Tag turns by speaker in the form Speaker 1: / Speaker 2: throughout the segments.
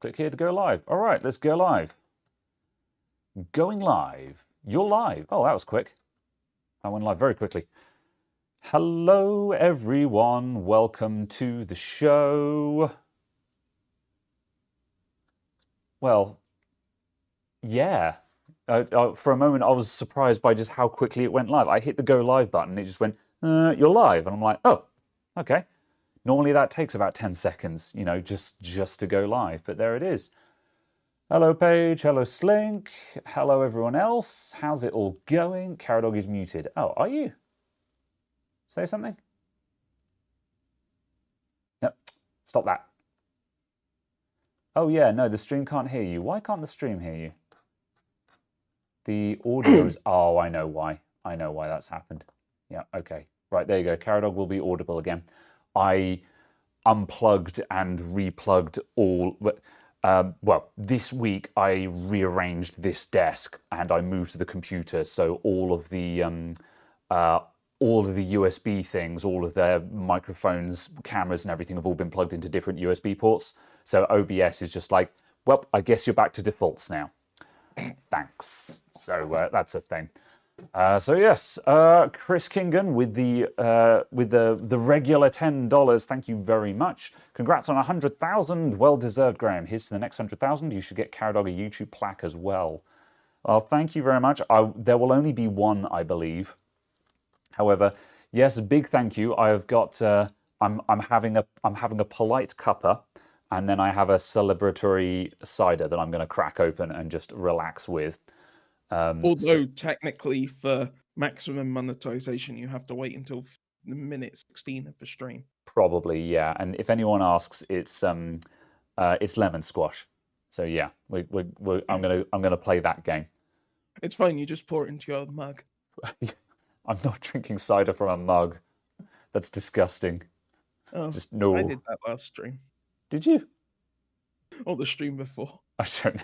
Speaker 1: Click here to go live. All right, let's go live. Going live. You're live. Oh, that was quick. I went live very quickly. Hello, everyone. Welcome to the show. Well, yeah. For a moment, I was surprised by just how quickly it went live. I hit the go live button. It just went, you're live. And I'm like, oh, okay. Normally that takes about 10 seconds, you know, just to go live. But there it is. Hello, Paige. Hello, Slink. Hello, everyone else. How's it all going? Caradog is muted. Oh, are you? Say something? No, stop that. Oh, yeah, no, the stream can't hear you. Why can't the stream hear you? The audio is... Oh, I know why. I know why that's happened. Yeah, okay. Right, there you go. Caradog will be audible again. I unplugged and replugged all... well, this week I rearranged this desk and I moved the computer, so all of the USB things, all of their microphones, cameras, and everything have all been plugged into different USB ports. So OBS is just like, well, I guess you're back to defaults now. Thanks. So that's a thing. So yes, Chris Kingan with the regular $10. Thank you very much. Congrats on 100,000. Well deserved, Graham. Here's to the next 100,000. You should get Caradog a YouTube plaque as well. Well, thank you very much. There will only be one, I believe. However, yes, big thank you. I've got. I'm having a polite cuppa, and then I have a celebratory cider that I'm going to crack open and just relax with.
Speaker 2: Although technically for maximum monetization, you have to wait until minute 16 of the stream.
Speaker 1: Probably, yeah. And if anyone asks, it's lemon squash. So yeah, I'm gonna play that game.
Speaker 2: It's fine. You just pour it into your mug.
Speaker 1: I'm not drinking cider from a mug. That's disgusting.
Speaker 2: Oh,
Speaker 1: just no.
Speaker 2: I did that last stream.
Speaker 1: Did you?
Speaker 2: Or the stream before?
Speaker 1: I don't know.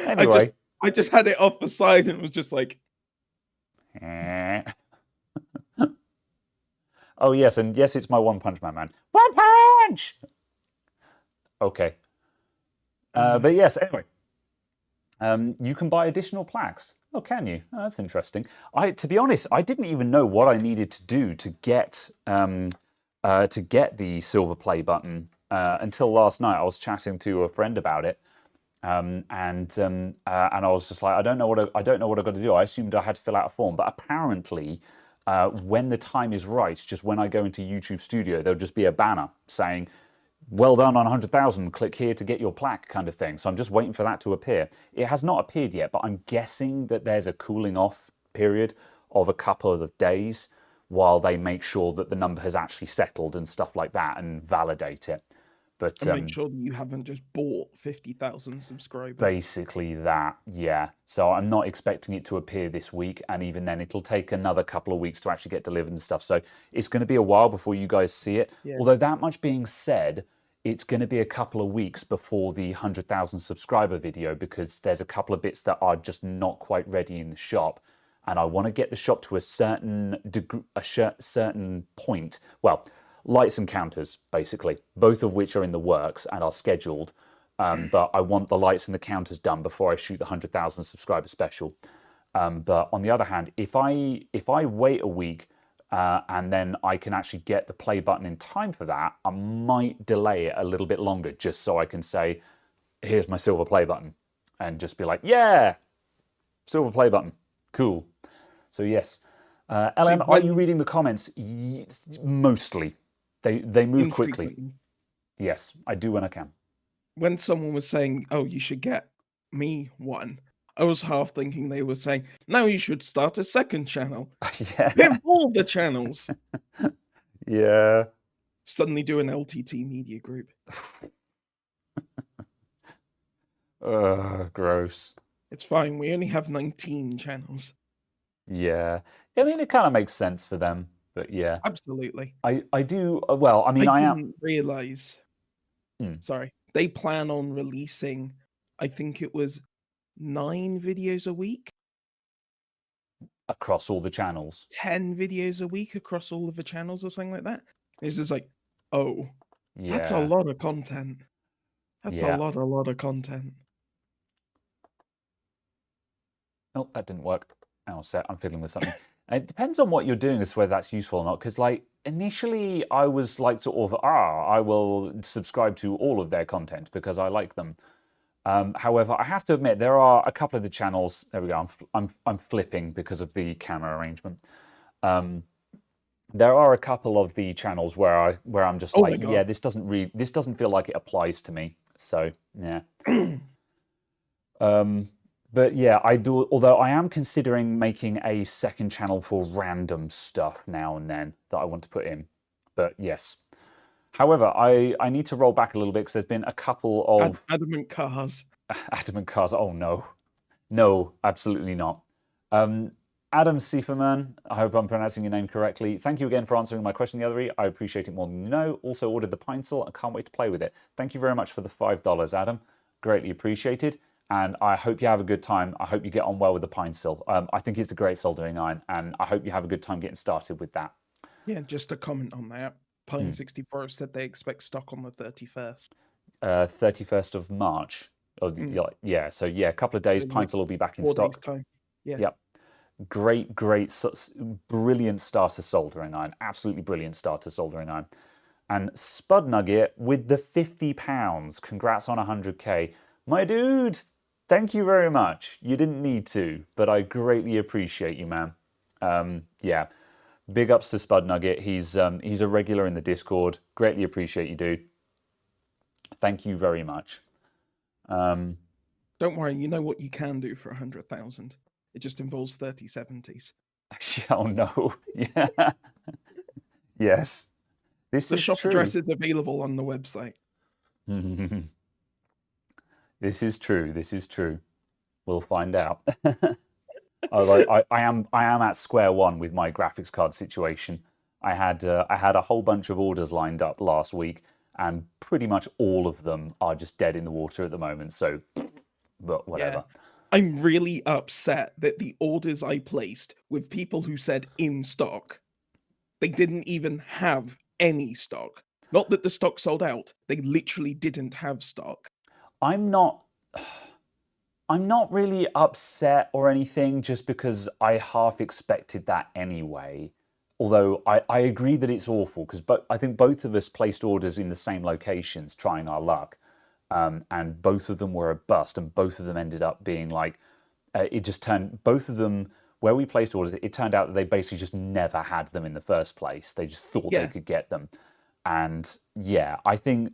Speaker 1: Anyway.
Speaker 2: I just had it off the side and it was just like...
Speaker 1: Oh, yes, and yes, it's my One Punch Man. One Punch! Okay. But yes, anyway. You can buy additional plaques. Oh, can you? Oh, that's interesting. To be honest, I didn't even know what I needed to do to get the silver play button until last night. I was chatting to a friend about it. And I was just like, I don't know what I've got to do. I assumed I had to fill out a form, but apparently, when the time is right, just when I go into YouTube Studio, there'll just be a banner saying, "Well done on 100,000. Click here to get your plaque," kind of thing. So I'm just waiting for that to appear. It has not appeared yet, but I'm guessing that there's a cooling off period of a couple of days while they make sure that the number has actually settled and stuff like that and validate it. But
Speaker 2: and make sure that you haven't just bought 50,000 subscribers.
Speaker 1: Basically that, yeah. So I'm not expecting it to appear this week, and even then it'll take another couple of weeks to actually get delivered and stuff. So it's going to be a while before you guys see it. Yeah. Although that much being said, it's going to be a couple of weeks before the 100,000 subscriber video, because there's a couple of bits that are just not quite ready in the shop. And I want to get the shop to a certain degree, certain point. Well, lights and counters, basically, both of which are in the works and are scheduled. But I want the lights and the counters done before I shoot the 100,000 subscriber special. But on the other hand, if I wait a week and then I can actually get the play button in time for that, I might delay it a little bit longer just so I can say, here's my silver play button, and just be like, yeah, silver play button, cool. So yes, LM, are you reading the comments? Mostly. They move quickly. Yes, I do when I can.
Speaker 2: When someone was saying, "Oh, you should get me one," I was half thinking they were saying, "Now you should start a second channel."
Speaker 1: Yeah.
Speaker 2: Get all the channels.
Speaker 1: Yeah.
Speaker 2: Suddenly do an LTT media group.
Speaker 1: Gross.
Speaker 2: It's fine. We only have 19 channels.
Speaker 1: Yeah. I mean, it kind of makes sense for them. But yeah,
Speaker 2: absolutely.
Speaker 1: I do. Well, I mean,
Speaker 2: I didn't realize. Sorry, they plan on releasing, I think it was 9 videos a week
Speaker 1: across all the channels.
Speaker 2: 10 videos a week across all of the channels or something like that. It's just like, oh, yeah, that's a lot of content. That's
Speaker 1: Yeah.
Speaker 2: a lot of content.
Speaker 1: Oh, that didn't work. Oh, set. I'm fiddling with something. It depends on what you're doing as to whether that's useful or not. Because, like, initially I was like, sort of, I will subscribe to all of their content because I like them. However, I have to admit there are a couple of the channels. There we go. I'm flipping because of the camera arrangement. There are a couple of the channels where I'm just
Speaker 2: Oh my
Speaker 1: like,
Speaker 2: God.
Speaker 1: yeah, this doesn't feel like it applies to me. So yeah. But yeah, I do. Although I am considering making a second channel for random stuff now and then that I want to put in. But yes. However, I need to roll back a little bit because there's been a couple of
Speaker 2: Adamant Cars.
Speaker 1: adamant cars. Oh no, no, absolutely not. Adam Sieferman, I hope I'm pronouncing your name correctly. Thank you again for answering my question the other week. I appreciate it more than you know. Also ordered the Pine-Sol and can't wait to play with it. Thank you very much for the $5, Adam. Greatly appreciated. And I hope you have a good time. I hope you get on well with the Pine-Sol. I think it's a great soldering iron, and I hope you have a good time getting started with that.
Speaker 2: Yeah, just a comment on that. Pine64 said they expect stock on the 31st.
Speaker 1: 31st of March. Oh, yeah, so yeah, a couple of days,
Speaker 2: In like
Speaker 1: Pine-Sol will be back in
Speaker 2: 4
Speaker 1: stock.
Speaker 2: days' time. Yeah.
Speaker 1: Yep. Great, brilliant starter soldering iron. Absolutely brilliant starter soldering iron. And Spud Nugget with the £50. Congrats on 100k. My dude, thank you very much. You didn't need to, but I greatly appreciate you, man. Yeah, big ups to Spud Nugget. He's a regular in the Discord. Greatly appreciate you, dude. Thank you very much.
Speaker 2: Don't worry, you know what you can do for 100,000. It just involves 3070s.
Speaker 1: Oh no, yeah, yes. This
Speaker 2: The
Speaker 1: is
Speaker 2: shop
Speaker 1: true.
Speaker 2: address is available on the website.
Speaker 1: This is true. This is true. We'll find out. Although I am at square one with my graphics card situation. I had a whole bunch of orders lined up last week, and pretty much all of them are just dead in the water at the moment. So, but whatever.
Speaker 2: Yeah. I'm really upset that the orders I placed with people who said in stock, they didn't even have any stock. Not that the stock sold out, they literally didn't have stock.
Speaker 1: I'm not really upset or anything, just because I half expected that anyway. Although I agree that it's awful, because I think both of us placed orders in the same locations trying our luck. And both of them were a bust, and both of them ended up being like, both of them, where we placed orders, it turned out that they basically just never had them in the first place. They just thought they could get them. And yeah, I think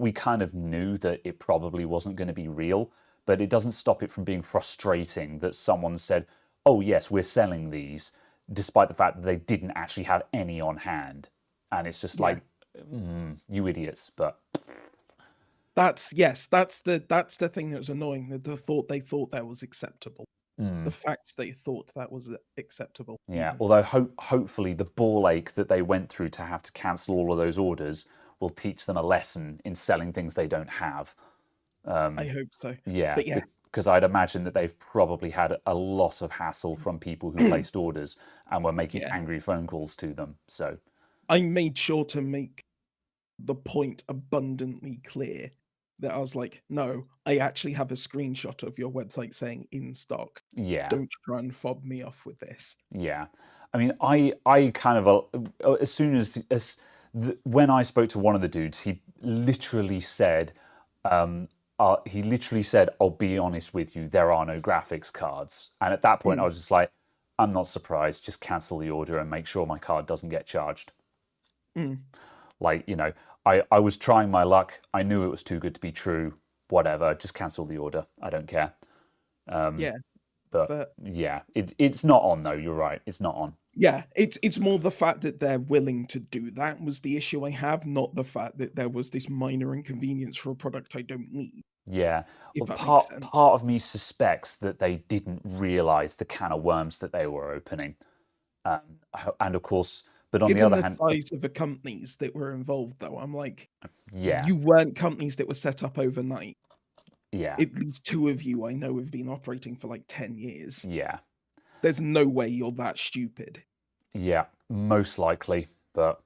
Speaker 1: we kind of knew that it probably wasn't going to be real, but it doesn't stop it from being frustrating that someone said, oh yes, we're selling these, despite the fact that they didn't actually have any on hand. And it's just like, you idiots, but...
Speaker 2: That's the thing that was annoying. That they thought that was acceptable. The fact they thought that was acceptable.
Speaker 1: Yeah, although hopefully the ball ache that they went through to have to cancel all of those orders will teach them a lesson in selling things they don't have.
Speaker 2: I hope so.
Speaker 1: Yeah,
Speaker 2: but yeah,
Speaker 1: because I'd imagine that they've probably had a lot of hassle from people who placed orders and were making angry phone calls to them. So
Speaker 2: I made sure to make the point abundantly clear that I was like, no, I actually have a screenshot of your website saying in stock.
Speaker 1: yeah,
Speaker 2: Don't try and fob me off with this.
Speaker 1: yeah. I mean, I kind of as soon as when I spoke to one of the dudes, he literally said, I'll be honest with you, there are no graphics cards. And at that point, I was just like, I'm not surprised. Just cancel the order and make sure my card doesn't get charged. Like, you know, I was trying my luck. I knew it was too good to be true. Whatever, just cancel the order. I don't care. But yeah, it's not on though. You're right. It's not on.
Speaker 2: Yeah, it's more the fact that they're willing to do that was the issue I have, not the fact that there was this minor inconvenience for a product I don't need.
Speaker 1: Yeah.
Speaker 2: If
Speaker 1: Well,
Speaker 2: that makes sense.
Speaker 1: part of me suspects that they didn't realize the can of worms that they were opening. And of course, but on the other hand,
Speaker 2: size of the companies that were involved, though, I'm like,
Speaker 1: yeah,
Speaker 2: you weren't companies that were set up overnight.
Speaker 1: yeah,
Speaker 2: At least two of you I know have been operating for like 10 years.
Speaker 1: yeah,
Speaker 2: There's no way you're that stupid.
Speaker 1: yeah, most likely. But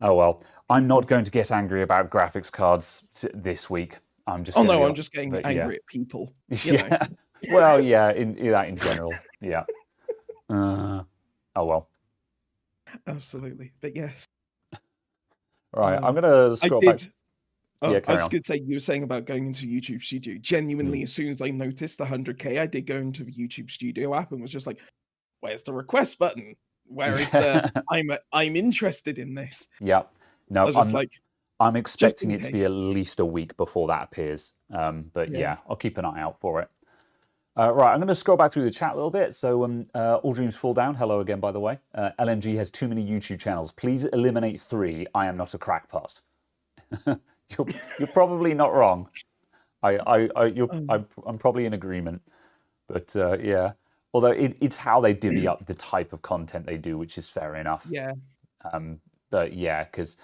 Speaker 1: Oh well, I'm not going to get angry about graphics cards this week. I'm just
Speaker 2: Oh
Speaker 1: going to
Speaker 2: no,
Speaker 1: be
Speaker 2: I'm just getting
Speaker 1: but yeah.
Speaker 2: angry at people. You know.
Speaker 1: Yeah. Well, yeah, in that in general. Yeah. Oh well.
Speaker 2: Absolutely. But yes.
Speaker 1: Right, I'm gonna
Speaker 2: I
Speaker 1: scroll back.
Speaker 2: did.
Speaker 1: Yeah,
Speaker 2: I
Speaker 1: carry
Speaker 2: was
Speaker 1: on.
Speaker 2: going to say, you were saying about going into YouTube Studio. Genuinely,
Speaker 1: Mm.
Speaker 2: as soon as I noticed the 100K, I did go into the YouTube Studio app and was just like, "Where's the request button? Where is the
Speaker 1: Yeah.
Speaker 2: I'm interested in this?"
Speaker 1: Yeah.
Speaker 2: I
Speaker 1: No,
Speaker 2: was just like,
Speaker 1: I'm
Speaker 2: just
Speaker 1: expecting
Speaker 2: in
Speaker 1: it to be
Speaker 2: case.
Speaker 1: at least a week before that appears. But
Speaker 2: Yeah.
Speaker 1: yeah, I'll keep an eye out for it. Right, I'm going to scroll back through the chat a little bit. So, All Dreams Fall Down. Hello again, by the way. LMG has too many YouTube channels. Please eliminate 3. I am not a crackpot. You're probably not wrong.
Speaker 2: Um,
Speaker 1: I'm probably in agreement. But yeah, although it's how they divvy up the type of content they do, which is fair enough.
Speaker 2: yeah.
Speaker 1: But yeah, because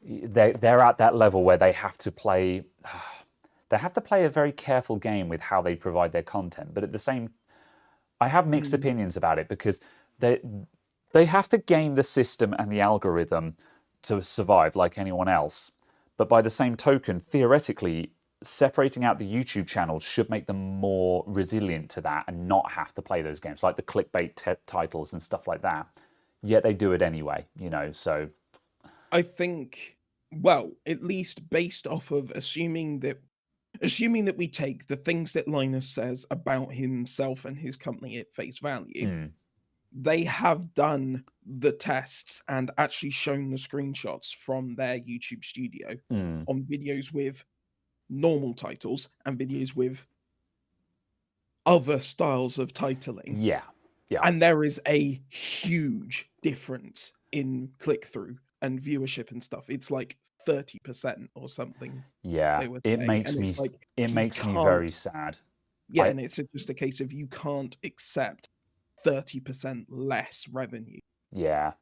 Speaker 1: they're at that level where they have to play. They have to play a very careful game with how they provide their content. But at the same, I have mixed
Speaker 2: Mm,
Speaker 1: opinions about it because they have to game the system and the algorithm to survive like anyone else. But by the same token, theoretically, separating out the YouTube channels should make them more resilient to that and not have to play those games like the clickbait titles and stuff like that. Yet they do it anyway, so
Speaker 2: I think, well, at least based off of assuming that we take the things that Linus says about himself and his company at face value,
Speaker 1: mm,
Speaker 2: they have done the tests and actually shown the screenshots from their YouTube studio
Speaker 1: mm,
Speaker 2: on videos with normal titles and videos with other styles of titling.
Speaker 1: yeah, yeah,
Speaker 2: And there is a huge difference in click through and viewership and stuff. It's like 30% or something
Speaker 1: yeah.
Speaker 2: they were
Speaker 1: It
Speaker 2: saying.
Speaker 1: makes
Speaker 2: And
Speaker 1: me
Speaker 2: it's like
Speaker 1: it
Speaker 2: you
Speaker 1: makes me very
Speaker 2: can't,
Speaker 1: sad.
Speaker 2: yeah,
Speaker 1: I
Speaker 2: and it's just a case of you can't accept 30% less revenue.
Speaker 1: Yeah.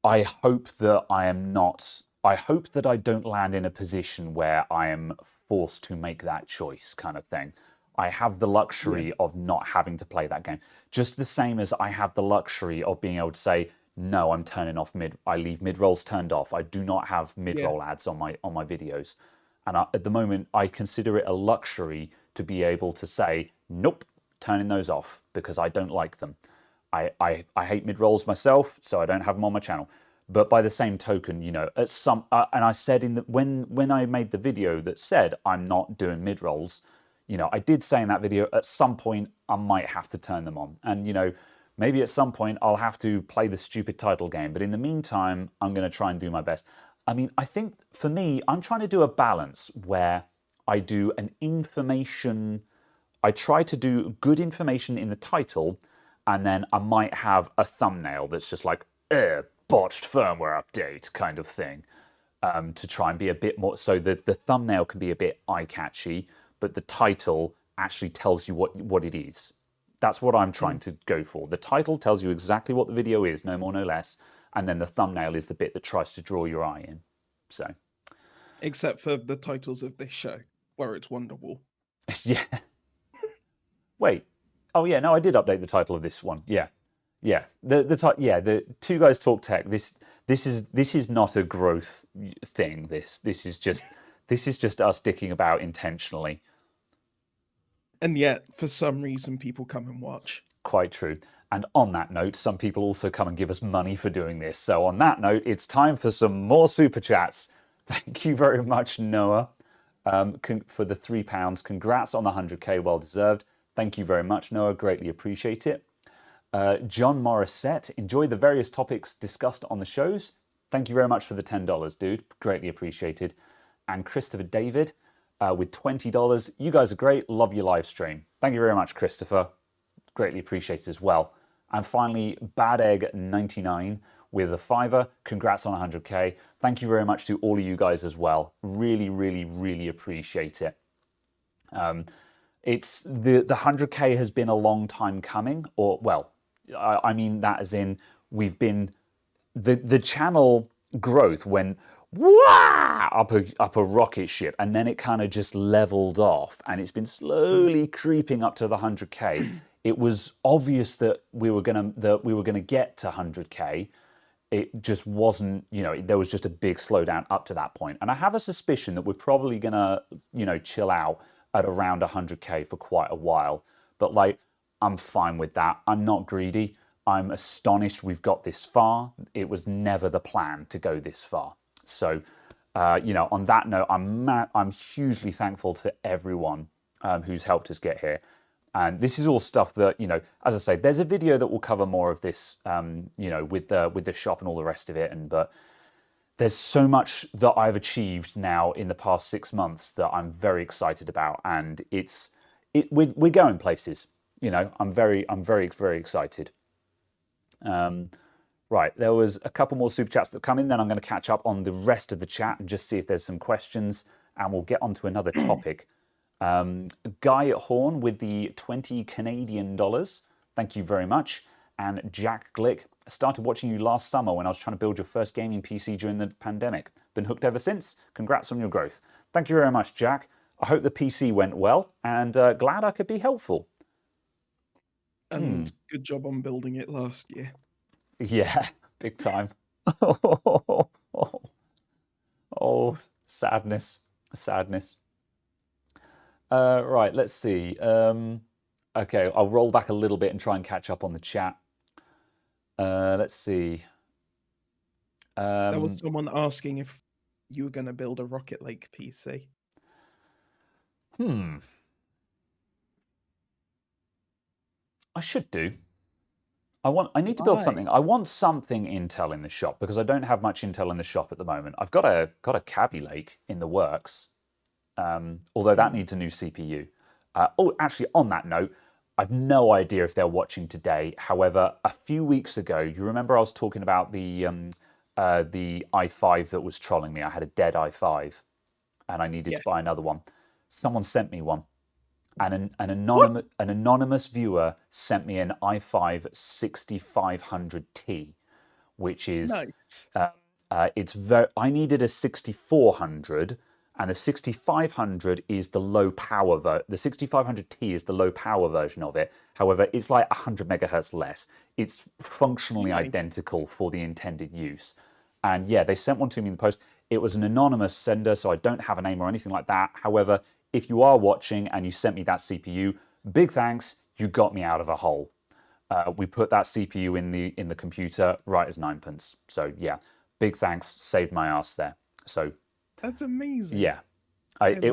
Speaker 1: I hope that I am not. I hope that I don't land in a position where I am forced to make that choice, kind of thing. I have the
Speaker 2: Yeah,
Speaker 1: luxury of not having to play that game. Just the same as I have the luxury of being able to say, no, I'm turning off mid. I leave mid rolls turned off. I do not have mid
Speaker 2: yeah,
Speaker 1: roll ads on my videos. And at the moment, I consider it a luxury to be able to say, nope, turning those off because I don't like them. I hate mid rolls myself, so I don't have them on my channel. But by the same token, at some and I said in the when I made the video that said I'm not doing mid rolls, I did say in that video at some point I might have to turn them on, and maybe at some point I'll have to play the stupid title game. But in the meantime, I'm going to try and do my best. I mean, I think for me, I'm trying to do a balance where I do an information. I try to do good information in the title, and then I might have a thumbnail that's just like, botched firmware update kind of thing, to try and be a bit more, so that the thumbnail can be a bit eye-catchy, but the title actually tells you what it is. That's what I'm trying
Speaker 2: mm.
Speaker 1: to go for. The title tells you exactly what the video is, no more, no less, and then the thumbnail is the bit that tries to draw your eye in. So,
Speaker 2: Except for the titles of this show, where it's Wonderwall.
Speaker 1: yeah. Wait. Oh yeah, no, I did update the title of this one. Yeah. Yeah. The Two Guys Talk Tech. This is not a growth thing. This is just us dicking about intentionally.
Speaker 2: And yet, for some reason, people come and watch.
Speaker 1: Quite true. And on that note, some people also come and give us money for doing this. So on that note, it's time for some more super chats. Thank you very much, Noah, for the £3. Congrats on the 100K, well deserved. Thank you very much, Noah. Greatly appreciate it. John Morissette, enjoy the various topics discussed on the shows. Thank you very much for the $10, dude. Greatly appreciated. And Christopher David with $20. You guys are great. Love your live stream. Thank you very much, Christopher. Greatly appreciated as well. And finally, Bad Egg 99 with a $5. Congrats on 100K. Thank you very much to all of you guys as well. Really, really, really appreciate it. It's the 100K has been a long time coming, or well, I mean that as in we've been the channel growth went up a rocket ship, and then it kind of just leveled off, and it's been slowly creeping up to the 100K. It was obvious that we were gonna get to 100K. it just wasn't, there was just a big slowdown up to that point. And I have a suspicion that we're probably gonna, chill out at around 100K for quite a while. But like, I'm fine with that. I'm not greedy. I'm astonished we've got this far. It was never the plan to go this far. So, on that note, I'm hugely thankful to everyone who's helped us get here. And this is all stuff that, as I say, there's a video that will cover more of this, with the shop and all the rest of it. But there's so much that I've achieved now in the past 6 months that I'm very excited about, and we're going places. I'm very, very excited. Right, there was a couple more super chats that come in. Then I'm going to catch up on the rest of the chat and just see if there's some questions, and we'll get on to another topic. Guy Horn with the 20 Canadian dollars. Thank you very much. And Jack Glick, started watching you last summer when I was trying to build your first gaming PC during the pandemic. Been hooked ever since. Congrats on your growth. Thank you very much, Jack. I hope the PC went well, and glad I could be helpful.
Speaker 2: And good job on building it last year.
Speaker 1: Yeah, big time. Oh, sadness. Right, let's see. Okay, I'll roll back a little bit and try and catch up on the chat. Let's see.
Speaker 2: There was someone asking if you were going to build a Rocket Lake PC.
Speaker 1: I should do. I need to build something. I want something Intel in the shop because I don't have much Intel in the shop at the moment. I've got a Kaby Lake in the works, although that needs a new CPU. Actually, on that note, I've no idea if they're watching today. However, a few weeks ago, you remember I was talking about the i5 that was trolling me. I had a dead i5, and I needed to buy another one. Someone sent me one. And an anonymous viewer sent me an i5 6500T, which is nice. I needed a 6400, and the 6500 is the low power the 6500T is the low power version of it. However, it's like 100 megahertz less. It's functionally identical for the intended use. And yeah, they sent one to me in the post. It was an anonymous sender, so I don't have a name or anything like that. However, if you are watching and you sent me that CPU, big thanks, you got me out of a hole. We put that CPU in the computer right as ninepence. So yeah, big thanks, saved my ass there. So
Speaker 2: that's amazing.
Speaker 1: Yeah,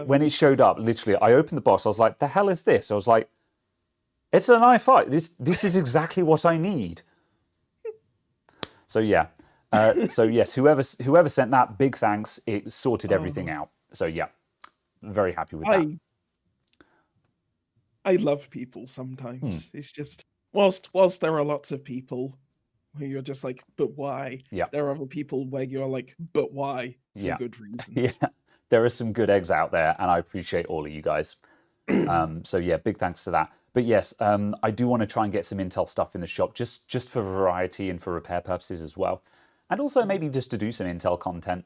Speaker 1: when it showed up, literally, I opened the box. I was like, "The hell is this?" I was like, "It's an i5. This is exactly what I need." So yeah, so yes, whoever sent that, big thanks. It sorted everything out. So yeah. Very happy with that.
Speaker 2: I love people sometimes. It's just whilst there are lots of people where you're just like, but why?
Speaker 1: Yeah.
Speaker 2: There are other people where you're like, but why? For good reasons.
Speaker 1: Yeah. There are some good eggs out there, and I appreciate all of you guys. So yeah, big thanks to that. But yes, I do want to try and get some Intel stuff in the shop, just for variety and for repair purposes as well. And also maybe just to do some Intel content,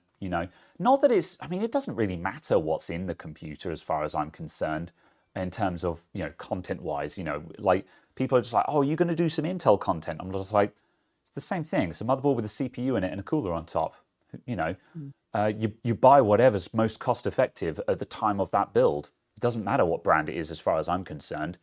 Speaker 1: Not that it doesn't really matter what's in the computer as far as I'm concerned in terms of, content-wise, like people are just like, oh, you're going to do some Intel content. I'm just like, it's the same thing. It's a motherboard with a CPU in it and a cooler on top. You buy whatever's most cost-effective at the time of that build. It doesn't matter what brand it is as far as I'm concerned.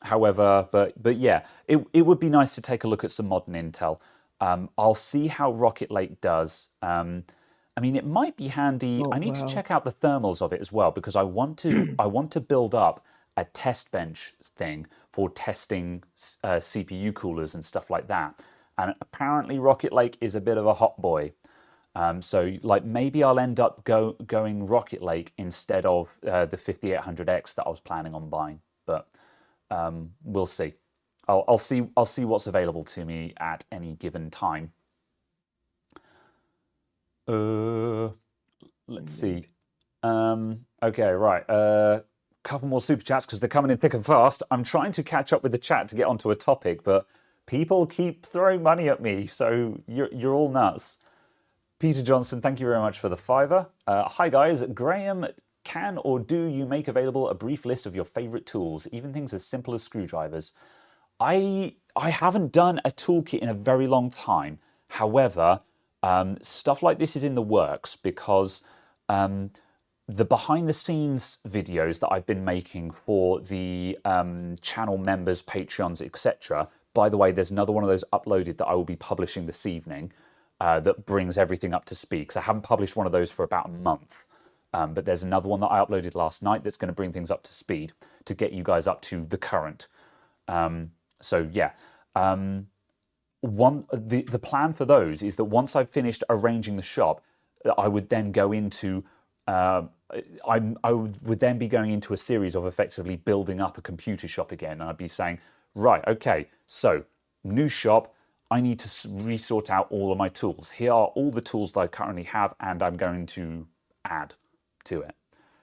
Speaker 1: However, but yeah, it would be nice to take a look at some modern Intel. I'll see how Rocket Lake does. It might be handy. I need to check out the thermals of it as well because I want to build up a test bench thing for testing CPU coolers and stuff like that. And apparently Rocket Lake is a bit of a hot boy. So like maybe I'll end up going Rocket Lake instead of the 5800X that I was planning on buying. But we'll see. I'll see what's available to me at any given time. Let's see. Okay, right. Couple more super chats because they're coming in thick and fast. I'm trying to catch up with the chat to get onto a topic, but people keep throwing money at me, so you're all nuts. Peter Johnson, thank you very much for the $5. Hi guys, Graham. Can or do you make available a brief list of your favorite tools, even things as simple as screwdrivers? I haven't done a toolkit in a very long time. However, stuff like this is in the works because the behind the scenes videos that I've been making for the channel members, Patreons, etc. By the way, there's another one of those uploaded that I will be publishing this evening that brings everything up to speed, because I haven't published one of those for about a month. But there's another one that I uploaded last night that's going to bring things up to speed to get you guys up to the current. So yeah, the plan for those is that once I've finished arranging the shop, I would then go into I would then be going into a series of effectively building up a computer shop again, and I'd be saying, right, okay, so new shop, I need to resort out all of my tools. Here are all the tools that I currently have, and I'm going to add to it.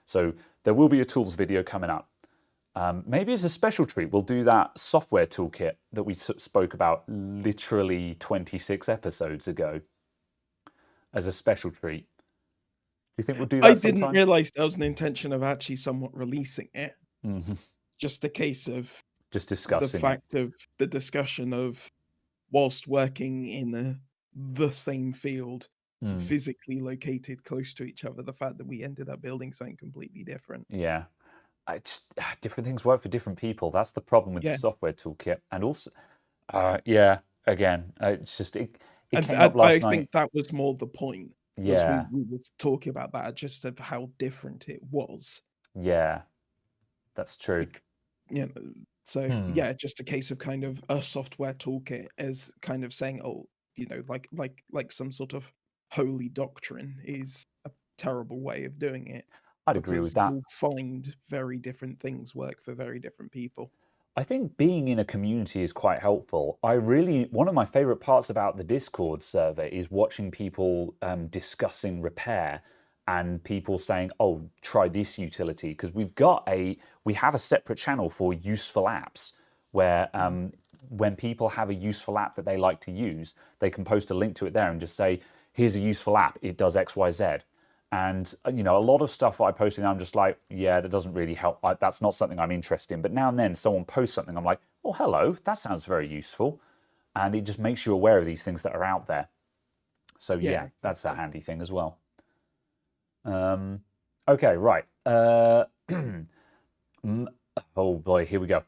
Speaker 1: So there will be a tools video coming up. Maybe as a special treat, we'll do that software toolkit that we spoke about literally 26 episodes ago as a special treat. Do you think we'll do that sometime?
Speaker 2: I didn't realise there was an intention of actually somewhat releasing it. Just a case of
Speaker 1: just discussing
Speaker 2: the fact of the discussion of whilst working in the same field, physically located close to each other, the fact that we ended up building something completely different.
Speaker 1: Yeah. Different things work for different people. That's the problem with the software toolkit. And also, again, it's just, it came up last night.
Speaker 2: I think that was more the point.
Speaker 1: Yeah.
Speaker 2: We were talking about that, just of how different it was.
Speaker 1: Yeah, that's true.
Speaker 2: So yeah, just a case of kind of a software toolkit as kind of saying, oh, like some sort of holy doctrine is a terrible way of doing it.
Speaker 1: I'd agree with that.
Speaker 2: You'll find very different things work for very different people.
Speaker 1: I think being in a community is quite helpful. One of my favorite parts about the Discord server is watching people discussing repair and people saying, oh, try this utility. Because we have a separate channel for useful apps where when people have a useful app that they like to use, they can post a link to it there and just say, here's a useful app, it does X, Y, Z. And, a lot of stuff I posted, I'm just like, yeah, that doesn't really help. That's not something I'm interested in. But now and then someone posts something, I'm like, oh, hello, that sounds very useful. And it just makes you aware of these things that are out there. So yeah, that's a handy thing as well. Okay, right. Oh boy, here we go.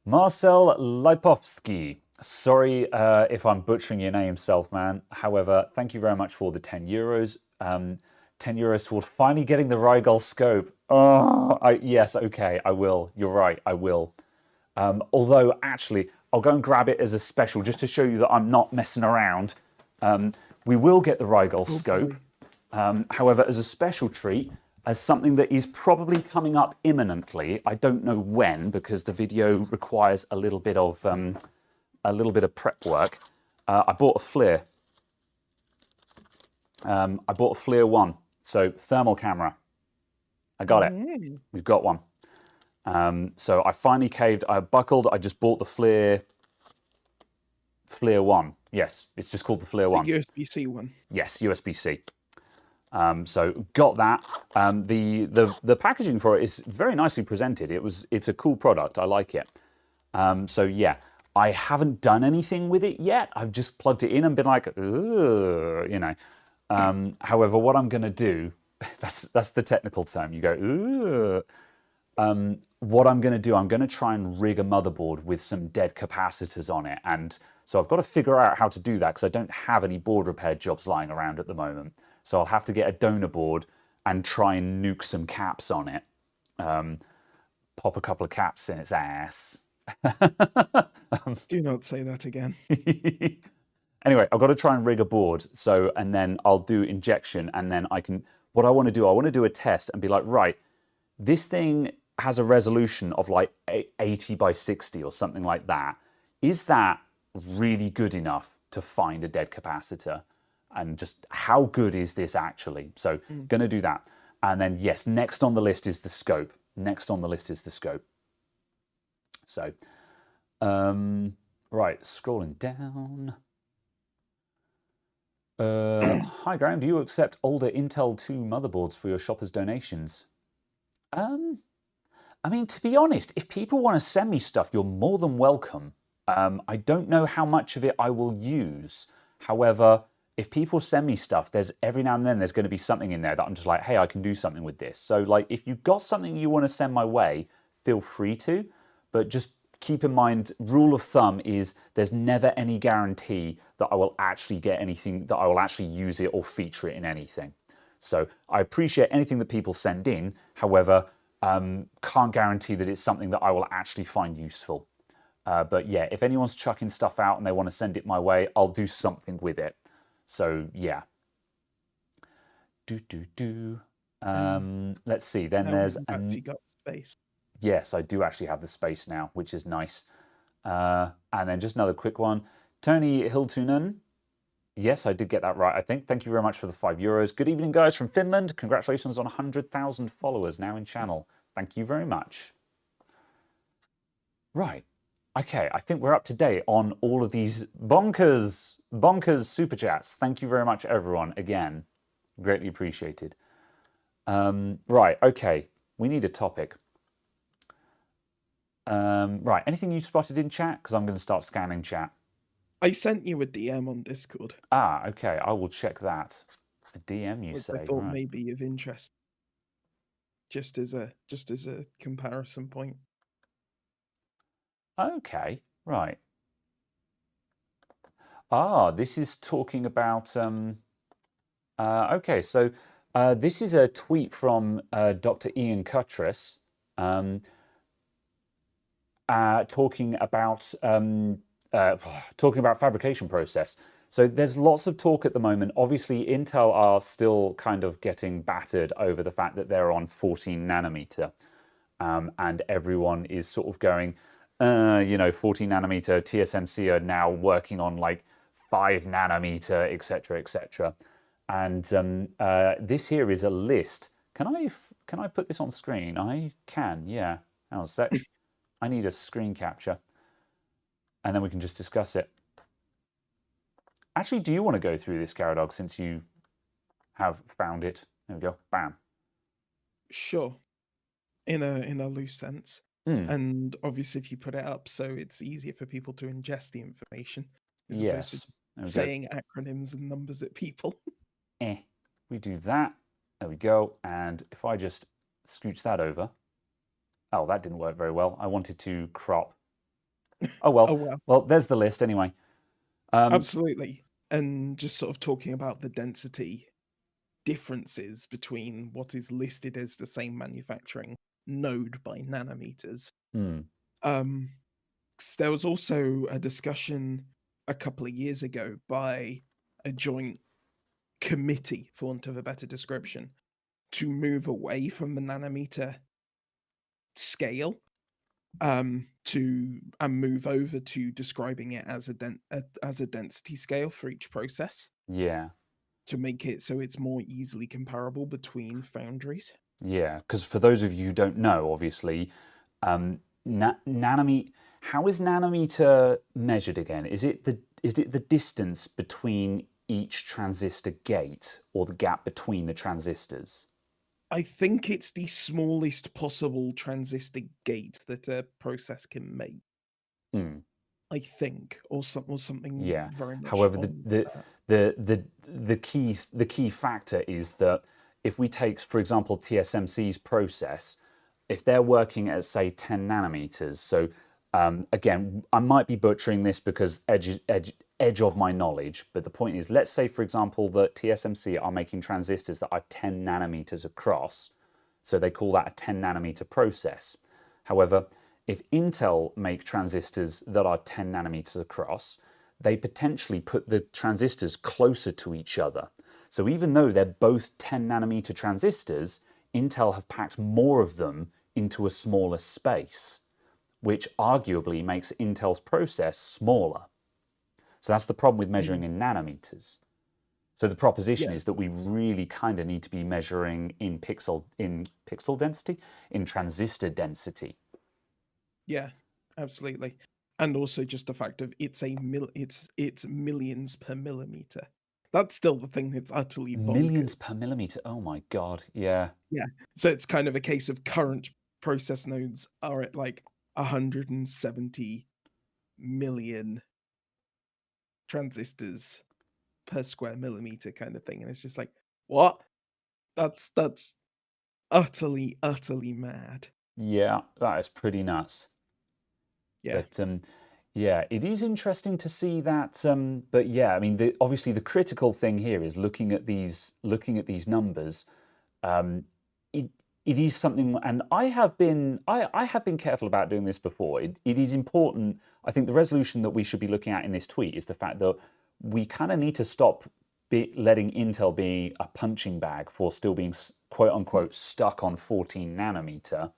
Speaker 1: Marcel Lipovsky. Sorry if I'm butchering your name, Selfman. However, thank you very much for the €10. 10 euros toward finally getting the Rigol scope. Oh, yes, okay, I will. You're right, I will. Although, actually, I'll go and grab it as a special just to show you that I'm not messing around. We will get the Rigol scope. However, as a special treat, as something that is probably coming up imminently. I don't know when, because the video requires a little bit of prep work. I bought a FLIR. I bought a FLIR 1. So thermal camera, I got it. We've got one. So I finally caved. I buckled. I just bought the FLIR 1. Yes, it's just called the FLIR 1.
Speaker 2: The USB-C one.
Speaker 1: Yes, USB-C. So got that. The packaging for it is very nicely presented. It's a cool product. I like it. So yeah, I haven't done anything with it yet. I've just plugged it in and been like, ugh, however, what I'm going to do, that's the technical term. You go, ugh. What I'm going to do, I'm going to try and rig a motherboard with some dead capacitors on it. And so I've got to figure out how to do that because I don't have any board repair jobs lying around at the moment. So I'll have to get a donor board and try and nuke some caps on it. Pop a couple of caps in its ass.
Speaker 2: Do not say that again.
Speaker 1: Anyway, I've got to try and rig a board. And then I'll do injection. And then what I want to do a test and be like, right, this thing has a resolution of like 80 by 60 or something like that. Is that really good enough to find a dead capacitor? And just how good is this actually? So going to do that. And then, yes, next on the list is the scope. So, right, scrolling down. Hi, Graham. Do you accept older Intel 2 motherboards for your shoppers' donations? I mean, to be honest, if people want to send me stuff, you're more than welcome. I don't know how much of it I will use. However, if people send me stuff, there's every now and then there's going to be something in there that I'm just like, hey, I can do something with this. So like, if you've got something you want to send my way, feel free to, but just keep in mind, rule of thumb is there's never any guarantee that I will actually get anything, that I will actually use it or feature it in anything. So I appreciate anything that people send in. However, can't guarantee that it's something that I will actually find useful. But yeah, if anyone's chucking stuff out and they want to send it my way, I'll do something with it. So yeah. Let's see. Then there's
Speaker 2: actually got space.
Speaker 1: Yes, I do actually have the space now, which is nice. And then just another quick one. Tony Hiltunen. Yes, I did get that right, I think. Thank you very much for the €5. Good evening, guys, from Finland. Congratulations on 100,000 followers now in channel. Thank you very much. Right. Okay, I think we're up to date on all of these bonkers super chats. Thank you very much, everyone. Again, greatly appreciated. Right, okay. We need a topic. Right, anything you spotted in chat? Because I'm going to start scanning chat.
Speaker 2: I sent you a DM on Discord.
Speaker 1: Ah, okay. I will check that. A DM, you say?
Speaker 2: I thought may be of interest, just as a comparison point.
Speaker 1: Okay, right. Ah, this is talking about. Okay, so this is a tweet from Dr. Ian Cutress, talking about fabrication process. So there's lots of talk at the moment. Obviously, Intel are still kind of getting battered over the fact that they're on 14 nanometer, and everyone is sort of going, 14 nanometer. TSMC are now working on like 5 nanometer, etc., etc. And this here is a list. Can I put this on screen? I can. Yeah. Hang on a sec. I need a screen capture, and then we can just discuss it. Actually, do you want to go through this, Caradog, since you have found it? There we go. Bam.
Speaker 2: Sure. In a loose sense. And obviously, if you put it up so it's easier for people to ingest the information, as opposed to saying acronyms and numbers at people.
Speaker 1: We do that. There we go. And if I just scooch that over. Oh, that didn't work very well. I wanted to crop. Oh, well.
Speaker 2: Oh, well.
Speaker 1: Well, there's the list anyway.
Speaker 2: Absolutely. And just sort of talking about the density differences between what is listed as the same manufacturing node by nanometers. There was also a discussion a couple of years ago by a joint committee, for want of a better description, to move away from the nanometer scale, and move over to describing it as a density scale for each process.
Speaker 1: Yeah.
Speaker 2: To make it so it's more easily comparable between foundries.
Speaker 1: Yeah, because for those of you who don't know, obviously, nanometer. How is nanometer measured again? Is it the distance between each transistor gate, or the gap between the transistors?
Speaker 2: I think it's the smallest possible transistor gate that a process can make. I think, or something.
Speaker 1: Yeah.
Speaker 2: Very much.
Speaker 1: However, the key factor is that if we take, for example, TSMC's process, if they're working at, say, 10 nanometers, so again, I might be butchering this because edge of my knowledge, but the point is, let's say, for example, that TSMC are making transistors that are 10 nanometers across, so they call that a 10 nanometer process. However, if Intel make transistors that are 10 nanometers across, they potentially put the transistors closer to each other. So even though they're both 10 nanometer transistors, Intel have packed more of them into a smaller space, which arguably makes Intel's process smaller. So that's the problem with measuring in nanometers. So the proposition is that we really kind of need to be measuring in pixel density, in transistor density.
Speaker 2: Yeah, absolutely. And also just the fact of it's millions per millimeter. That's still the thing that's utterly bonkers.
Speaker 1: Millions per millimeter. Oh my god. Yeah.
Speaker 2: Yeah. So it's kind of a case of current process nodes are at like 170 million transistors per square millimeter kind of thing, and it's just like, what? That's utterly, utterly mad.
Speaker 1: Yeah, that is pretty nuts.
Speaker 2: Yeah,
Speaker 1: But yeah, it is interesting to see that. But yeah, I mean, obviously the critical thing here is looking at these numbers. Um, it it is something, and I have been careful about doing this before. It is important. I think the resolution that we should be looking at in this tweet is the fact that we kind of need to stop letting Intel be a punching bag for still being quote unquote stuck on 14 nanometer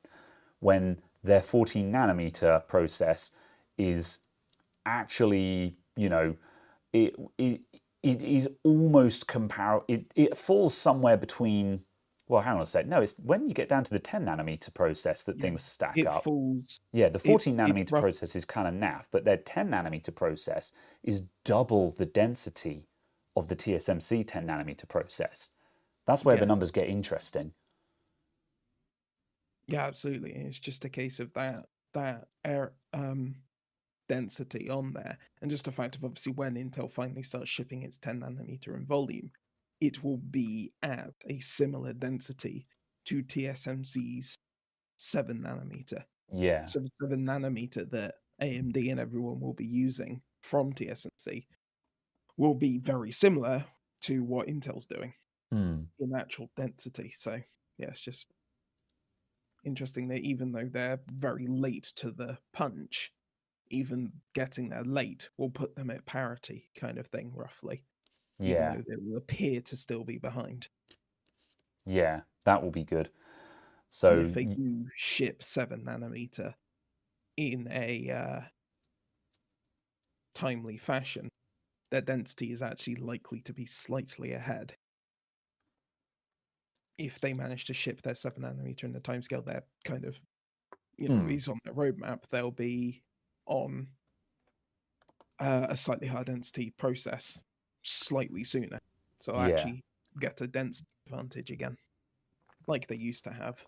Speaker 1: when their 14 nanometer process is actually, it it, it is almost comparable. It falls somewhere between. Well, hang on a sec. No, it's when you get down to the 10 nanometer process that
Speaker 2: yeah.
Speaker 1: things stack
Speaker 2: It
Speaker 1: up.
Speaker 2: falls.
Speaker 1: Yeah, the
Speaker 2: It
Speaker 1: 14
Speaker 2: it
Speaker 1: nanometer
Speaker 2: rough.
Speaker 1: process is kind of naff, but their 10 nanometer process is double the density of the TSMC 10 nanometer process. That's where the
Speaker 2: Yeah,
Speaker 1: numbers get interesting.
Speaker 2: yeah, absolutely. It's just a case of that air density on there, and just the fact of obviously when Intel finally starts shipping its 10 nanometer in volume, it will be at a similar density to TSMC's 7 nanometer.
Speaker 1: Yeah.
Speaker 2: So the 7 nanometer that AMD and everyone will be using from TSMC will be very similar to what Intel's doing
Speaker 1: Hmm.
Speaker 2: in actual density. So yeah, it's just interesting that even though they're very late to the punch, even getting there late will put them at parity kind of thing, roughly, even
Speaker 1: Yeah.
Speaker 2: though they will appear to still be behind.
Speaker 1: Yeah. That will be good.
Speaker 2: And
Speaker 1: So
Speaker 2: if they do ship 7 nanometer in a timely fashion, their density is actually likely to be slightly ahead. If they manage to ship their 7 nanometer in the timescale they're kind of,
Speaker 1: hmm.
Speaker 2: is on their roadmap, they'll be on a slightly higher density process slightly sooner. So I'll
Speaker 1: Yeah.
Speaker 2: actually get a density advantage again, like they used to have.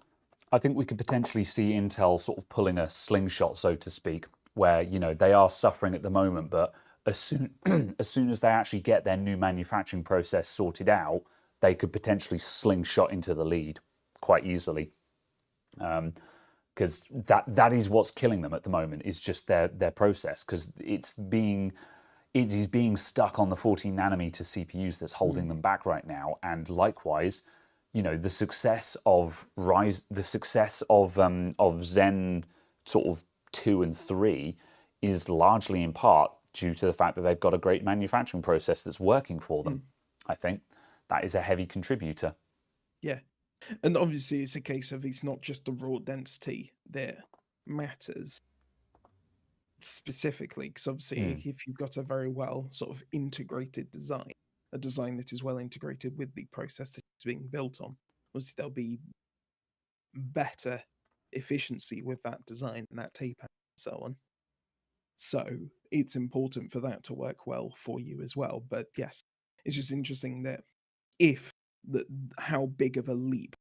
Speaker 1: I think we could potentially see Intel sort of pulling a slingshot, so to speak, where they are suffering at the moment, but as soon as soon as they actually get their new manufacturing process sorted out, they could potentially slingshot into the lead quite easily. Because that is what's killing them at the moment is just their process because it is being stuck on the 14 nanometer CPUs that's holding them back right now. And likewise, the success of Zen sort of 2 and 3 is largely in part due to the fact that they've got a great manufacturing process that's working for them. I think that is a heavy contributor.
Speaker 2: Yeah. And obviously, it's a case of it's not just the raw density that matters specifically, because obviously, if you've got a very well sort of integrated design, a design that is well integrated with the process that it's being built on, obviously, there'll be better efficiency with that design and that tape out and so on. So it's important for that to work well for you as well. But yes, it's just interesting that if how big of a leap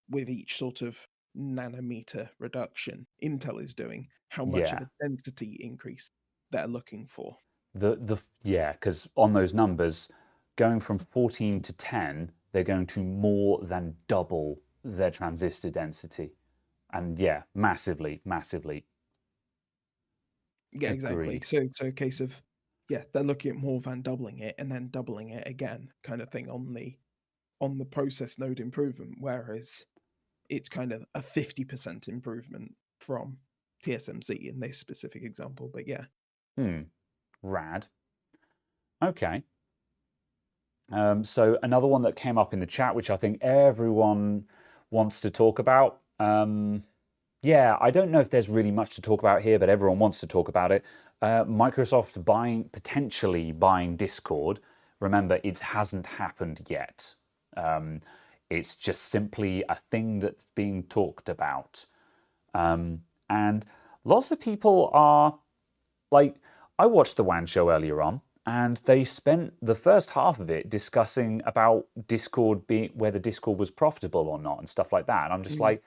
Speaker 2: with each sort of nanometer reduction Intel is doing, how much of
Speaker 1: Yeah.
Speaker 2: a density increase they're looking for.
Speaker 1: Yeah, because on those numbers, going from 14 to 10, they're going to more than double their transistor density. And yeah, massively, massively.
Speaker 2: Yeah, exactly.
Speaker 1: Agreed.
Speaker 2: So a case of they're looking at more than doubling it and then doubling it again, kind of thing on the process node improvement, whereas it's kind of a 50% improvement from TSMC in this specific example. But yeah,
Speaker 1: Rad. Okay. So another one that came up in the chat, which I think everyone wants to talk about. Yeah, I don't know if there's really much to talk about here, but everyone wants to talk about it. Microsoft potentially buying Discord. Remember, it hasn't happened yet. It's just simply a thing that's being talked about. And lots of people are like, I watched the WAN show earlier on, and they spent the first half of it discussing about Discord being whether Discord was profitable or not and stuff like that. And I'm just like,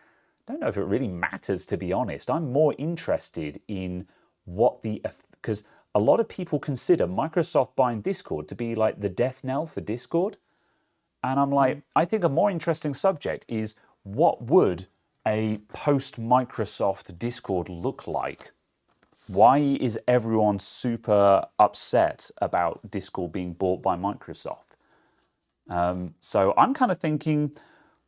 Speaker 1: I don't know if it really matters, to be honest. I'm more interested in because a lot of people consider Microsoft buying Discord to be like the death knell for Discord. And I'm like, I think a more interesting subject is what would a post-Microsoft Discord look like? Why is everyone super upset about Discord being bought by Microsoft? So I'm kind of thinking,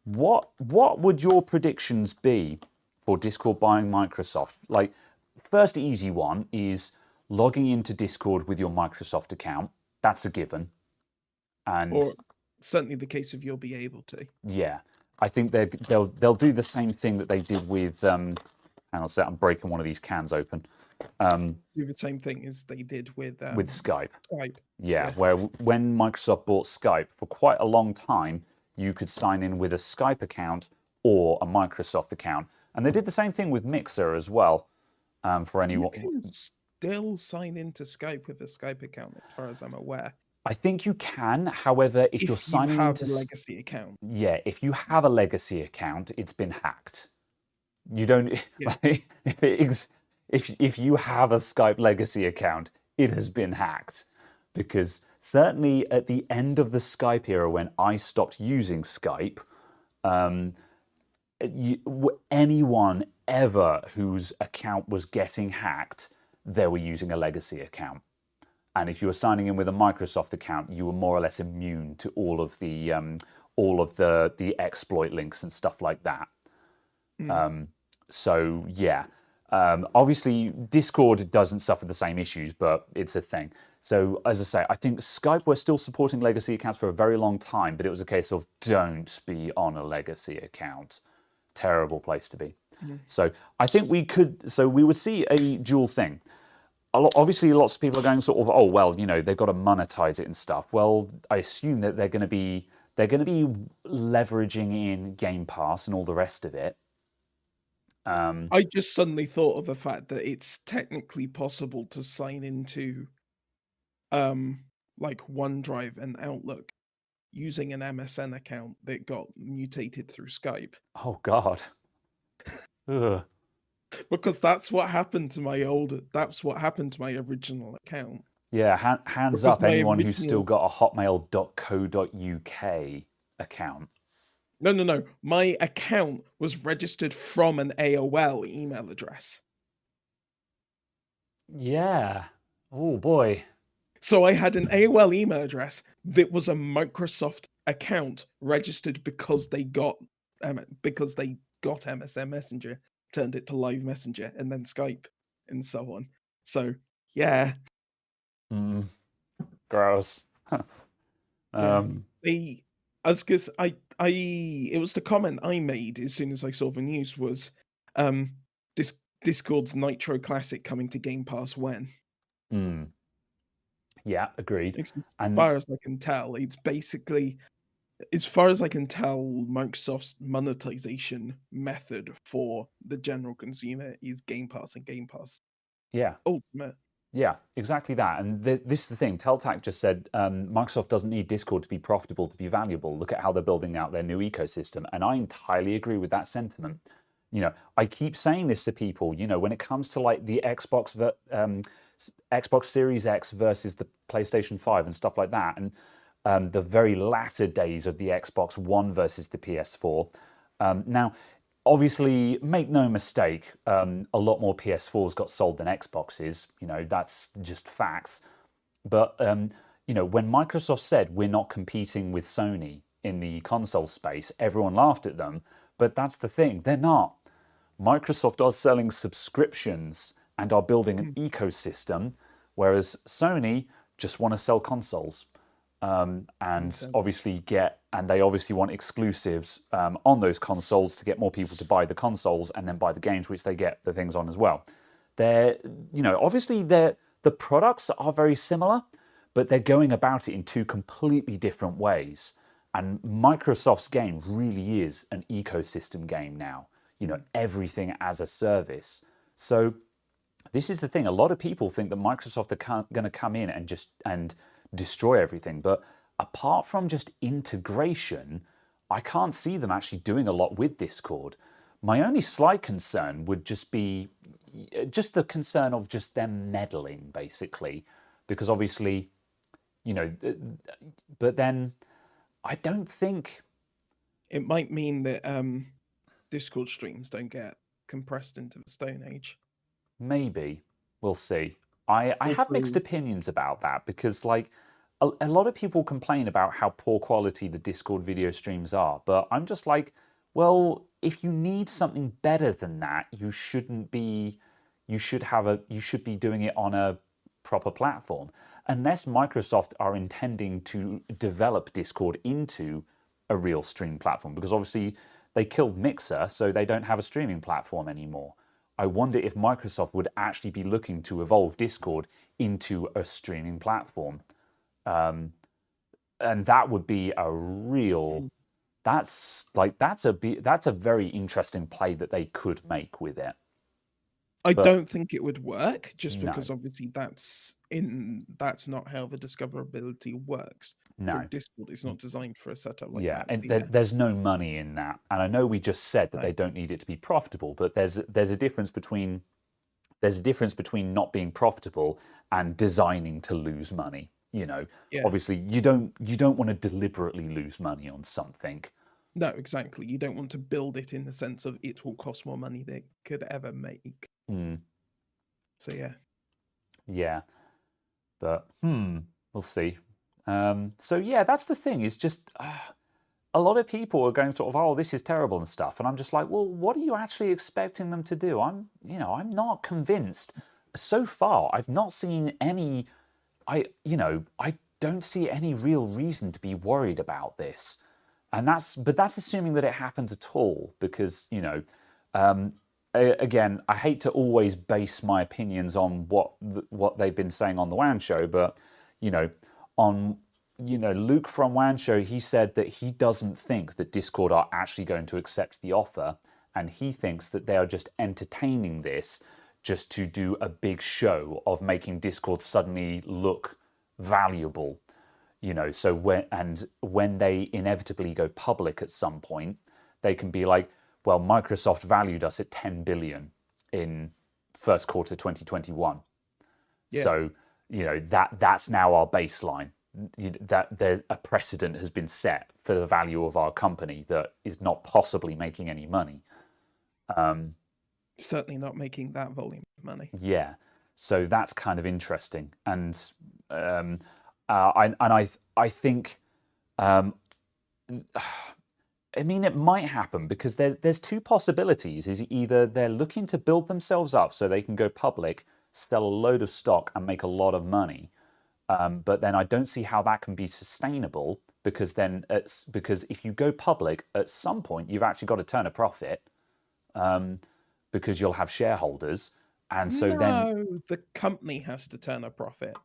Speaker 1: what would your predictions be for Discord buying Microsoft? Like, first easy one is logging into Discord with your Microsoft account. That's a given. And
Speaker 2: Or certainly the case if you'll be able to.
Speaker 1: yeah, I think they'll do the same thing that they did with hang on a sec, I'm breaking one of these cans open.
Speaker 2: Do the same thing as they did with
Speaker 1: Skype.
Speaker 2: Skype.
Speaker 1: Yeah, where when Microsoft bought Skype, for quite a long time, you could sign in with a Skype account or a Microsoft account. And they did the same thing with Mixer as well, for anyone.
Speaker 2: You can still sign into Skype with a Skype account, as far as I'm aware.
Speaker 1: I think you can. However, if you're signing
Speaker 2: have
Speaker 1: into
Speaker 2: a legacy account.
Speaker 1: yeah, if you have a legacy account, it's been hacked. You don't like, if you have a Skype legacy account, it has been hacked. Because certainly at the end of the Skype era, when I stopped using Skype, anyone ever whose account was getting hacked, they were using a legacy account. And if you were signing in with a Microsoft account, you were more or less immune to all of the exploit links and stuff like that. So yeah, obviously Discord doesn't suffer the same issues, but it's a thing. So as I say, I think Skype were still supporting legacy accounts for a very long time, but it was a case of don't be on a legacy account. Terrible place to be. So I think we would see a dual thing. Obviously, lots of people are going sort of, oh well, you know, they've got to monetize it and stuff. Well, I assume that they're going to be leveraging in Game Pass and all the rest of it.
Speaker 2: I just suddenly thought of the fact that it's technically possible to sign into like OneDrive and Outlook using an MSN account that got mutated through Skype.
Speaker 1: Oh God. Ugh.
Speaker 2: Because that's what happened to my original account.
Speaker 1: Yeah, hands
Speaker 2: Because
Speaker 1: up
Speaker 2: my
Speaker 1: anyone who's still
Speaker 2: original-
Speaker 1: got a hotmail.co.uk account.
Speaker 2: No. My account was registered from an AOL email address.
Speaker 1: Yeah. Oh boy.
Speaker 2: So I had an AOL email address that was a Microsoft account registered because they got MSN Messenger, turned it to Live Messenger, and then Skype, and so on. So yeah,
Speaker 1: Gross.
Speaker 2: it was the comment I made as soon as I saw the news was, Discord's Nitro Classic coming to Game Pass when?
Speaker 1: Yeah, agreed.
Speaker 2: As far as I can tell, it's basically, as far as I can tell, Microsoft's monetization method for the general consumer is Game Pass and Game Pass
Speaker 1: Yeah.
Speaker 2: Ultimate.
Speaker 1: Yeah, exactly that. And this is the thing. Teltac just said Microsoft doesn't need Discord to be profitable, to be valuable. Look at how they're building out their new ecosystem. And I entirely agree with that sentiment. You know, I keep saying this to people, you know, when it comes to like the Xbox Series X versus the PlayStation 5 and stuff like that, and the very latter days of the Xbox One versus the PS4. Now, obviously, make no mistake, a lot more PS4s got sold than Xboxes. You know, that's just facts. But, you know, when Microsoft said we're not competing with Sony in the console space, everyone laughed at them. But that's the thing, they're not. Microsoft are selling subscriptions and are building an ecosystem, whereas Sony just want to sell consoles. And obviously they obviously want exclusives on those consoles to get more people to buy the consoles and then buy the games, which they get the things on as well. They're, you know, obviously the products are very similar, but they're going about it in two completely different ways. And Microsoft's game really is an ecosystem game now, you know, everything as a service. So this is the thing. A lot of people think that Microsoft are going to come in and just destroy everything. But apart from just integration, I can't see them actually doing a lot with Discord. My only slight concern would just be, just the concern of just them meddling, basically, because obviously, but then I don't think
Speaker 2: it might mean that Discord streams don't get compressed into the Stone Age.
Speaker 1: maybe we'll see. I have mixed opinions about that because, like, a lot of people complain about how poor quality the Discord video streams are, but I'm just like, well, if you need something better than that, you should be doing it on a proper platform. Unless Microsoft are intending to develop Discord into a real stream platform, because obviously they killed Mixer, so they don't have a streaming platform anymore. I wonder if Microsoft would actually be looking to evolve Discord into a streaming platform. And that would be a real, that's a very interesting play that they could make with it.
Speaker 2: I don't think it would work, just
Speaker 1: No.
Speaker 2: because obviously that's not how the discoverability works.
Speaker 1: No.
Speaker 2: Discord is not designed for a setup like
Speaker 1: Yeah,
Speaker 2: that.
Speaker 1: and there's no money in that. And I know we just said that they don't need it to be profitable, but there's a difference between not being profitable and designing to lose money. Obviously you don't want to deliberately lose money on something.
Speaker 2: No, exactly. You don't want to build it in the sense of it will cost more money than it could ever make. So yeah,
Speaker 1: but we'll see. So yeah, that's the thing. Is just a lot of people are going sort of, oh, this is terrible and stuff, and I'm just like, well, what are you actually expecting them to do? I'm not convinced. So far, I've not seen any. I don't see any real reason to be worried about this, and that's assuming that it happens at all, because again, I hate to always base my opinions on what they've been saying on the WAN show, but Luke from WAN show, he said that he doesn't think that Discord are actually going to accept the offer, and he thinks that they are just entertaining this just to do a big show of making Discord suddenly look valuable. So when they inevitably go public at some point, they can be like, well, Microsoft valued us at 10 billion in first quarter 2021. Yeah. So, that's now our baseline. That there's a precedent has been set for the value of our company that is not possibly making any money.
Speaker 2: Certainly not making that volume of money.
Speaker 1: Yeah. So that's kind of interesting. And I think I mean, it might happen because there's two possibilities. Is either they're looking to build themselves up so they can go public, sell a load of stock and make a lot of money. But then I don't see how that can be sustainable, because if you go public, at some point you've actually got to turn a profit, because you'll have shareholders. And so then
Speaker 2: the company has to turn a profit.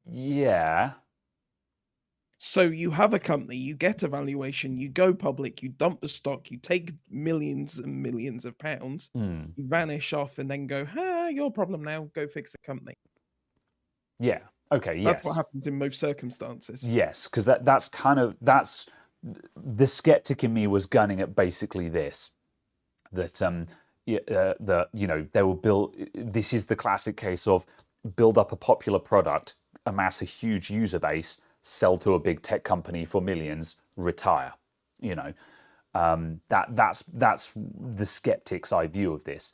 Speaker 1: Yeah.
Speaker 2: So you have a company, you get a valuation, you go public, you dump the stock, you take millions and millions of pounds, you vanish off, and then go, your problem now, go fix the company.
Speaker 1: Yeah. Okay. Yes.
Speaker 2: That's what happens in most circumstances.
Speaker 1: Yes, because that's the skeptic in me was gunning at basically this, that they will build. This is the classic case of build up a popular product, amass a huge user base, sell to a big tech company for millions, retire. That's the skeptic's eye view of this.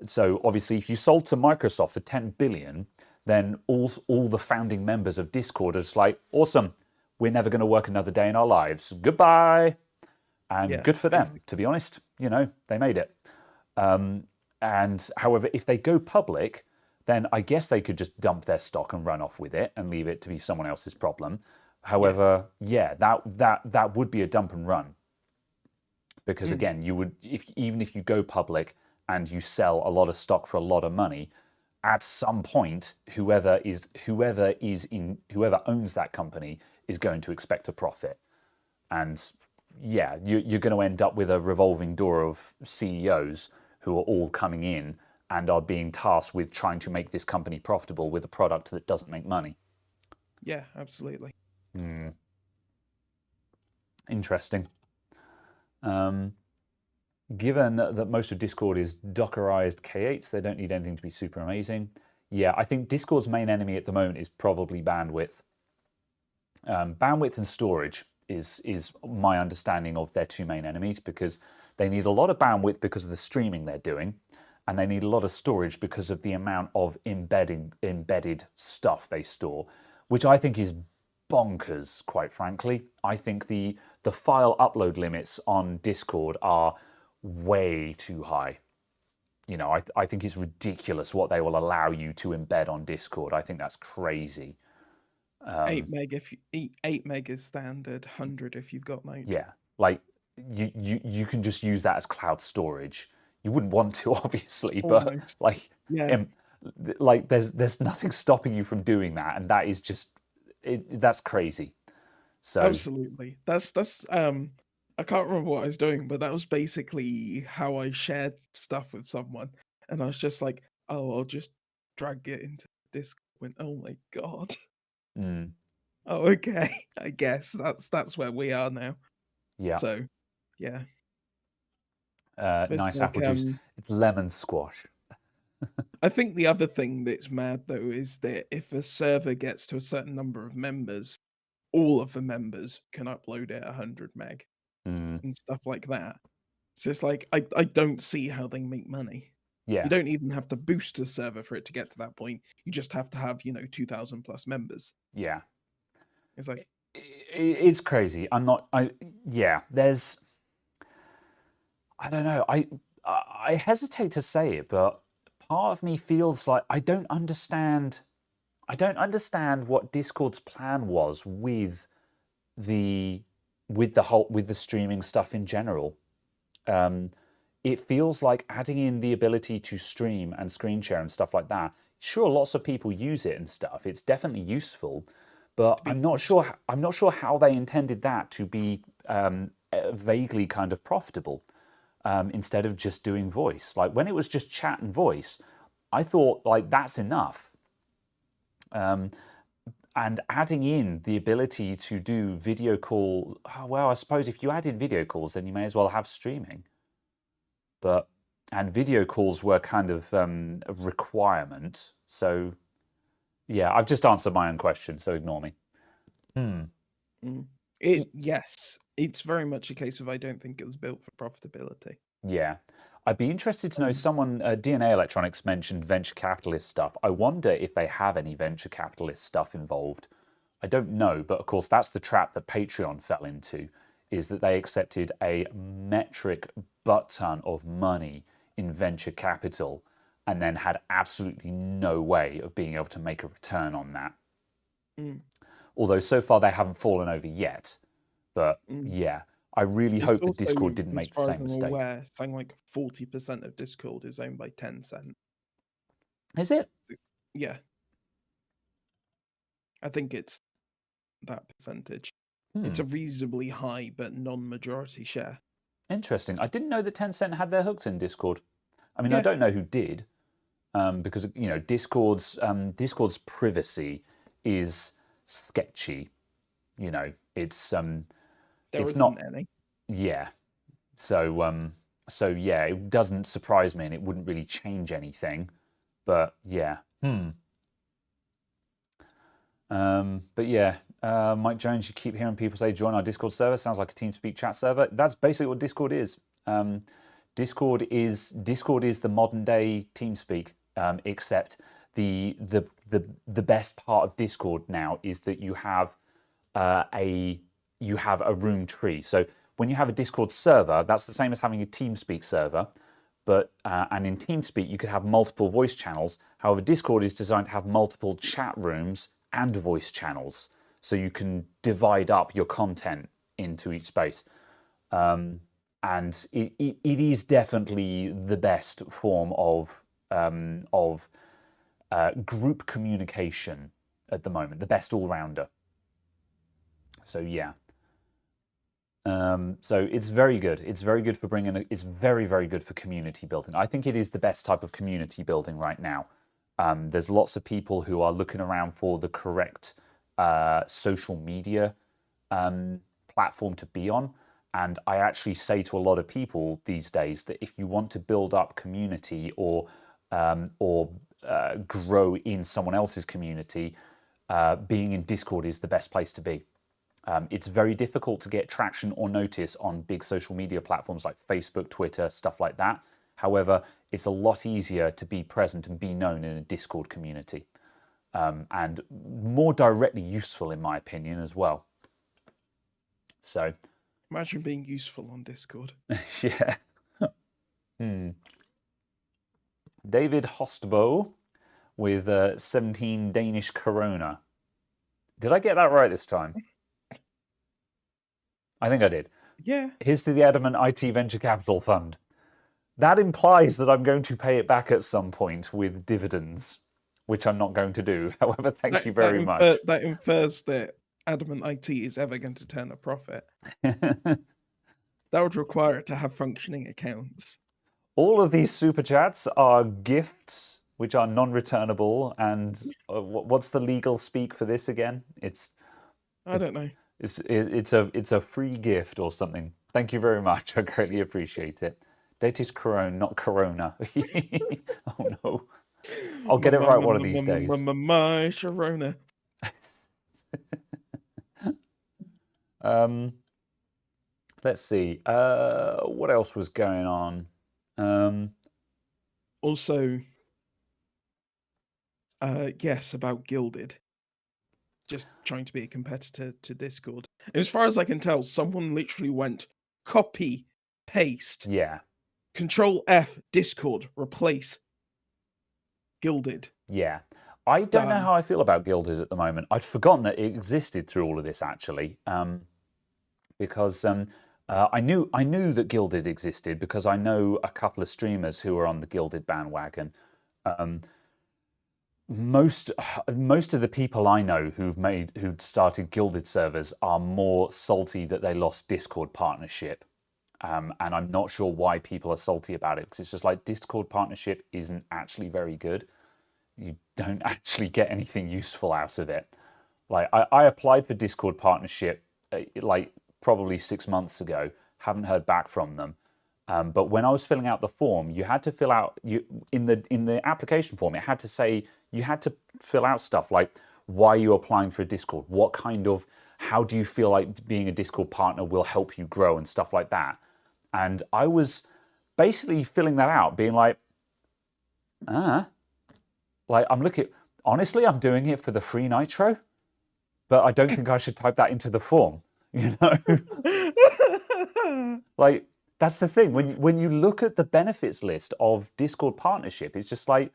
Speaker 1: So obviously, if you sold to Microsoft for 10 billion, then all the founding members of Discord are just like, awesome, we're never going to work another day in our lives. Goodbye. And good for them, to be honest. They made it. And however, if they go public, then I guess they could just dump their stock and run off with it and leave it to be someone else's problem. However, that would be a dump and run. Because again, you would, even if you go public and you sell a lot of stock for a lot of money, at some point, whoever owns that company is going to expect a profit. And you're going to end up with a revolving door of CEOs who are all coming in and are being tasked with trying to make this company profitable with a product that doesn't make money.
Speaker 2: Yeah, absolutely.
Speaker 1: Interesting. given that most of Discord is Dockerized K8s, they don't need anything to be super amazing. Yeah, I think Discord's main enemy at the moment is probably bandwidth. Bandwidth and storage is my understanding of their two main enemies, because they need a lot of bandwidth because of the streaming they're doing, and they need a lot of storage because of the amount of embedded stuff they store, which I think is bonkers, quite frankly. I think the file upload limits on Discord are way too high. You know, I think it's ridiculous what they will allow you to embed on Discord. I think that's crazy.
Speaker 2: 8 meg if 8 meg is standard, 100 if you've got Node.
Speaker 1: Yeah, like you can just use that as cloud storage. You wouldn't want to, obviously, but
Speaker 2: Almost.
Speaker 1: like,
Speaker 2: Yeah.
Speaker 1: like there's nothing stopping you from doing that, and that is just that's crazy. So
Speaker 2: Absolutely. That's I can't remember what I was doing, but that was basically how I shared stuff with someone. And I was just like, oh, I'll just drag it into Discord. Went, oh my god.
Speaker 1: mm,
Speaker 2: Oh, okay. I guess that's where we are now.
Speaker 1: yeah,
Speaker 2: So yeah. It's
Speaker 1: nice
Speaker 2: like
Speaker 1: apple juice. It's lemon squash.
Speaker 2: I think the other thing that's mad though is that if a server gets to a certain number of members, all of the members can upload it 100 meg
Speaker 1: Mm,
Speaker 2: and stuff like that. So it's like I don't see how they make money.
Speaker 1: yeah,
Speaker 2: You don't even have to boost the server for it to get to that point. You just have to have 2,000 plus members.
Speaker 1: yeah.
Speaker 2: It's like
Speaker 1: It's crazy. Yeah, there's, I don't know. I hesitate to say it, but part of me feels like I don't understand. I don't understand what Discord's plan was the with the streaming stuff in general. It feels like adding in the ability to stream and screen share and stuff like that. Sure, lots of people use it and stuff. It's definitely useful, but I'm not sure. I'm not sure how they intended that to be vaguely kind of profitable, instead of just doing voice. Like when it was just chat and voice, I thought like that's enough. And adding in the ability to do video call, well, I suppose if you added video calls, then you may as well have streaming. And video calls were kind of a requirement. So yeah, I've just answered my own question, so ignore me.
Speaker 2: yes, it's very much a case of I don't think it was built for profitability.
Speaker 1: Yeah. I'd be interested to know, someone, DNA Electronics mentioned venture capitalist stuff. I wonder if they have any venture capitalist stuff involved. I don't know, but of course that's the trap that Patreon fell into, is that they accepted a metric butt ton of money in venture capital and then had absolutely no way of being able to make a return on that. Although so far they haven't fallen over yet. But yeah, I really hope that Discord didn't make the same mistake.
Speaker 2: Something like 40% of Discord is owned by Tencent.
Speaker 1: Is it?
Speaker 2: Yeah. I think it's that percentage. It's a reasonably high but non-majority share.
Speaker 1: Interesting. I didn't know that Tencent had their hooks in Discord. I mean, I
Speaker 2: Yeah.
Speaker 1: don't know who did, because Discord's privacy is sketchy. It's
Speaker 2: There
Speaker 1: it's
Speaker 2: isn't
Speaker 1: not.
Speaker 2: any.
Speaker 1: Yeah. So yeah, it doesn't surprise me, and it wouldn't really change anything. But yeah. But yeah, Mike Jones, you keep hearing people say join our Discord server. Sounds like a TeamSpeak chat server. That's basically what Discord is. Discord is the modern day TeamSpeak, except the best part of Discord now is that you have a room tree. So when you have a Discord server, that's the same as having a TeamSpeak server. But and in TeamSpeak you could have multiple voice channels. However, Discord is designed to have multiple chat rooms and voice channels, so you can divide up your content into each space. And it is definitely the best form of group communication at the moment, the best all-rounder. So yeah. So it's very good. It's very good for it's very, very good for community building. I think it is the best type of community building right now. There's lots of people who are looking around for the correct social media platform to be on. And I actually say to a lot of people these days that if you want to build up community or grow in someone else's community, being in Discord is the best place to be. It's very difficult to get traction or notice on big social media platforms like Facebook, Twitter, stuff like that. However, it's a lot easier to be present and be known in a Discord community, and more directly useful, in my opinion, as well. So,
Speaker 2: imagine being useful on Discord.
Speaker 1: yeah. David Hostbo with 17 Danish krona. Did I get that right this time? I think I did.
Speaker 2: Yeah.
Speaker 1: Here's to the Adamant IT Venture Capital Fund. That implies that I'm going to pay it back at some point with dividends, which I'm not going to do. However, thank you very much.
Speaker 2: That infers that Adamant IT is ever going to turn a profit. That would require it to have functioning accounts.
Speaker 1: All of these super chats are gifts, which are non-returnable. And what's the legal speak for this again?
Speaker 2: I don't know.
Speaker 1: It's a free gift or something. Thank you very much. I greatly appreciate it. Datish Corona, not Corona. Oh no. I'll get it right one of these days.
Speaker 2: My Sharona.
Speaker 1: Let's see. What else was going on?
Speaker 2: Also, yes, about Gilded. Just trying to be a competitor to Discord. As far as I can tell, someone literally went copy, paste.
Speaker 1: Yeah.
Speaker 2: Control F, Discord, replace Gilded.
Speaker 1: Yeah. I don't know how I feel about Gilded at the moment. I'd forgotten that it existed through all of this, actually, because I knew that Gilded existed because I know a couple of streamers who are on the Gilded bandwagon. Most of the people I know who've started Gilded servers are more salty that they lost Discord partnership. And I'm not sure why people are salty about it, because it's just like Discord partnership isn't actually very good. You don't actually get anything useful out of it. Like I applied for Discord partnership like probably 6 months ago, haven't heard back from them. But when I was filling out the form, you had to fill out in the application form. It had to say you had to fill out stuff like why are you applying for a Discord, how do you feel like being a Discord partner will help you grow and stuff like that. And I was basically filling that out, being like, I'm looking. Honestly, I'm doing it for the free Nitro, but I don't think I should type that into the form. You know, like. That's the thing. When you look at the benefits list of Discord partnership, it's just like,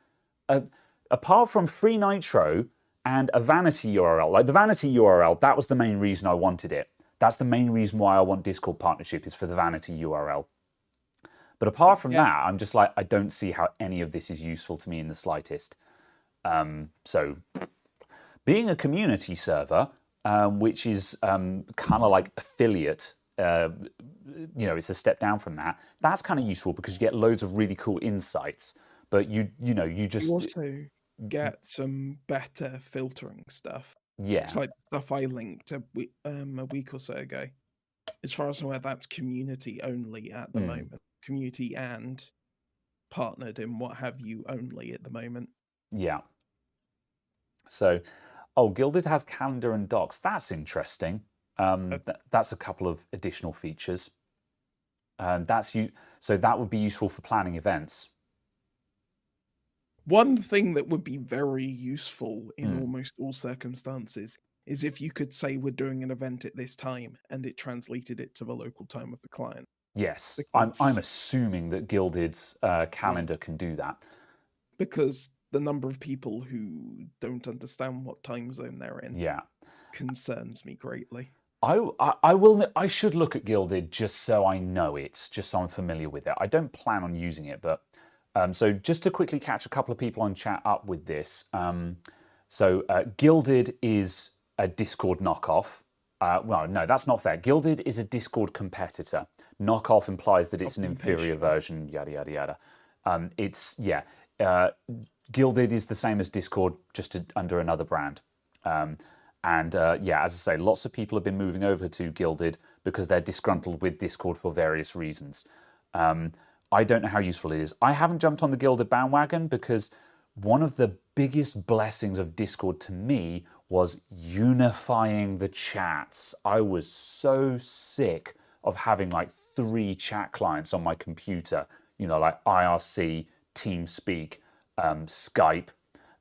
Speaker 1: apart from free Nitro and a vanity URL, like the vanity URL, that was the main reason I wanted it. That's the main reason why I want Discord partnership, is for the vanity URL. But apart from that, I'm just like, I don't see how any of this is useful to me in the slightest. So being a community server, which is kind of like affiliate, it's a step down from that. That's kind of useful because you get loads of really cool insights. But you just
Speaker 2: also get some better filtering stuff.
Speaker 1: Yeah,
Speaker 2: it's like stuff I linked a week or so ago. As far as I'm aware, that's community only at the moment. Community and partnered and what have you only at the moment.
Speaker 1: Yeah. So, Gilded has calendar and docs. That's interesting. That's a couple of additional features. So that would be useful for planning events.
Speaker 2: One thing that would be very useful in almost all circumstances is if you could say we're doing an event at this time and it translated it to the local time of the client.
Speaker 1: Yes, I'm assuming that Gilded's calendar can do that.
Speaker 2: Because the number of people who don't understand what time zone they're in concerns me greatly.
Speaker 1: I should look at Gilded just so I know it, just so I'm familiar with it. I don't plan on using it, but so just to quickly catch a couple of people on chat up with this. Gilded is a Discord knockoff. Well, no, that's not fair. Gilded is a Discord competitor. Knockoff implies that it's an inferior version, yada, yada, yada. Gilded is the same as Discord, just under another brand. As I say, lots of people have been moving over to Gilded because they're disgruntled with Discord for various reasons. I don't know how useful it is. I haven't jumped on the Guilded bandwagon because one of the biggest blessings of Discord to me was unifying the chats. I was so sick of having like 3 chat clients on my computer, you know, like IRC, TeamSpeak, Skype,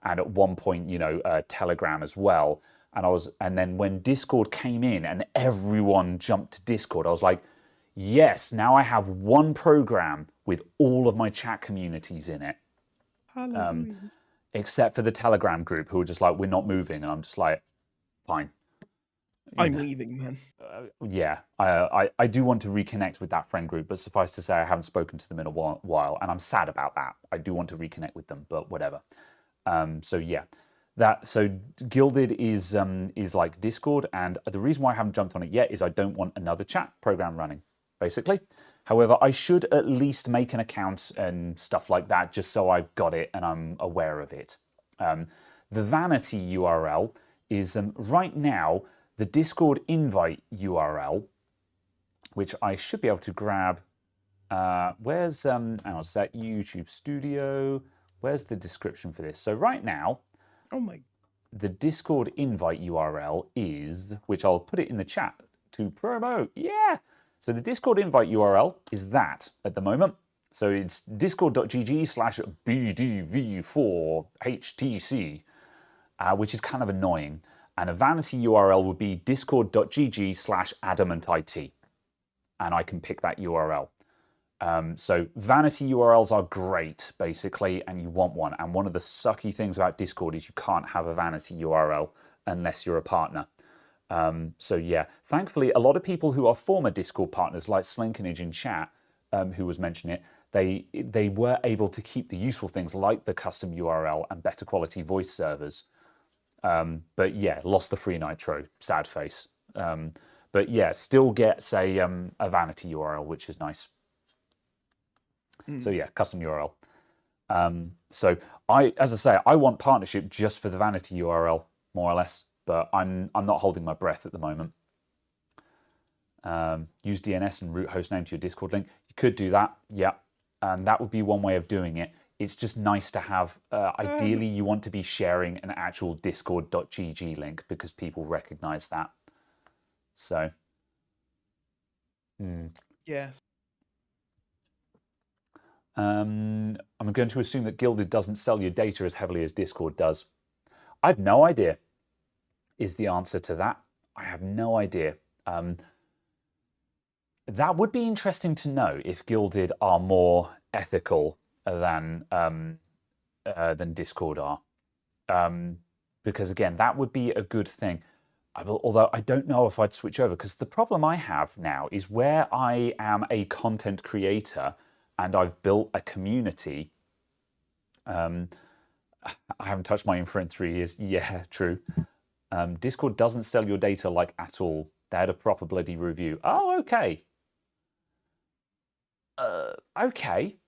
Speaker 1: and at one point, you know, Telegram as well. And then when Discord came in and everyone jumped to Discord, I was like, yes, now I have one program with all of my chat communities in it. Except for the Telegram group, who are just like, we're not moving. And I'm just like, fine.
Speaker 2: I'm leaving, man.
Speaker 1: Yeah, I do want to reconnect with that friend group, but suffice to say, I haven't spoken to them in a while, and I'm sad about that. I do want to reconnect with them, but whatever. So yeah, so Guilded is like Discord, and the reason why I haven't jumped on it yet is I don't want another chat program running, basically. However, I should at least make an account and stuff like that, just so I've got it and I'm aware of it. The vanity URL is right now the Discord invite URL, which I should be able to grab. Where's hang on a sec, YouTube Studio? Where's the description for this? So right now, the Discord invite URL is, which I'll put it in the chat to promote. Yeah. So the Discord invite URL is that at the moment. So it's discord.gg/bdv4htc, which is kind of annoying. And a vanity URL would be discord.gg/adamantIT. And I can pick that URL. So vanity URLs are great, basically, and you want one. And one of the sucky things about Discord is you can't have a vanity URL unless you're a partner. So yeah, thankfully, a lot of people who are former Discord partners, like Slinkinage in chat, who was mentioning it, they were able to keep the useful things like the custom URL and better quality voice servers. But yeah, lost the free Nitro, sad face. But yeah, still gets a vanity URL, which is nice. So yeah, custom URL. So as I say, I want partnership just for the vanity URL, more or less. But I'm not holding my breath at the moment. Use DNS and root hostname to your Discord link. You could do that, yeah. And that would be one way of doing it. It's just nice to have, ideally you want to be sharing an actual discord.gg link because people recognize that. So.
Speaker 2: Yes.
Speaker 1: I'm going to assume that Guilded doesn't sell your data as heavily as Discord does. I've no idea. Is the answer to that. I have no idea. That would be interesting to know if Guilded are more ethical than Discord are. Because again, that would be a good thing. Although I don't know if I'd switch over, because the problem I have now is where I am a content creator and I've built a community. I haven't touched my infra in 3 years. Yeah, true. Discord doesn't sell your data like at all. They had a proper bloody review. Oh, okay. Okay.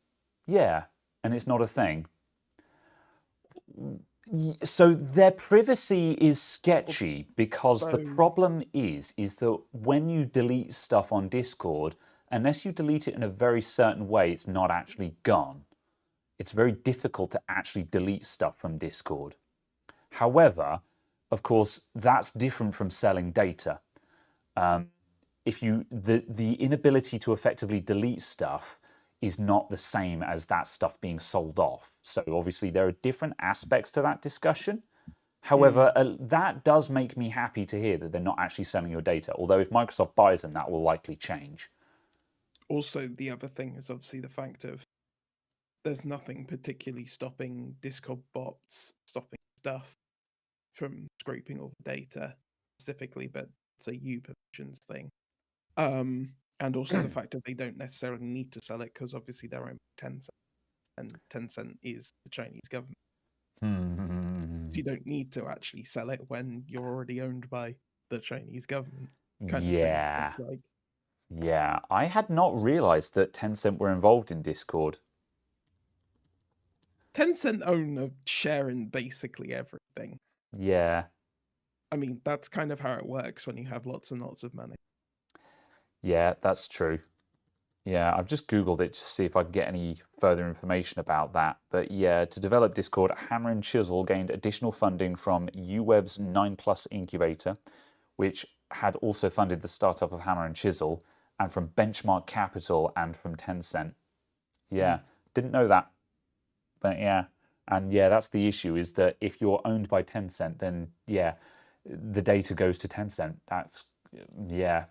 Speaker 1: Yeah. And it's not a thing. So their privacy is sketchy because the problem is that when you delete stuff on Discord, unless you delete it in a very certain way, it's not actually gone. It's very difficult to actually delete stuff from Discord. However, of course, that's different from selling data. The inability to effectively delete stuff is not the same as that stuff being sold off. So obviously there are different aspects to that discussion. However, that does make me happy to hear that they're not actually selling your data. Although if Microsoft buys them, that will likely change.
Speaker 2: Also, the other thing is obviously the fact of there's nothing particularly stopping Discord bots, stopping stuff from scraping all the data specifically, but it's a U permissions thing. And also the fact that they don't necessarily need to sell it because obviously they're owned by Tencent, and Tencent is the Chinese government. So you don't need to actually sell it when you're already owned by the Chinese government.
Speaker 1: Yeah. Yeah, I had not realized that Tencent were involved in Discord.
Speaker 2: Tencent own a share in basically everything.
Speaker 1: Yeah.
Speaker 2: I mean, that's kind of how it works when you have lots and lots of money.
Speaker 1: Yeah, that's true. Yeah, I've just Googled it to see if I can get any further information about that. But yeah, to develop Discord, Hammer and Chisel gained additional funding from UWeb's 9 Plus incubator, which had also funded the startup of Hammer and Chisel, and from Benchmark Capital and from Tencent. Yeah, didn't know that. But yeah, and yeah, that's the issue is that if you're owned by Tencent, then yeah, the data goes to Tencent. That's, yeah.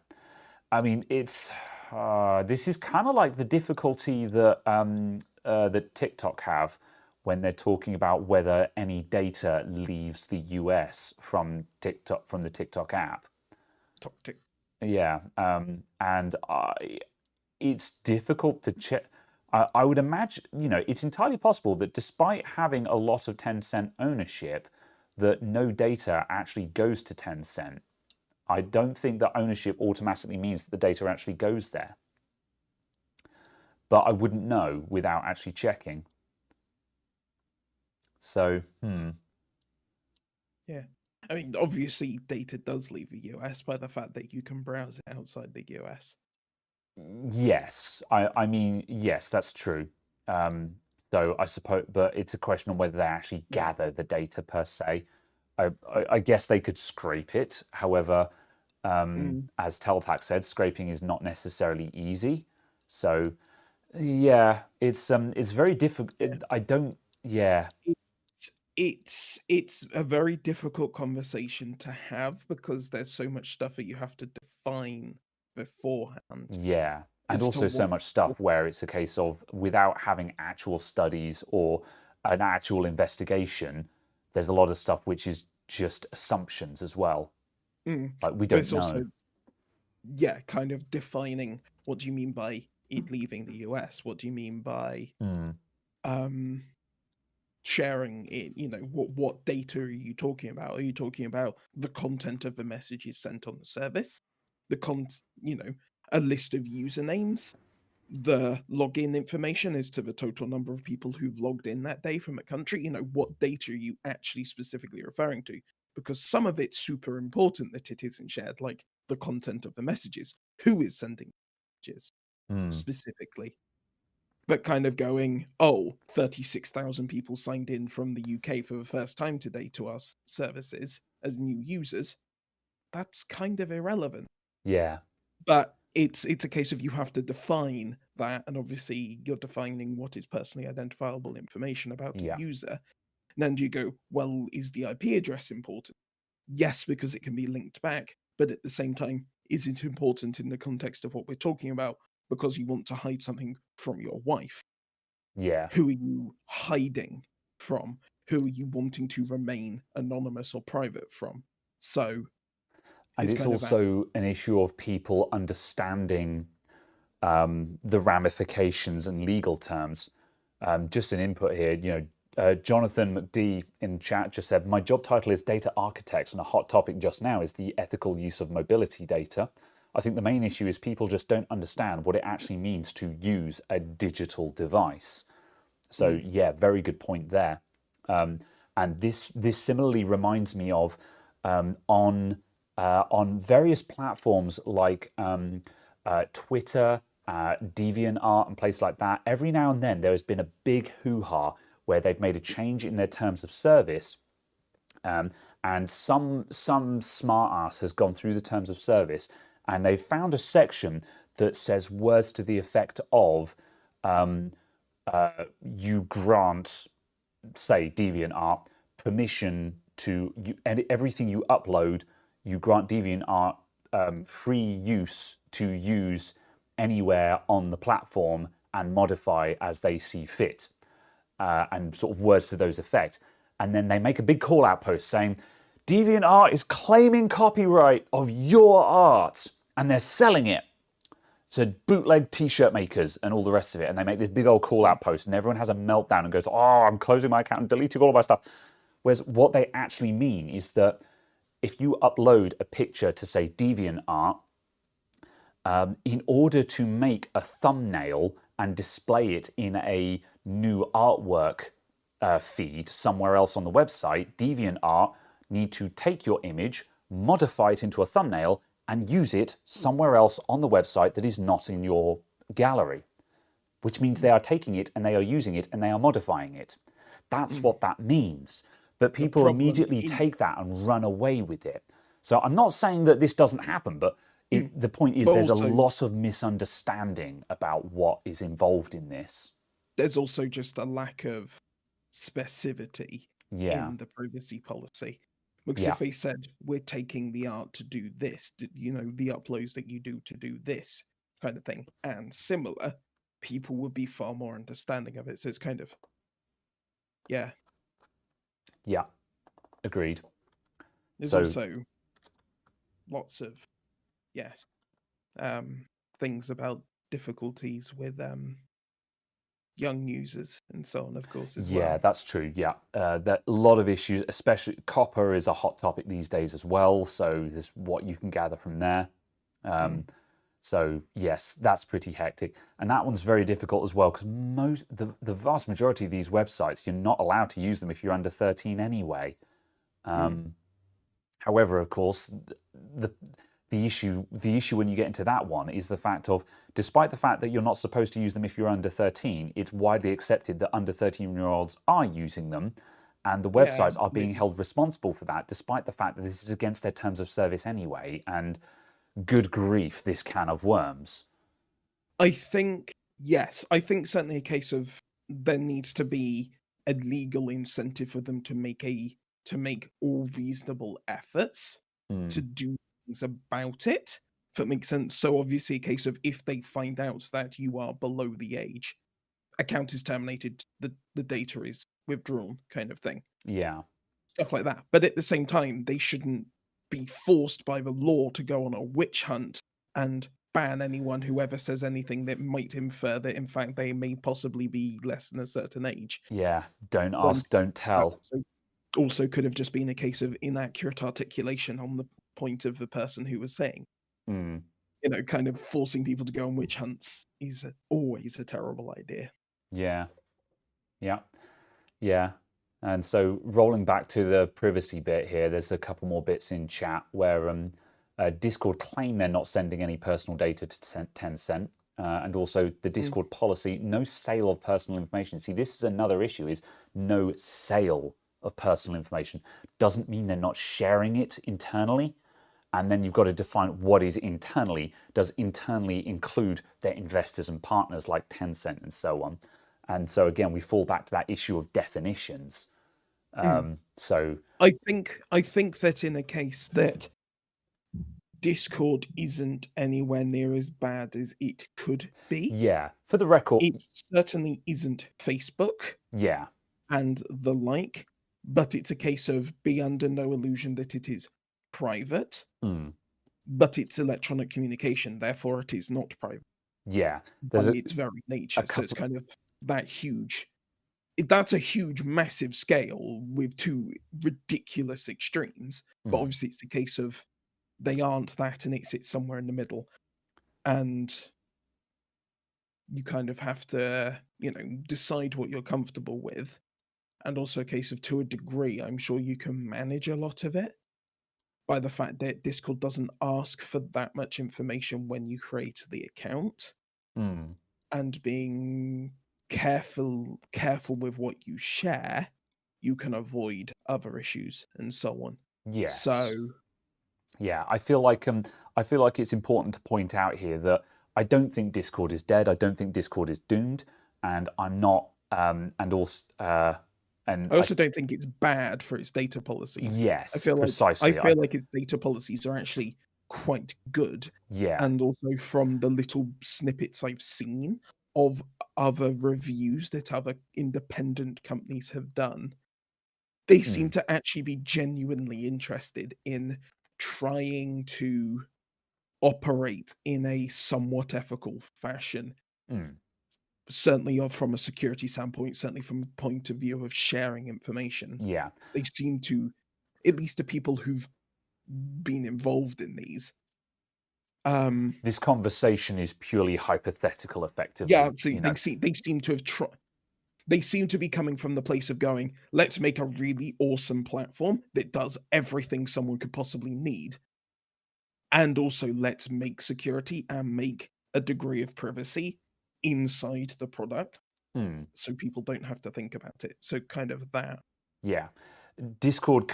Speaker 1: I mean, this is kind of like the difficulty that TikTok have when they're talking about whether any data leaves the US from TikTok from the TikTok app.
Speaker 2: Toxic.
Speaker 1: Yeah, and it's difficult to check. I would imagine, it's entirely possible that despite having a lot of Tencent ownership, that no data actually goes to Tencent. I don't think that ownership automatically means that the data actually goes there. But I wouldn't know without actually checking. So,
Speaker 2: Yeah. I mean, obviously, data does leave the US by the fact that you can browse it outside the US.
Speaker 1: Yes, I mean, yes, that's true. So I suppose, but it's a question of whether they actually gather the data per se. I guess they could scrape it. However, as Teltac said, scraping is not necessarily easy. So, yeah, it's very difficult. I don't. Yeah,
Speaker 2: It's a very difficult conversation to have because there's so much stuff that you have to define beforehand
Speaker 1: yeah, and
Speaker 2: as to
Speaker 1: also so
Speaker 2: what.
Speaker 1: much stuff where it's a case of without having actual studies or an actual investigation, there's a lot of stuff which is just assumptions as well. Like we
Speaker 2: But
Speaker 1: don't
Speaker 2: it's
Speaker 1: know.
Speaker 2: also, kind of defining what do you mean by it leaving the US? What do you mean by um sharing it? What data are you talking about? Are you talking about the content of the messages sent on the service? A list of usernames, the login information as to the total number of people who've logged in that day from a country. What data are you actually specifically referring to? Because some of it's super important that it isn't shared, like the content of the messages, who is sending messages specifically. But kind of going, 36,000 people signed in from the UK for the first time today to our services as new users. That's kind of irrelevant.
Speaker 1: Yeah,
Speaker 2: But it's a case of you have to define that, and obviously you're defining what is personally identifiable information about a
Speaker 1: yeah,
Speaker 2: user. And then you go, well, is the IP address important? Yes, because it can be linked back, but at the same time, is it important in the context of what we're talking about because you want to hide something from your wife?
Speaker 1: yeah.
Speaker 2: Who are you hiding from? Who are you wanting to remain anonymous or private from? So
Speaker 1: And
Speaker 2: it's
Speaker 1: it's
Speaker 2: kind of that.
Speaker 1: also an issue of people understanding the ramifications and legal terms. Just an input here, Jonathan McD in chat just said, my job title is data architect, and a hot topic just now is the ethical use of mobility data. I think the main issue is people just don't understand what it actually means to use a digital device. So yeah, very good point there. And this similarly reminds me of on various platforms like Twitter, DeviantArt, and places like that. Every now and then there has been a big hoo-ha where they've made a change in their terms of service, and some smart ass has gone through the terms of service, and they've found a section that says words to the effect of you grant, say, DeviantArt permission to and everything you upload, you grant DeviantArt free use to use anywhere on the platform and modify as they see fit, and sort of words to those effect. And then they make a big call out post saying, DeviantArt is claiming copyright of your art and they're selling it to bootleg t-shirt makers and all the rest of it. And they make this big old call out post and everyone has a meltdown and goes, I'm closing my account and deleting all of my stuff. Whereas what they actually mean is that if you upload a picture to, say, DeviantArt, in order to make a thumbnail and display it in a new artwork feed somewhere else on the website, DeviantArt need to take your image, modify it into a thumbnail, and use it somewhere else on the website that is not in your gallery, which means they are taking it and they are using it and they are modifying it. That's what that means. But people immediately take that and run away with it. So I'm not saying that this doesn't happen, but the point is there's a lot of misunderstanding about what is involved in this.
Speaker 2: There's also just a lack of specificity
Speaker 1: Yeah.
Speaker 2: in the privacy policy. Because
Speaker 1: Yeah.
Speaker 2: if they said, we're taking the art to do this, the uploads that you do to do this kind of thing, and similar, people would be far more understanding of it. So it's kind of, yeah.
Speaker 1: Yeah. Agreed.
Speaker 2: There's also lots of, yes, things about difficulties with young users and so on, of course, as well.
Speaker 1: Yeah, that's true. Yeah, that a lot of issues, especially copper, is a hot topic these days as well. So there's what you can gather from there. So yes, that's pretty hectic, and that one's very difficult as well because the vast majority of these websites, you're not allowed to use them if you're under 13 anyway. However, of course, the issue when you get into that one is the fact of, despite the fact that you're not supposed to use them if you're under 13, it's widely accepted that under 13-year-olds are using them, and the websites are being held responsible for that, despite the fact that this is against their terms of service anyway. And good grief, this can of worms.
Speaker 2: I think, yes, I think certainly a case of there needs to be a legal incentive for them to make all reasonable efforts to do things about it, if it makes sense. So obviously a case of, if they find out that you are below the age, account is terminated, the data is withdrawn, kind of thing.
Speaker 1: Yeah.
Speaker 2: Stuff like that. But at the same time, they shouldn't be forced by the law to go on a witch hunt and ban anyone who ever says anything that might infer that in fact they may possibly be less than a certain age.
Speaker 1: Yeah, don't ask, don't tell.
Speaker 2: Also could have just been a case of inaccurate articulation on the point of the person who was saying. Kind of forcing people to go on witch hunts is always a terrible idea.
Speaker 1: Yeah. And so rolling back to the privacy bit here, there's a couple more bits in chat where Discord claim they're not sending any personal data to Tencent. And also the Discord policy, no sale of personal information. See, this is another issue, is no sale of personal information. Doesn't mean they're not sharing it internally. And then you've got to define what is internally. Does internally include their investors and partners like Tencent and so on? And so again, we fall back to that issue of definitions. So
Speaker 2: I think that in a case that Discord isn't anywhere near as bad as it could be.
Speaker 1: Yeah, for the record,
Speaker 2: it certainly isn't Facebook.
Speaker 1: Yeah.
Speaker 2: And the like, but it's a case of, be under no illusion that it is private. But it's electronic communication, therefore it is not private.
Speaker 1: Yeah.
Speaker 2: By its very nature. So it's kind of that huge. That's a huge, massive scale with two ridiculous extremes. But obviously it's a case of, they aren't that and it sits somewhere in the middle. And you kind of have to, decide what you're comfortable with. And also a case of, to a degree, I'm sure you can manage a lot of it by the fact that Discord doesn't ask for that much information when you create the account. And being careful with what you share, you can avoid other issues and so on.
Speaker 1: Yes.
Speaker 2: So
Speaker 1: yeah, I feel like it's important to point out here that I don't think Discord is dead. I don't think Discord is doomed, and I'm not. And I also don't think it's bad for its data policies. Yes,
Speaker 2: precisely. I feel like its data policies are actually quite good.
Speaker 1: Yeah.
Speaker 2: And also from the little snippets I've seen of other reviews that other independent companies have done, they seem to actually be genuinely interested in trying to operate in a somewhat ethical fashion. Certainly from a security standpoint, certainly from a point of view of sharing information.
Speaker 1: Yeah.
Speaker 2: They seem to, at least the people who've been involved in these.
Speaker 1: This conversation is purely hypothetical, effectively.
Speaker 2: Yeah, they seem to have tried. They seem to be coming from the place of going, let's make a really awesome platform that does everything someone could possibly need. and also let's make security and make a degree of privacy inside the product
Speaker 1: Hmm.
Speaker 2: so people don't have to think about it. So kind of that.
Speaker 1: Yeah. Discord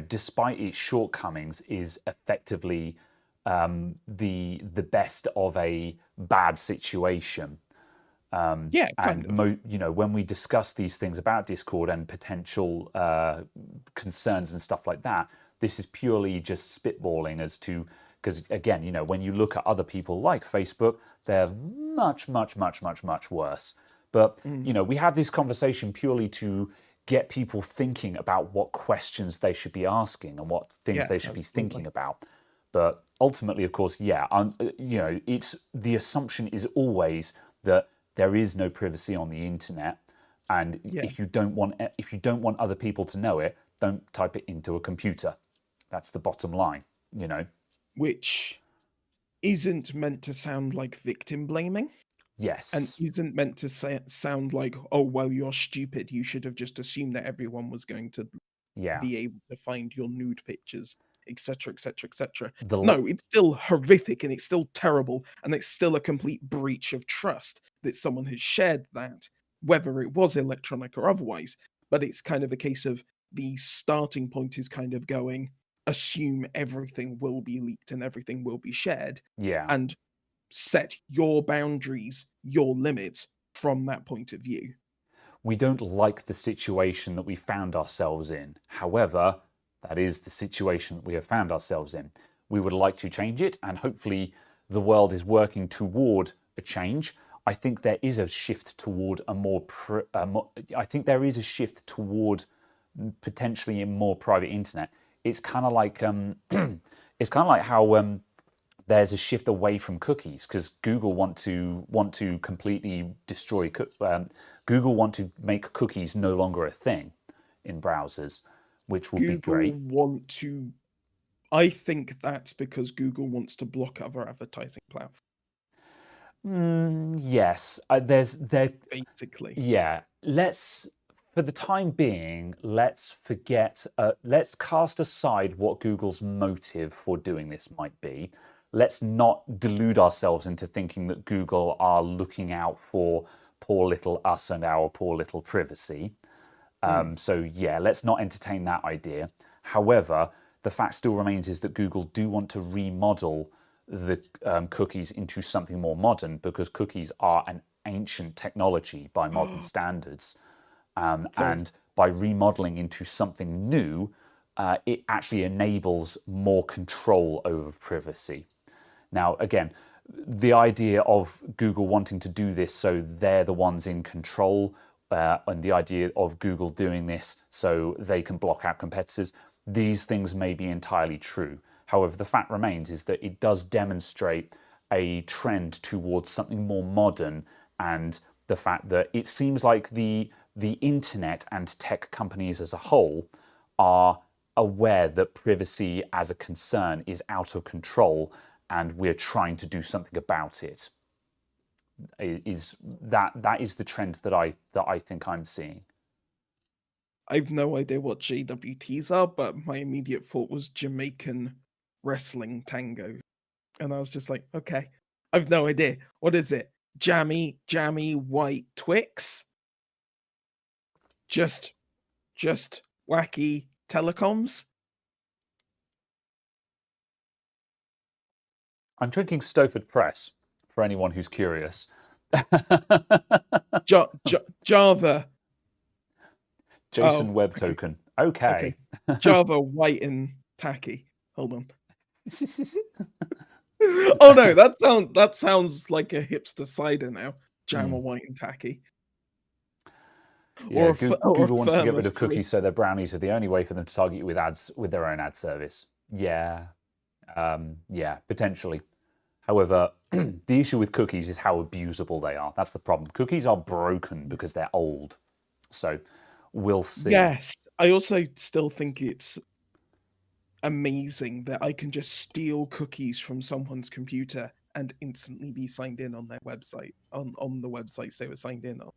Speaker 1: despite its shortcomings, is effectively the best of a bad situation.
Speaker 2: Yeah, kind
Speaker 1: And
Speaker 2: of.
Speaker 1: when we discuss these things about Discord and potential concerns and stuff like that, this is purely just spitballing as to, because again, when you look at other people like Facebook, they're much, much, much, much, much worse. But we have this conversation purely to get people thinking about what questions they should be asking and what things
Speaker 2: Yeah,
Speaker 1: they should be thinking
Speaker 2: absolutely.
Speaker 1: about. But ultimately, of course, yeah, it's the assumption is always that there is no privacy on the internet, and
Speaker 2: Yeah,
Speaker 1: if you don't want other people to know it, don't type it into a computer. That's the bottom line.
Speaker 2: which isn't meant to sound like victim blaming and
Speaker 1: Yes.
Speaker 2: isn't meant to sound like, oh, well, you're stupid. You should have just assumed that everyone was going to
Speaker 1: Yeah.
Speaker 2: be able to find your nude pictures, etc., etc., etc.
Speaker 1: The
Speaker 2: No, it's still horrific and it's still terrible and it's still a complete breach of trust that someone has shared that, whether it was electronic or otherwise. But it's kind of a case of the starting point is kind of going, assume everything will be leaked and everything will be shared,
Speaker 1: yeah.
Speaker 2: and set your boundaries, your limits from that point of view.
Speaker 1: We don't like the situation that we found ourselves in. However, that is the situation that we have found ourselves in. We would like to change it, and hopefully, the world is working toward a change. I think there is a shift toward I think there is a shift toward potentially a more private internet. It's kind of like how there's a shift away from cookies because Google want to completely destroy. Google want to make cookies no longer a thing in browsers, which would be
Speaker 2: Google
Speaker 1: great.
Speaker 2: want to I think that's because Google wants to block other advertising platforms,
Speaker 1: Yes, there's there.
Speaker 2: basically.
Speaker 1: Yeah, for the time being, let's forget. Let's cast aside what Google's motive for doing this might be. Let's not delude ourselves into thinking that Google are looking out for poor little us and our poor little privacy.
Speaker 2: Mm.
Speaker 1: So yeah, let's not entertain that idea. However, the fact still remains is that Google do want to remodel the cookies into something more modern because cookies are an ancient technology by modern standards.
Speaker 2: So
Speaker 1: And by remodeling into something new, it actually enables more control over privacy. Now, again, the idea of Google wanting to do this so they're the ones in control, and the idea of Google doing this so they can block out competitors, these things may be entirely true. However, the fact remains is that it does demonstrate a trend towards something more modern, and the fact that it seems like the internet and tech companies as a whole are aware that privacy as a concern is out of control and we're trying to do something about it. That is the trend that I think I'm seeing.
Speaker 2: I've no idea what JWTs are, but my immediate thought was Jamaican wrestling tango. And I was just like, okay, I've no idea. What is it? Jammy white Twix? Just wacky telecoms?
Speaker 1: I'm drinking Stowford Press for anyone who's curious.
Speaker 2: Java.
Speaker 1: Jason
Speaker 2: Oh,
Speaker 1: Web
Speaker 2: okay.
Speaker 1: Token.
Speaker 2: Okay.
Speaker 1: Okay.
Speaker 2: Java white and tacky. Hold on. Oh no, that sounds like a hipster cider now. Jama
Speaker 1: Mm.
Speaker 2: white and tacky.
Speaker 1: Yeah,
Speaker 2: Or a
Speaker 1: Google wants to get
Speaker 2: firm
Speaker 1: rid
Speaker 2: of
Speaker 1: of cookies, so
Speaker 2: solicitor.
Speaker 1: their brownies are the only way for them to target you with ads with their own ad service. Yeah, yeah, potentially. However, the issue with cookies is how abusable they are. That's the problem. Cookies are broken because they're old. So we'll see.
Speaker 2: Yes. I also still think it's amazing that I can just steal cookies from someone's computer and instantly be signed in on their website, on the websites they were signed in on.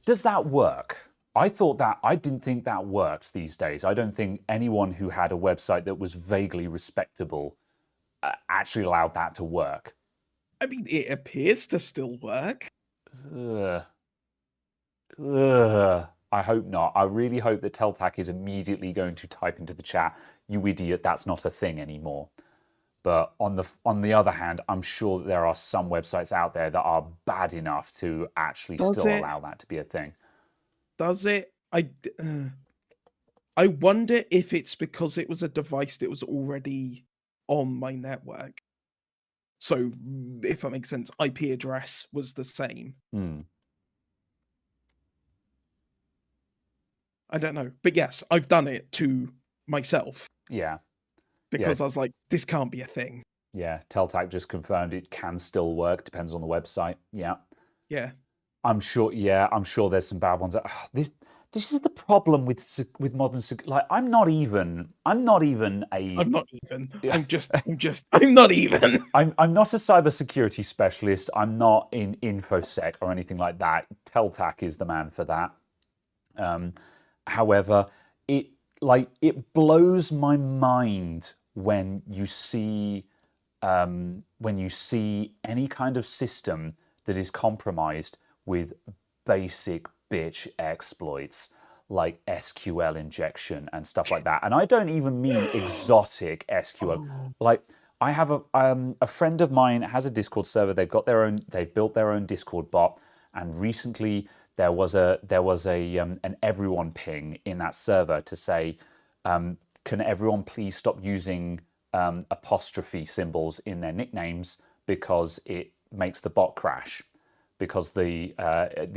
Speaker 1: Does that work? I didn't think that worked these days. I don't think anyone who had a website that was vaguely respectable actually allowed that to work.
Speaker 2: I mean, it appears to still work.
Speaker 1: Ugh. Ugh. I hope not. I really hope that Teltac is immediately going to type into the chat, "You idiot, that's not a thing anymore." But on the other hand, I'm sure that there are some websites out there that are bad enough to actually still allow that to be a thing.
Speaker 2: Does it? I wonder if it's because it was a device that was already on my network. So, if that makes sense, IP address was the same. I don't know. But yes, I've done it to myself.
Speaker 1: Yeah.
Speaker 2: Because I was like, this can't be a thing.
Speaker 1: Yeah, Teltac just confirmed it can still work. Depends on the website. Yeah.
Speaker 2: Yeah.
Speaker 1: I'm sure there's some bad ones. This is the problem with modern like I'm not even a
Speaker 2: I'm not even. I'm not even. I'm not a
Speaker 1: cybersecurity specialist. I'm not in InfoSec or anything like that. Teltac is the man for that. However, it blows my mind when you see any kind of system that is compromised with basic bitch exploits like SQL injection and stuff like that. And I don't even mean exotic SQL. Like I have a friend of mine has a Discord server. They've built their own Discord bot, and recently there was an everyone ping in that server to say, can everyone please stop using apostrophe symbols in their nicknames because it makes the bot crash, because the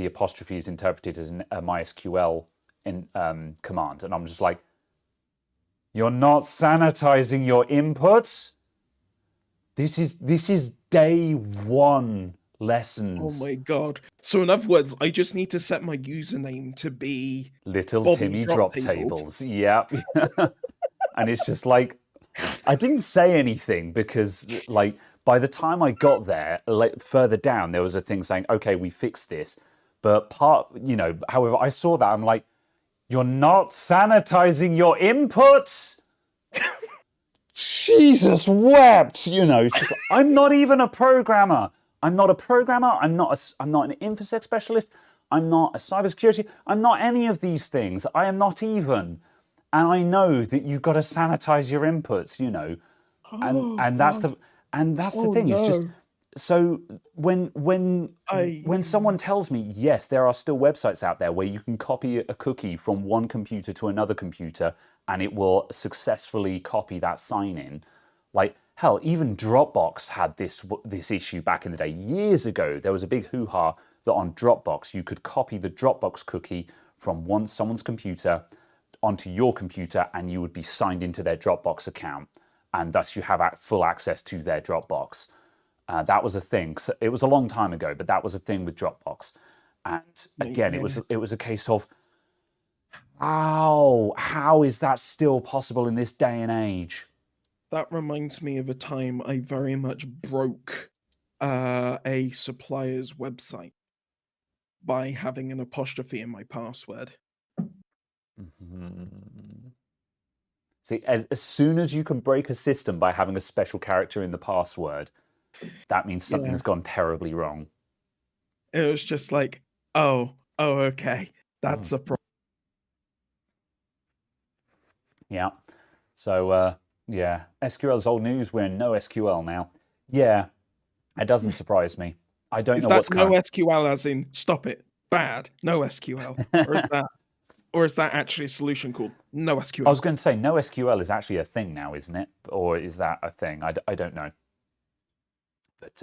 Speaker 1: apostrophe is interpreted as a MySQL command. And I'm just like, you're not sanitizing your inputs. This is day one lessons.
Speaker 2: Oh my god. So in other words, I just need to set my username to be
Speaker 1: Little
Speaker 2: Bobby
Speaker 1: Timmy Drop Tables. Yeah. And it's just like, I didn't say anything because like by the time I got there, further down, there was a thing saying, okay, we fixed this. But however, I saw that, I'm like, you're not sanitizing your inputs? Jesus wept, it's just, I'm not even a programmer. I'm not a programmer. I'm not an InfoSec specialist. I'm not a cybersecurity. I'm not any of these things. I am not even. And I know that you've got to sanitize your inputs, and that's the thing.
Speaker 2: No.
Speaker 1: It's just so when someone tells me, yes, there are still websites out there where you can copy a cookie from one computer to another computer and it will successfully copy that sign-in. Like, hell, even Dropbox had this issue back in the day. Years ago, there was a big hoo-ha that on Dropbox, you could copy the Dropbox cookie from someone's computer onto your computer and you would be signed into their Dropbox account. And thus you have full access to their Dropbox. That was a thing. So it was a long time ago, but that was a thing with Dropbox. And again, it was a case of, how is that still possible in this day and age?
Speaker 2: That reminds me of a time I very much broke a supplier's website by having an apostrophe in my password.
Speaker 1: See, as soon as you can break a system by having a special character in the password, that means something has gone terribly wrong.
Speaker 2: It was just like, okay, that's a problem.
Speaker 1: Yeah. So, SQL is old news. We're in NoSQL now. Yeah, it doesn't surprise me. I don't know what's coming.
Speaker 2: NoSQL as in stop it, bad, NoSQL, or is that actually a solution called NoSQL?
Speaker 1: I was going to say NoSQL is actually a thing now, isn't it? Or is that a thing? I don't know. But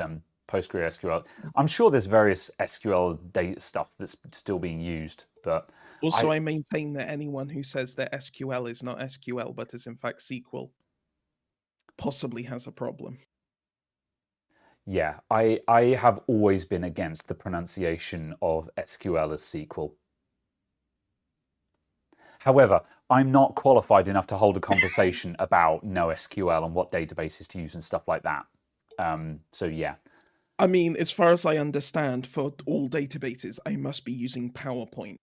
Speaker 1: PostgreSQL, I'm sure there's various SQL data stuff that's still being used. But
Speaker 2: also, I maintain that anyone who says that SQL is not SQL but is in fact SQL possibly has a problem.
Speaker 1: Yeah, I have always been against the pronunciation of SQL as SQL. However, I'm not qualified enough to hold a conversation about NoSQL and what databases to use and stuff like that. So yeah.
Speaker 2: I mean, as far as I understand, for all databases, I must be using PowerPoint.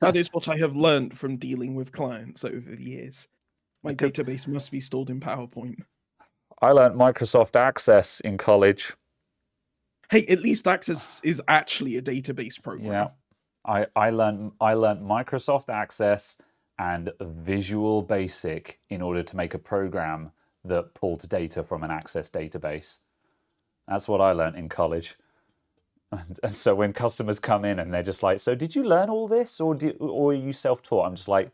Speaker 2: That is what I have learned from dealing with clients over the years. My database must be stored in PowerPoint.
Speaker 1: I learned Microsoft Access in college.
Speaker 2: Hey, at least Access is actually a database program.
Speaker 1: Yeah, I learned Microsoft Access and Visual Basic in order to make a program that pulled data from an Access database. That's what I learned in college. And so when customers come in and they're just like, "So did you learn all this, or are you self-taught?" I'm just like,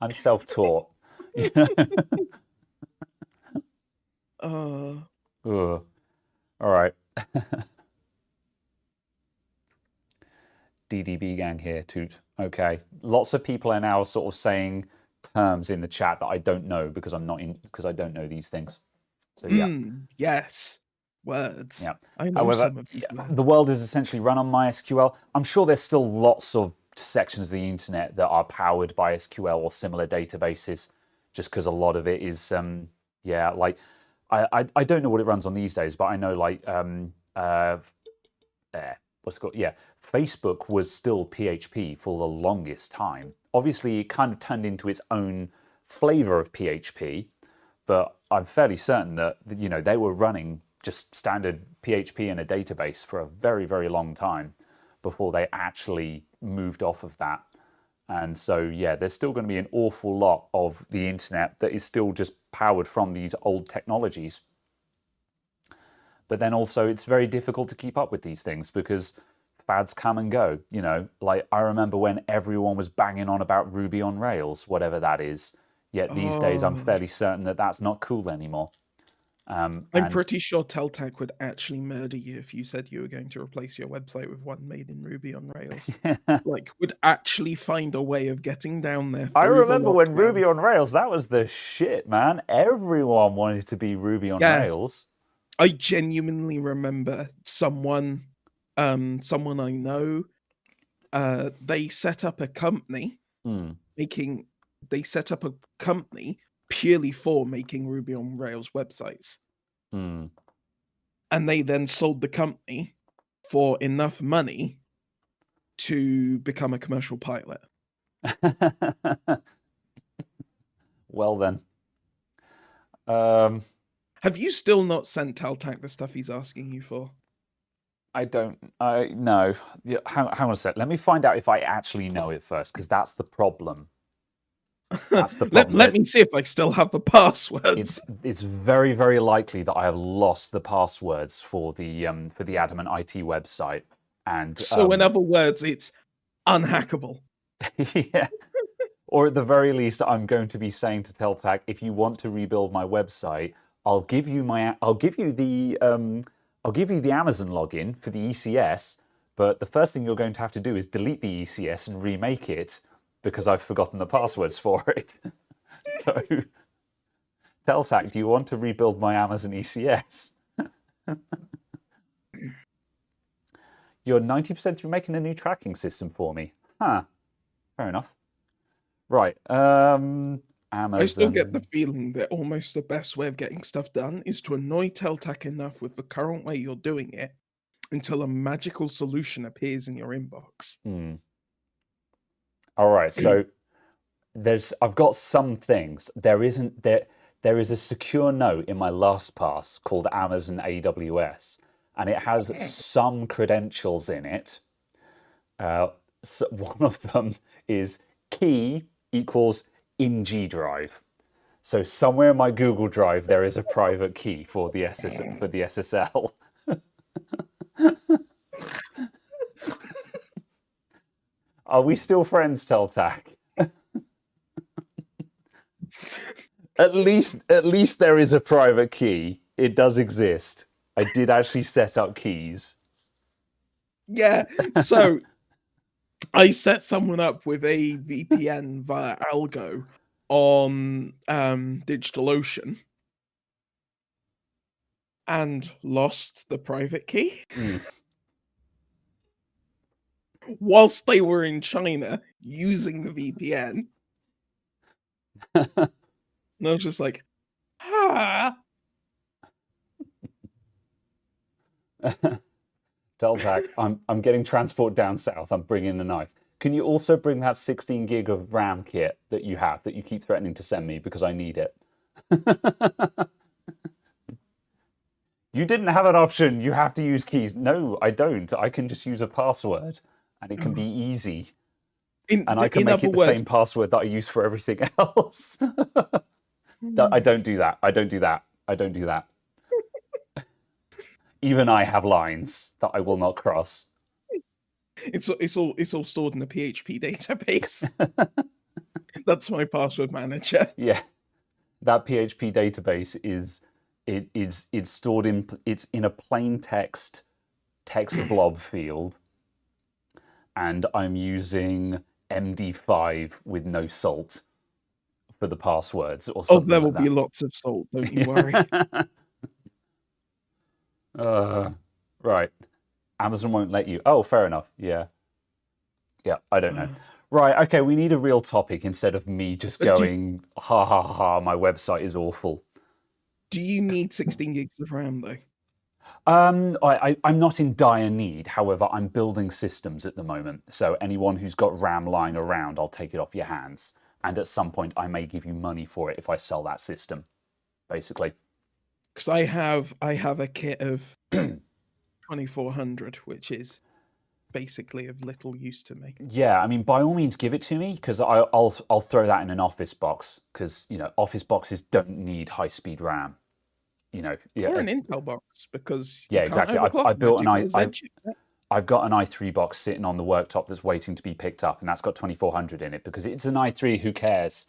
Speaker 1: "I'm self-taught." You know? Ugh. All right. DDB gang here, toot. Okay. Lots of people are now sort of saying terms in the chat that I don't know because I don't know these things. So yeah.
Speaker 2: Yes. Words.
Speaker 1: Yeah.
Speaker 2: I know
Speaker 1: However,
Speaker 2: some of these words.
Speaker 1: the world is essentially run on MySQL. I'm sure there's still lots of sections of the internet that are powered by SQL or similar databases, just because a lot of it is, like, I don't know what it runs on these days, but I know like, what's it called? Yeah, Facebook was still PHP for the longest time. Obviously, it kind of turned into its own flavor of PHP, but I'm fairly certain that, you know, they were running just standard PHP in a database for a very, very long time before they actually moved off of that. And so, yeah, there's still going to be an awful lot of the internet that is still just powered from these old technologies. But then also it's very difficult to keep up with these things because fads come and go. You know, like I remember when everyone was banging on about Ruby on Rails, whatever that is. Yet these days I'm fairly certain that that's not cool anymore.
Speaker 2: I'm pretty sure Teltag would actually murder you if you said you were going to replace your website with one made in Ruby on Rails. Like, would actually find a way of getting down there.
Speaker 1: I remember when Ruby on Rails, that was the shit, man. Everyone wanted to be Ruby on Rails.
Speaker 2: I genuinely remember someone I know, they set up a company purely for making Ruby on Rails websites. And they then sold the company for enough money to become a commercial pilot.
Speaker 1: Well then.
Speaker 2: Have you still not sent Teltag the stuff he's asking you for?
Speaker 1: No. Yeah, hang on a sec. Let me find out if I actually know it first, because that's the problem. That's the problem.
Speaker 2: Let me see if I still have the passwords.
Speaker 1: It's very, very likely that I have lost the passwords for the Adamant IT website. And
Speaker 2: so in other words, it's unhackable.
Speaker 1: Yeah. Or at the very least, I'm going to be saying to Teltag, if you want to rebuild my website, I'll give you the Amazon login for the ECS, but the first thing you're going to have to do is delete the ECS and remake it because I've forgotten the passwords for it. So, Teltag, do you want to rebuild my Amazon ECS? You're 90% through making a new tracking system for me. Huh. Fair enough. Right. Amazon.
Speaker 2: I still get the feeling that almost the best way of getting stuff done is to annoy Teltag enough with the current way you're doing it until a magical solution appears in your inbox.
Speaker 1: All right. So I've got some things. There is a secure note in my LastPass called Amazon AWS, and it has some credentials in it. So one of them is key equals in G Drive. So somewhere in my Google Drive there is a private key for the SSL. Are we still friends, Teltag? At least there is a private key. It does exist. I did actually set up keys.
Speaker 2: Yeah, so I set someone up with a VPN via Algo on DigitalOcean and lost the private key whilst they were in China using the VPN. And I was just like,
Speaker 1: Teltag, I'm getting transport down south. I'm bringing the knife. Can you also bring that 16 gig of RAM kit that you keep threatening to send me because I need it? You didn't have an option. You have to use keys. No, I don't. I can just use a password, and it can be easy. And I can make it the same password that I use for everything else. I don't do that. I don't do that. I don't do that. Even I have lines that I will not cross.
Speaker 2: It's all stored in a PHP database. That's my password manager.
Speaker 1: Yeah, that PHP database is it's stored in a plain text blob field, and I'm using MD5 with no salt for the passwords or something.
Speaker 2: There will be lots of salt. Don't you worry.
Speaker 1: Right. Amazon won't let you. Oh, fair enough. Yeah. I don't know. Right. Okay. We need a real topic instead of me just going, ha ha ha. My website is awful.
Speaker 2: Do you need 16 gigs of RAM though?
Speaker 1: I'm not in dire need. However, I'm building systems at the moment. So anyone who's got RAM lying around, I'll take it off your hands. And at some point, I may give you money for it if I sell that system, basically.
Speaker 2: Because I have a kit of 2400, which is basically of little use to me.
Speaker 1: Yeah, I mean, by all means, give it to me because I'll throw that in an Office box because Office boxes don't need high-speed RAM. Or
Speaker 2: an Intel box because
Speaker 1: exactly. I built I've got an i3 box sitting on the worktop that's waiting to be picked up, and that's got 2400 in it because it's an i3. Who cares?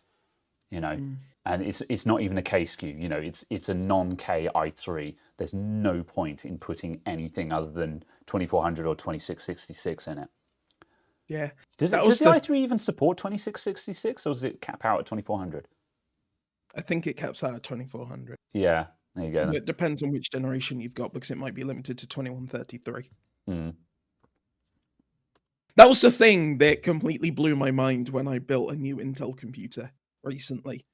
Speaker 1: And it's not even a K SKU. It's a non-K i3. There's no point in putting anything other than 2400 or 2666 in it.
Speaker 2: Yeah.
Speaker 1: Does the i3 even support 2666, or does it cap out at 2400?
Speaker 2: I think it caps out at 2400.
Speaker 1: Yeah. There you go. Then.
Speaker 2: It depends on which generation you've got because it might be limited to 2133. That was the thing that completely blew my mind when I built a new Intel computer recently.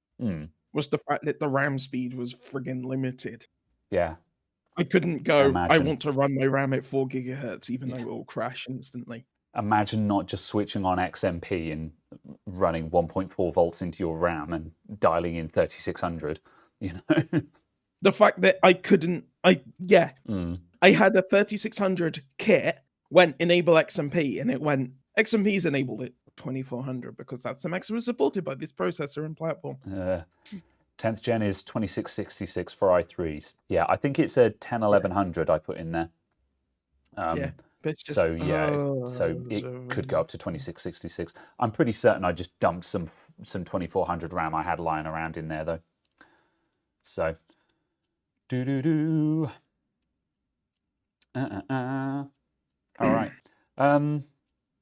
Speaker 2: Was the fact that the RAM speed was friggin' limited.
Speaker 1: Yeah.
Speaker 2: I couldn't go, I want to run my RAM at 4 gigahertz, even though it will crash instantly.
Speaker 1: Imagine not just switching on XMP and running 1.4 volts into your RAM and dialing in 3600,
Speaker 2: The fact that I couldn't, I had a 3600 kit, went enable XMP, and it went, XMP's enabled it 2400 because that's the maximum supported by this processor and platform.
Speaker 1: 10th gen is 2666 for i3s. Yeah, I think it's a 11100 I put in there.
Speaker 2: But it's just,
Speaker 1: so it could go up to 2666. I'm pretty certain I just dumped some 2400 RAM I had lying around in there though. So, All right.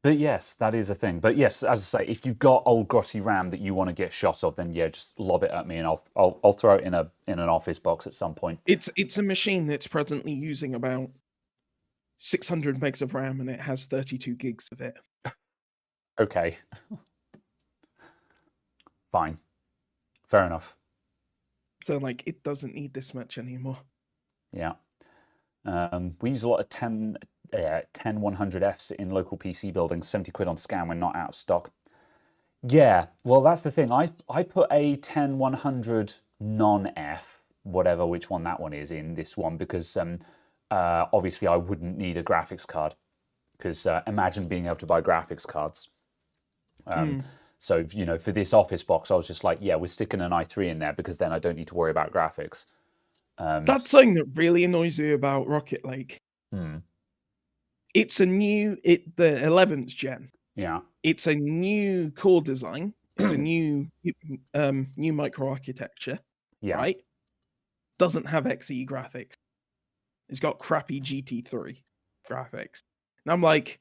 Speaker 1: But yes, that is a thing. But yes, as I say, if you've got old grotty RAM that you want to get shot of, then yeah, just lob it at me, and I'll throw it in an Office box at some point.
Speaker 2: It's a machine that's presently using about 600 megs of RAM, and it has 32 gigs of it.
Speaker 1: Okay. Fine. Fair enough.
Speaker 2: So like, it doesn't need this much anymore.
Speaker 1: Yeah. We use a lot of 10100Fs in local PC buildings, 70 quid on scan when not out of stock. Yeah, well, that's the thing. I put a 10100 non-F, whatever which one that one is, in this one because obviously I wouldn't need a graphics card because imagine being able to buy graphics cards. So, for this Office box, I was just like, yeah, we're sticking an i3 in there because then I don't need to worry about graphics.
Speaker 2: That's something that really annoys me about Rocket Lake. It's the 11th gen.
Speaker 1: Yeah.
Speaker 2: It's a new core design. It's a new microarchitecture.
Speaker 1: Yeah.
Speaker 2: Right? Doesn't have XE graphics. It's got crappy GT3 graphics. And I'm like,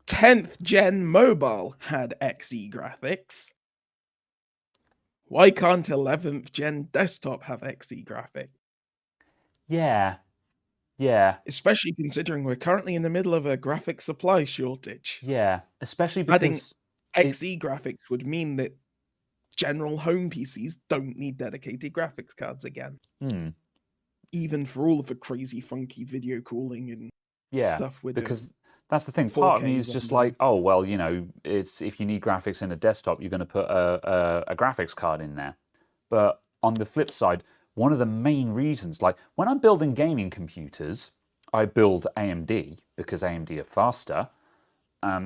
Speaker 2: 10th gen mobile had XE graphics. Why can't 11th gen desktop have XE graphics?
Speaker 1: Yeah. Yeah.
Speaker 2: Especially considering we're currently in the middle of a graphics supply shortage.
Speaker 1: Yeah. Especially because
Speaker 2: XE graphics would mean that general home PCs don't need dedicated graphics cards again. Even for all of the crazy funky video calling and stuff we're doing.
Speaker 1: That's the thing. Part of me is just like, oh, well, it's if you need graphics in a desktop, you're going to put a graphics card in there. But on the flip side, one of the main reasons, like when I'm building gaming computers, I build AMD because AMD are faster.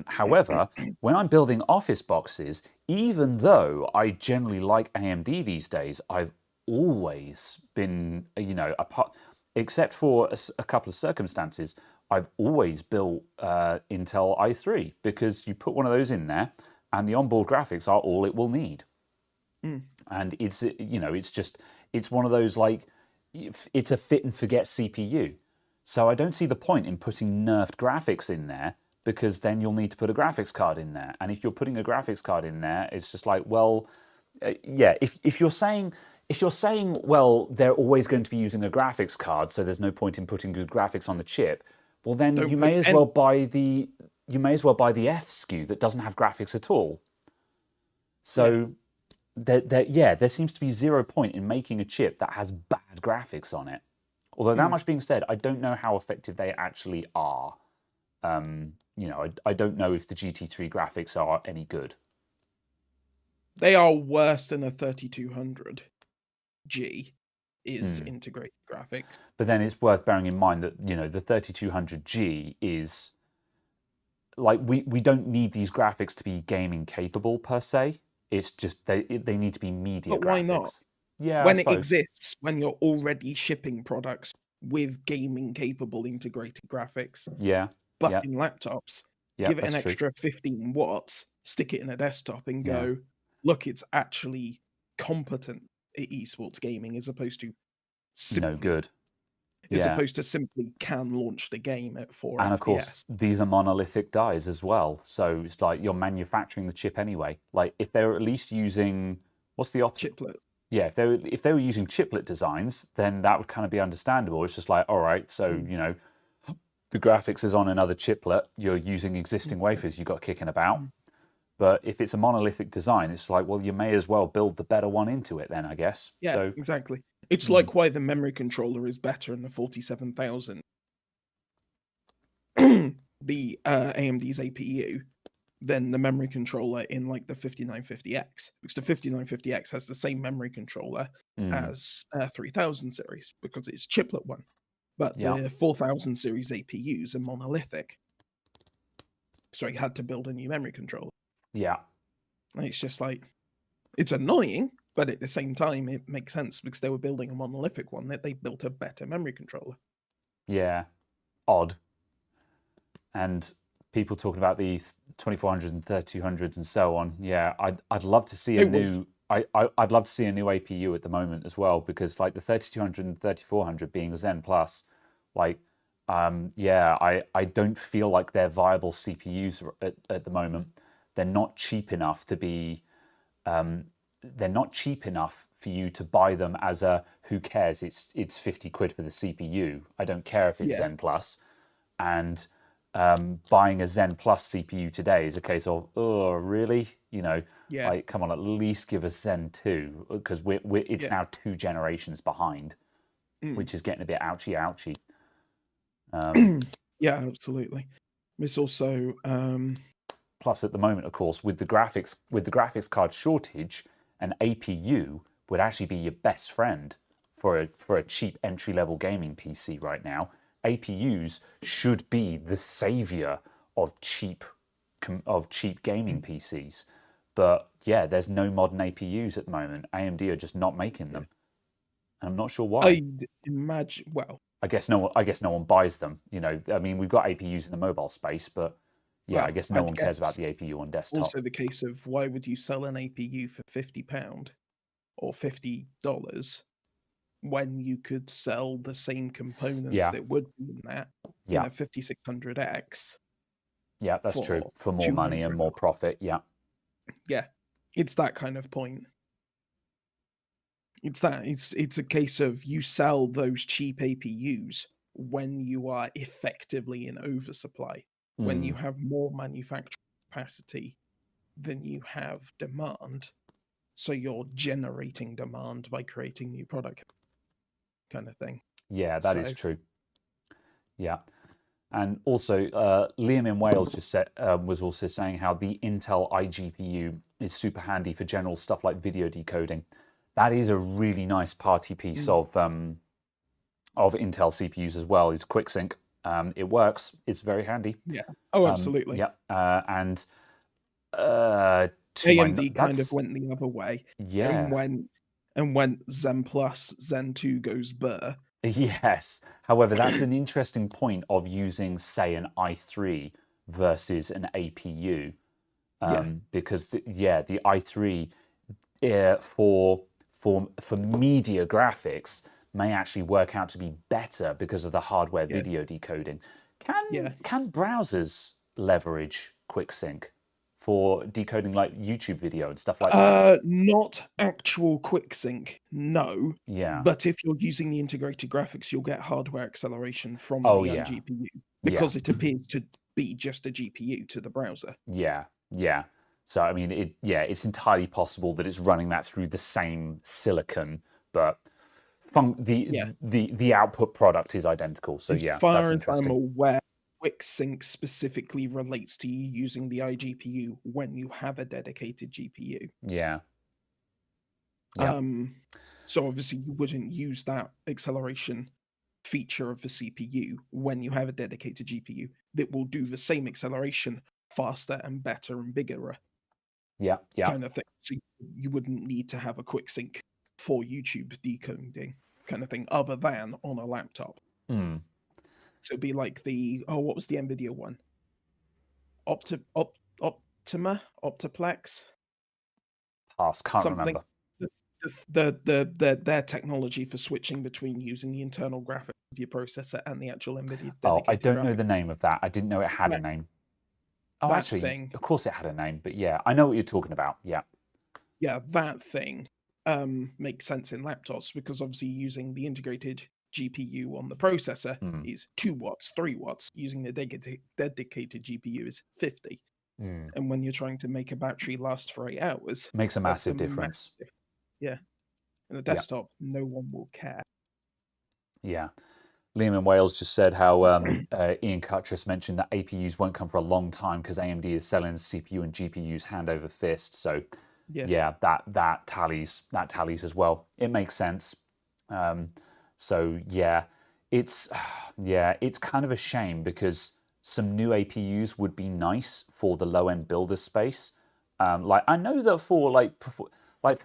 Speaker 1: However, when I'm building Office boxes, even though I generally like AMD these days, I've always been, apart, except for a couple of circumstances, I've always built Intel i3 because you put one of those in there and the onboard graphics are all it will need. And it's, it's one of those like, it's a fit and forget CPU. So I don't see the point in putting nerfed graphics in there because then you'll need to put a graphics card in there. And if you're putting a graphics card in there, it's just like, well, yeah, if you're saying, well, they're always going to be using a graphics card, so there's no point in putting good graphics on the chip, well then you may as well buy the F SKU that doesn't have graphics at all. So there seems to be zero point in making a chip that has bad graphics on it. Although that much being said, I don't know how effective they actually are. I don't know if the GT3 graphics are any good.
Speaker 2: They are worse than a 3200G is integrated graphics.
Speaker 1: But then it's worth bearing in mind that, the 3200G is like, we don't need these graphics to be gaming capable per se. It's just they need to be media graphics.
Speaker 2: Why not?
Speaker 1: Yeah,
Speaker 2: when it exists, when you're already shipping products with gaming capable integrated graphics.
Speaker 1: Yeah.
Speaker 2: But in laptops, give it an extra 15 watts, stick it in a desktop and go, look, it's actually competent at esports gaming as opposed to simply,
Speaker 1: no good.
Speaker 2: As opposed to simply can launch the game at 4 FPS.
Speaker 1: And of course, these are monolithic dies as well. So it's like you're manufacturing the chip anyway. Like if they're at least using, what's the option?
Speaker 2: Chiplet.
Speaker 1: Yeah, if they were using chiplet designs, then that would kind of be understandable. It's just like, all right, so, the graphics is on another chiplet. You're using existing wafers you've got kicking about. But if it's a monolithic design, it's like, well, you may as well build the better one into it then, I guess.
Speaker 2: Yeah,
Speaker 1: so,
Speaker 2: exactly. It's like why the memory controller is better in the 47,000. The AMD's APU than the memory controller in like the 5950X. Because the 5950X has the same memory controller as 3000 series because it's chiplet one. But the 4000 series APUs are monolithic. So I had to build a new memory controller.
Speaker 1: Yeah.
Speaker 2: And it's just like, it's annoying, but at the same time, it makes sense because they were building a monolithic one that they built a better memory controller.
Speaker 1: Yeah. Odd. And people talking about the 2400 and 3200s and so on. Yeah, I'd love to see I'd love to see a new APU at the moment as well, because like the 3200 and 3400 being Zen Plus, like I don't feel like they're viable CPUs at the moment. They're not cheap enough to be they're not cheap enough for you to buy them as a who cares, it's 50 quid for the CPU. I don't care if it's Zen Plus. And buying a Zen Plus CPU today is a case of, oh, really? Like, come on, at least give us Zen 2, because it's now 2 generations behind, which is getting a bit ouchy.
Speaker 2: Yeah, absolutely. It's also
Speaker 1: plus at the moment, of course, with the graphics card shortage, an APU would actually be your best friend for a cheap entry level gaming PC right now. APUs should be the savior of cheap gaming PCs, but yeah, there's no modern APUs at the moment. AMD are just not making them, and I'm not sure why.
Speaker 2: I'd imagine. Well,
Speaker 1: I guess no one buys them. I mean, we've got APUs in the mobile space, but yeah, I guess no one cares about the APU on desktop.
Speaker 2: Also, the case of why would you sell an APU for £50 or $50 when you could sell the same components that would be in that in a 5600X?
Speaker 1: Yeah, that's true. For more money and more profit. Yeah.
Speaker 2: Yeah, it's that kind of point. It's a case of you sell those cheap APUs when you are effectively in oversupply, when you have more manufacturing capacity than you have demand. So you're generating demand by creating new product, kind of thing.
Speaker 1: Yeah, that is true. Yeah. And also, Liam in Wales just was also saying how the Intel iGPU is super handy for general stuff like video decoding. That is a really nice party piece of Intel CPUs as well. Is QuickSync. It works. It's very handy.
Speaker 2: Yeah. Oh, absolutely.
Speaker 1: Yeah. And
Speaker 2: AMD kind of
Speaker 1: that's
Speaker 2: went the other way
Speaker 1: yeah.
Speaker 2: and went Zen Plus, Zen 2 goes burr.
Speaker 1: Yes. However, that's an interesting point of using, say, an i3 versus an APU,
Speaker 2: Yeah.
Speaker 1: because the i3 for media graphics may actually work out to be better because of the hardware
Speaker 2: Yeah.
Speaker 1: video decoding.
Speaker 2: Yeah.
Speaker 1: Can browsers leverage QuickSync for decoding like YouTube video and stuff like that?
Speaker 2: Not actual QuickSync, no.
Speaker 1: Yeah.
Speaker 2: But if you're using the integrated graphics, you'll get hardware acceleration from
Speaker 1: Oh
Speaker 2: the
Speaker 1: yeah.
Speaker 2: iGPU
Speaker 1: Yeah.
Speaker 2: because it appears to be just a GPU to the browser.
Speaker 1: Yeah. Yeah. So I mean, it's entirely possible that it's running that through the same silicon, but the output product is identical. So
Speaker 2: As
Speaker 1: yeah,
Speaker 2: far
Speaker 1: that's
Speaker 2: as I'm
Speaker 1: interesting.
Speaker 2: aware, QuickSync specifically relates to you using the iGPU when you have a dedicated GPU.
Speaker 1: Yeah. Yeah.
Speaker 2: So obviously you wouldn't use that acceleration feature of the CPU when you have a dedicated GPU that will do the same acceleration faster and better and bigger
Speaker 1: Yeah. Yeah.
Speaker 2: kind of thing. So you wouldn't need to have a QuickSync for YouTube decoding kind of thing other than on a laptop.
Speaker 1: Mm.
Speaker 2: So it'd be like what was the NVIDIA one? Optiplex?
Speaker 1: Pass. Can't
Speaker 2: Something.
Speaker 1: remember.
Speaker 2: Their technology for switching between using the internal graphics of your processor and the actual NVIDIA dedicated
Speaker 1: Oh, I don't know
Speaker 2: graphics.
Speaker 1: the name of that. I didn't know it had a name. Oh,
Speaker 2: That
Speaker 1: actually,
Speaker 2: thing.
Speaker 1: of course it had a name, but yeah, I know what you're talking about. Yeah.
Speaker 2: Yeah, that thing makes sense in laptops because obviously using the integrated GPU on the processor is 2 watts, 3 watts. Using the dedicated GPU is 50. And when you're trying to make a battery last for 8 hours,
Speaker 1: Makes a massive difference.
Speaker 2: Yeah. In a desktop, no one will care.
Speaker 1: Yeah. Liam in Wales just said how Ian Cuttress mentioned that APUs won't come for a long time because AMD is selling CPU and GPUs hand over fist. So yeah, that tallies as well. It makes sense. So yeah, it's kind of a shame because some new APUs would be nice for the low end builder space. Like I know that for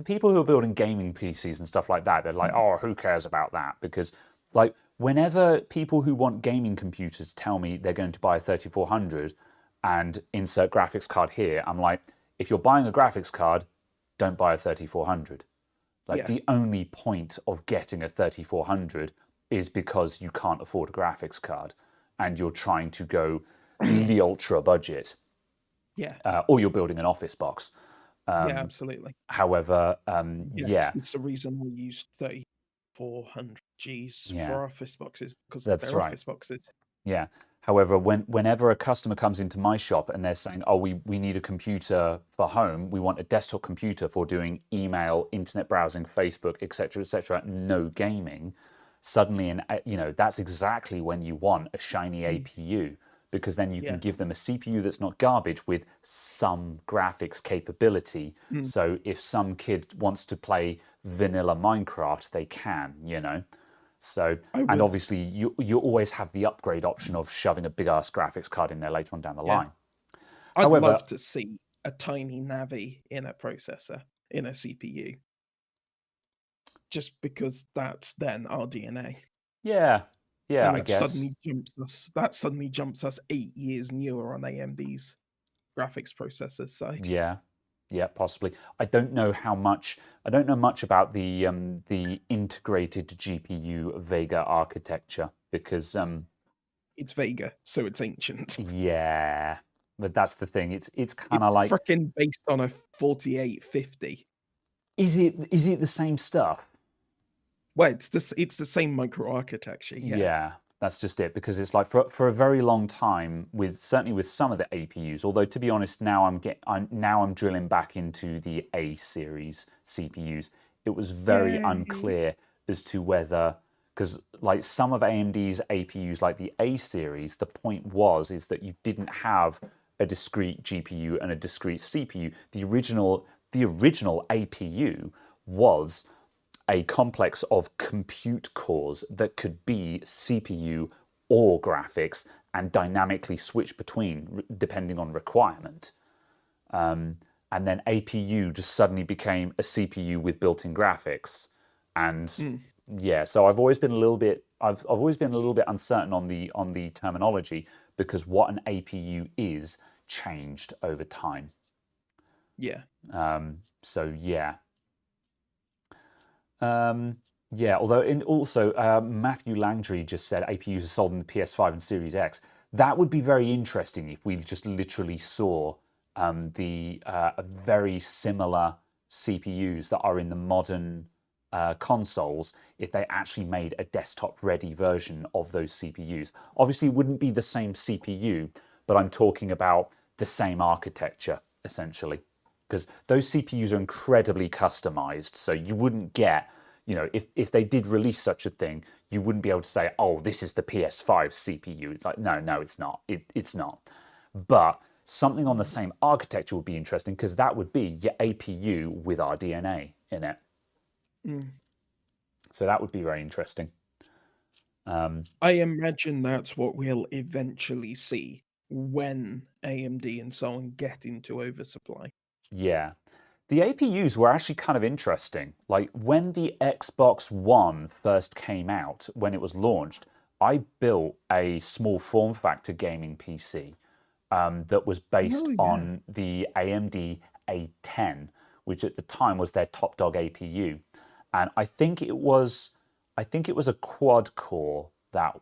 Speaker 1: people who are building gaming PCs and stuff like that, they're like, oh, who cares about that? Because like whenever people who want gaming computers tell me they're going to buy a 3400 and insert graphics card here, I'm like, if you're buying a graphics card, don't buy a 3400. Like the only point of getting a 3400 is because you can't afford a graphics card and you're trying to go really ultra budget.
Speaker 2: Yeah.
Speaker 1: Or you're building an office box.
Speaker 2: Yeah, absolutely.
Speaker 1: However,
Speaker 2: it's the reason we use 3400Gs for office boxes because they're office boxes.
Speaker 1: Yeah. However, whenever a customer comes into my shop and they're saying, "Oh, we need a computer for home. We want a desktop computer for doing email, internet browsing, Facebook, etc., no gaming," suddenly, that's exactly when you want a shiny APU because then you can give them a CPU that's not garbage with some graphics capability. So if some kid wants to play vanilla Minecraft, they can, So, and obviously you always have the upgrade option of shoving a big ass graphics card in there later on down the line.
Speaker 2: I'd love to see a tiny Navi in a processor, in a CPU. Just because that's then our DNA.
Speaker 1: Yeah, I guess.
Speaker 2: That suddenly jumps us 8 years newer on AMD's graphics processors side.
Speaker 1: Yeah, possibly. I don't know much about the integrated GPU Vega architecture because
Speaker 2: it's Vega, so it's ancient.
Speaker 1: Yeah, but that's the thing. It's kind of like
Speaker 2: freaking based on a 4850.
Speaker 1: Is it the same stuff?
Speaker 2: Well, it's the same microarchitecture.
Speaker 1: Yeah, that's just it. Because it's like for a very long time, certainly with some of the APUs. Although to be honest, now I'm drilling back into the A series CPUs. It was very unclear as to whether, because like some of AMD's APUs, like the A series, the point is that you didn't have a discrete GPU and a discrete CPU. The original APU was a complex of compute cores that could be CPU or graphics and dynamically switch between depending on requirement. And then APU just suddenly became a CPU with built-in graphics. And yeah, so I've always been a little bit uncertain on the terminology because what an APU is changed over time.
Speaker 2: Yeah.
Speaker 1: So yeah. Yeah, although Matthew Langdry just said APUs are sold in the PS5 and Series X. That would be very interesting if we just literally saw the very similar CPUs that are in the modern consoles if they actually made a desktop-ready version of those CPUs. Obviously, it wouldn't be the same CPU, but I'm talking about the same architecture, essentially. Because those CPUs are incredibly customized, so you wouldn't get, if they did release such a thing, you wouldn't be able to say, oh, this is the PS5 CPU. It's like, no, it's not. It's not. But something on the same architecture would be interesting because that would be your APU with RDNA in it. So that would be very interesting.
Speaker 2: I imagine that's what we'll eventually see when AMD and so on get into oversupply.
Speaker 1: Yeah. The APUs were actually kind of interesting. Like when the Xbox One first came out, when it was launched, I built a small form factor gaming PC that was based on the AMD A10, which at the time was their top dog APU. And I think it was a quad core, that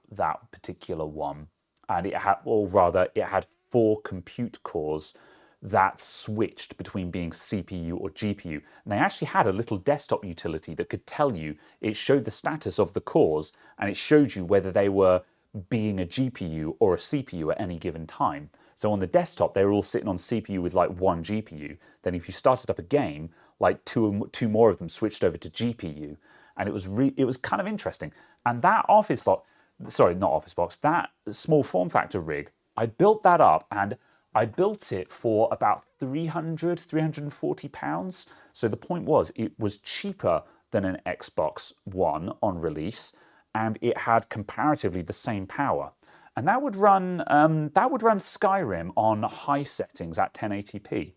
Speaker 1: particular one. And it had 4 compute cores that switched between being CPU or GPU. And they actually had a little desktop utility that could tell you, it showed the status of the cores and it showed you whether they were being a GPU or a CPU at any given time. So on the desktop, they were all sitting on CPU with like 1 GPU. Then if you started up a game, like two more of them switched over to GPU. And it was kind of interesting. And that that small form factor rig, I built that up and I built it for about £340. So the point was, it was cheaper than an Xbox One on release, and it had comparatively the same power. And that would run Skyrim on high settings at 1080p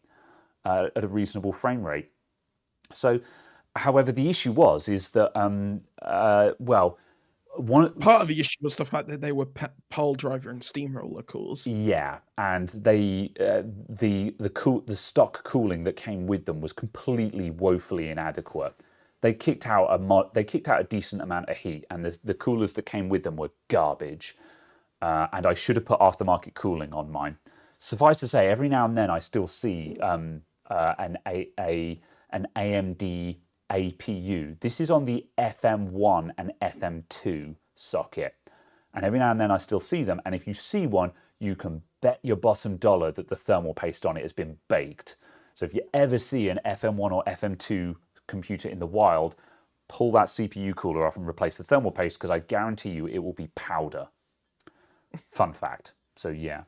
Speaker 1: at a reasonable frame rate. So, however, the issue is that
Speaker 2: part of the issue was the fact that they were Piledriver and Steamroller cores.
Speaker 1: Yeah, and the stock cooling that came with them was completely woefully inadequate. They kicked out a decent amount of heat, and the coolers that came with them were garbage. And I should have put aftermarket cooling on mine. Suffice to say, every now and then I still see an AMD APU. This is on the FM1 and FM2 socket. And every now and then I still see them. And if you see one, you can bet your bottom dollar that the thermal paste on it has been baked. So if you ever see an FM1 or FM2 computer in the wild, pull that CPU cooler off and replace the thermal paste, because I guarantee you it will be powder. Fun fact. So yeah.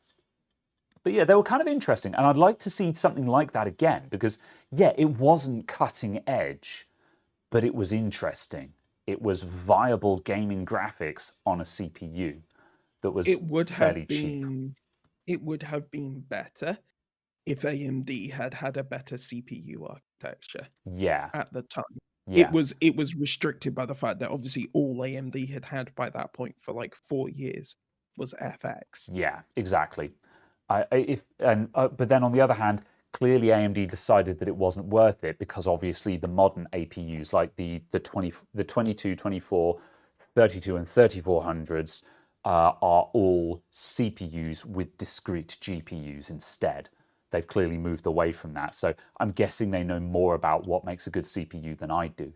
Speaker 1: But yeah, they were kind of interesting. And I'd like to see something like that again, because yeah, it wasn't cutting edge, but it was interesting. It was viable gaming graphics on a CPU that was fairly cheap.
Speaker 2: It would have been better if AMD had had a better CPU architecture.
Speaker 1: Yeah.
Speaker 2: At the time.
Speaker 1: Yeah.
Speaker 2: It was restricted by the fact that obviously all AMD had by that point for like 4 years was FX.
Speaker 1: Yeah, exactly. But then on the other hand, clearly AMD decided that it wasn't worth it, because obviously the modern APUs like the 22, 24, 32 and 3400s are all CPUs with discrete GPUs instead. They've clearly moved away from that. So I'm guessing they know more about what makes a good CPU than I do.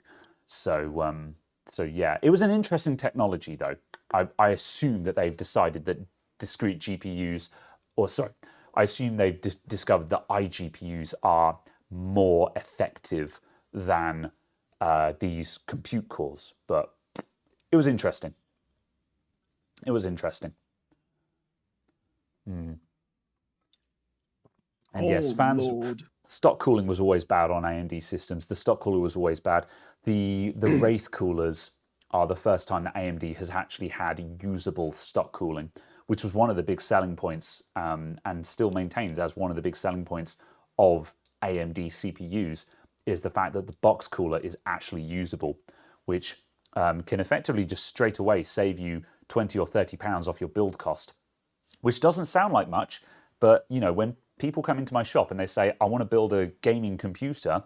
Speaker 1: So yeah, it was an interesting technology though. I assume that they've decided that discrete GPUs, I assume they've discovered that iGPUs are more effective than these compute cores. But it was interesting. It was interesting. And yes, fans
Speaker 2: Lord.
Speaker 1: stock cooling was always bad on AMD systems. The stock cooler was always bad. The Wraith coolers are the first time that AMD has actually had usable stock cooling, which was one of the big selling points, and still maintains as one of the big selling points of AMD CPUs, is the fact that the box cooler is actually usable, which can effectively just straight away save you 20 or 30 pounds off your build cost, which doesn't sound like much, but you know, when people come into my shop and they say, I want to build a gaming computer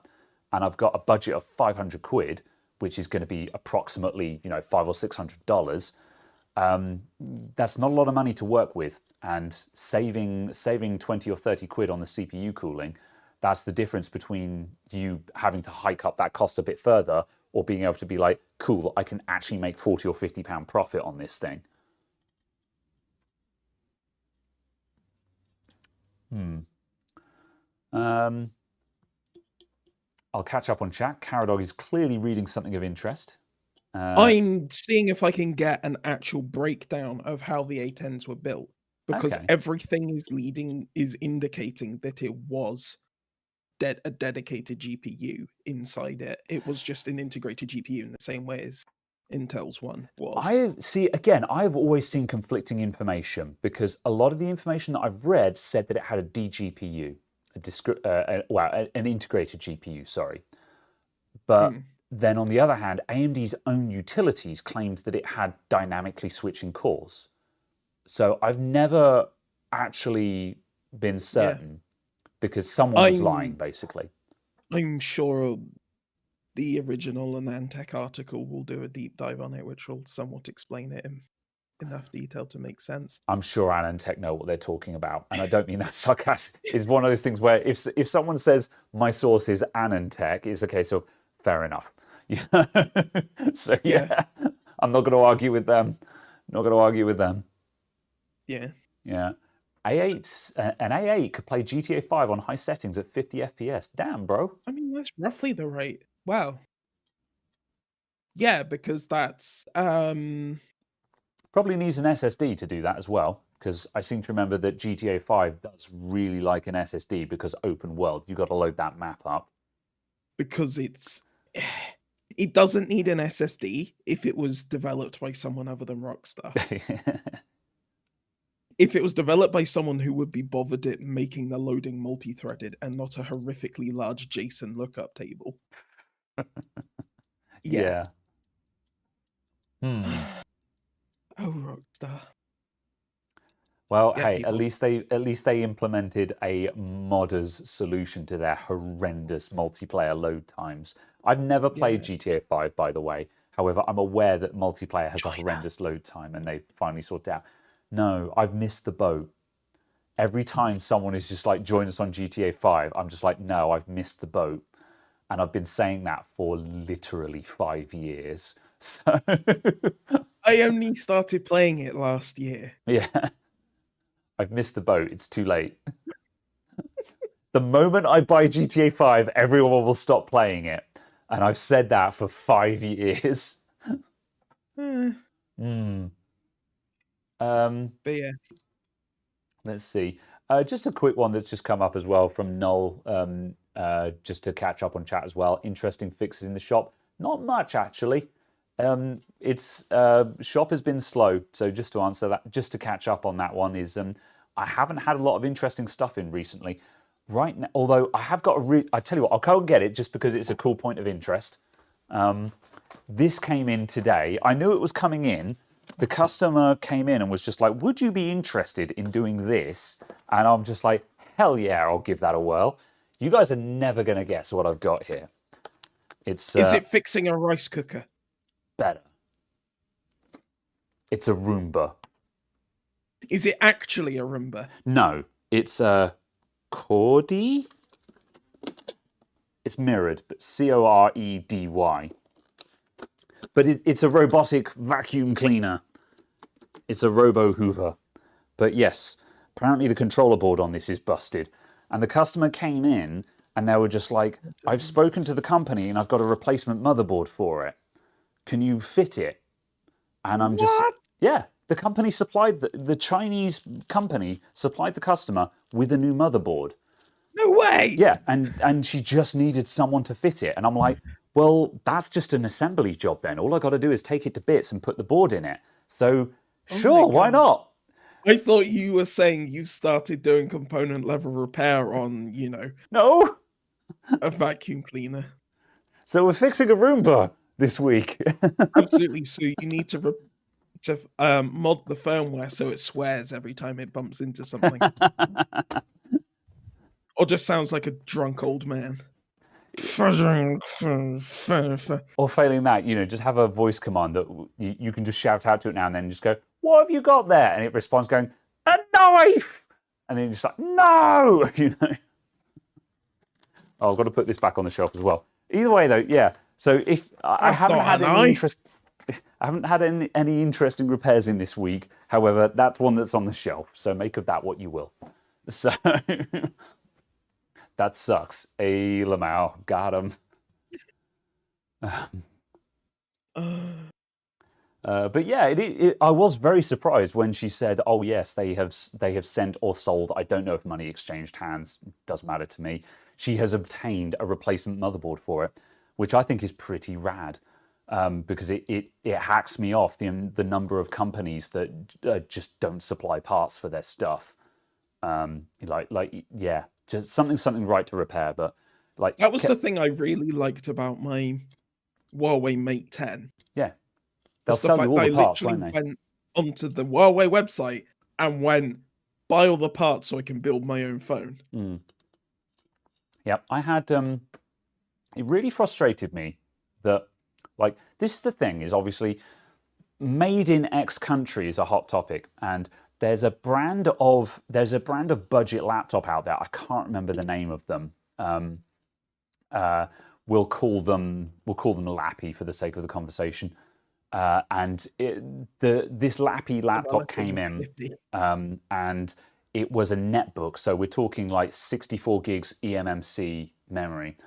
Speaker 1: and I've got a budget of 500 quid, which is going to be approximately, you know, $500 or $600, that's not a lot of money to work with. And saving 20 or 30 quid on the CPU cooling, that's the difference between you having to hike up that cost a bit further or being able to be like, cool, I can actually make 40 or 50 pound profit on this thing. I'll catch up on chat. Caradog is clearly reading something of interest.
Speaker 2: I'm seeing if I can get an actual breakdown of how the A10s were built, because
Speaker 1: Okay.
Speaker 2: everything is indicating that it was a dedicated GPU inside it. It was just an integrated GPU in the same way as Intel's one was.
Speaker 1: I see, again, I've always seen conflicting information because a lot of the information that I've read said that it had a DGPU, an integrated GPU, sorry. But then on the other hand, AMD's own utilities claimed that it had dynamically switching cores. So I've never actually been certain because someone was lying, basically.
Speaker 2: I'm sure the original AnandTech article will do a deep dive on it, which will somewhat explain it in enough detail to make sense.
Speaker 1: I'm sure AnandTech know what they're talking about, and I don't mean that sarcastic. It's one of those things where if someone says my source is AnandTech, it's a case of fair enough. So yeah, I'm not going to argue with them.
Speaker 2: Yeah.
Speaker 1: Yeah. An A8 could play GTA 5 on high settings at 50 FPS. Damn, bro.
Speaker 2: I mean, that's roughly the rate. Wow. Yeah, because that's
Speaker 1: probably needs an SSD to do that as well, because I seem to remember that GTA 5 does really like an SSD because open world, you got to load that map up.
Speaker 2: Because it doesn't need an SSD if it was developed by someone other than Rockstar. If it was developed by someone who would be bothered at making the loading multi-threaded and not a horrifically large JSON lookup table.
Speaker 1: Yeah.
Speaker 2: Oh, Rockstar.
Speaker 1: Well, yeah, hey, at least they implemented a modder's solution to their horrendous multiplayer load times. I've never played GTA 5, by the way. However, I'm aware that multiplayer has a horrendous load time, and they finally sorted it out. No, I've missed the boat. Every time someone is just like, join us on GTA 5, I'm just like, no, I've missed the boat. And I've been saying that for literally 5 years. So
Speaker 2: I only started playing it last year.
Speaker 1: Yeah. I've missed the boat. It's too late. The moment I buy GTA 5, everyone will stop playing it. And I've said that for 5 years.
Speaker 2: But yeah.
Speaker 1: Let's see. Just a quick one that's just come up as well from Null, just to catch up on chat as well. Interesting fixes in the shop. Not much, actually. Its shop has been slow. So just to answer that, just to catch up on that one is I haven't had a lot of interesting stuff in recently. Right now, although I have got I tell you what, I'll go and get it just because it's a cool point of interest. This came in today. I knew it was coming in. The customer came in and was just like, would you be interested in doing this? And I'm just like, hell yeah, I'll give that a whirl. You guys are never going to guess what I've got here. Is
Speaker 2: it fixing a rice cooker?
Speaker 1: Better. It's a Roomba.
Speaker 2: Is it actually a Roomba?
Speaker 1: No, it's a Cordy. It's mirrored, but Coredy. But it's a robotic vacuum cleaner. It's a robo hoover. But yes, apparently the controller board on this is busted. And the customer came in and they were just like, I've spoken to the company and I've got a replacement motherboard for it. Can you fit it? And I'm just, yeah, the company supplied, the Chinese company supplied the customer with a new motherboard.
Speaker 2: way.
Speaker 1: Yeah, and she just needed someone to fit it. And I'm like, well, that's just an assembly job then. All I got to do is take it to bits and put the board in it. So sure, why not?
Speaker 2: I thought you were saying you started doing component level repair on,
Speaker 1: No.
Speaker 2: a vacuum cleaner.
Speaker 1: So we're fixing a Roomba this week.
Speaker 2: Absolutely. So you need to mod the firmware so it swears every time it bumps into something. Or just sounds like a drunk old man.
Speaker 1: Or failing that, just have a voice command that you can just shout out to it now and then and just go, what have you got there? And it responds going, a knife! And then you're just like, no! Oh, I've got to put this back on the shelf as well. Either way, though, yeah. So if I haven't had any interest, I haven't had any interesting repairs in this week. However, that's one that's on the shelf. So make of that what you will. So that sucks. Hey, Lamau, got him. But yeah, I was very surprised when she said, "Oh yes, they have sent or sold. I don't know if money exchanged hands. Doesn't matter to me. She has obtained a replacement motherboard for it, which I think is pretty rad, because it hacks me off the number of companies that just don't supply parts for their stuff. Yeah, just something right to repair. But like
Speaker 2: that was the thing I really liked about my Huawei Mate 10.
Speaker 1: Yeah. They'll sell you all the parts, won't they?
Speaker 2: Went onto the Huawei website and went, buy all the parts so I can build my own phone.
Speaker 1: Yep, I had. It really frustrated me that, like, this is the thing, is obviously made in X country is a hot topic, and there's a brand of budget laptop out there. I can't remember the name of them. We'll call them Lappy for the sake of the conversation. And this Lappy laptop came in, and it was a netbook. So we're talking like 64 gigs eMMC memory,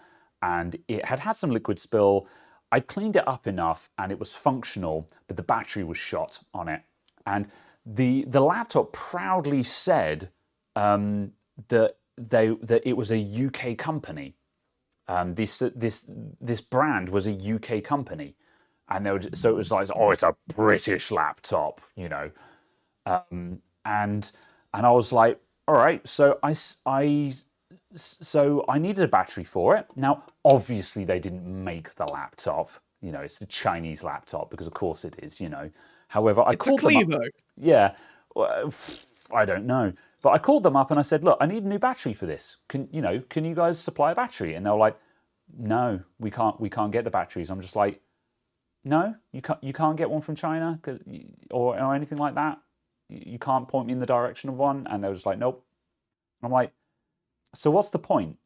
Speaker 1: and it had some liquid spill. I cleaned it up enough, and it was functional, but the battery was shot on it. And the laptop proudly said that it was a UK company. This brand was a UK company. And so it was like, oh, it's a British laptop, and I was like, all right. So I needed a battery for it. Now, obviously, they didn't make the laptop. It's a Chinese laptop because, of course, it is. However, I called them up. Yeah, I don't know, but I called them up and I said, look, I need a new battery for this. Can you guys supply a battery? And they were like, no, we can't get the batteries. I'm just like, no, you can't get one from China or anything like that. You can't point me in the direction of one. And they were just like, nope. And I'm like, so what's the point?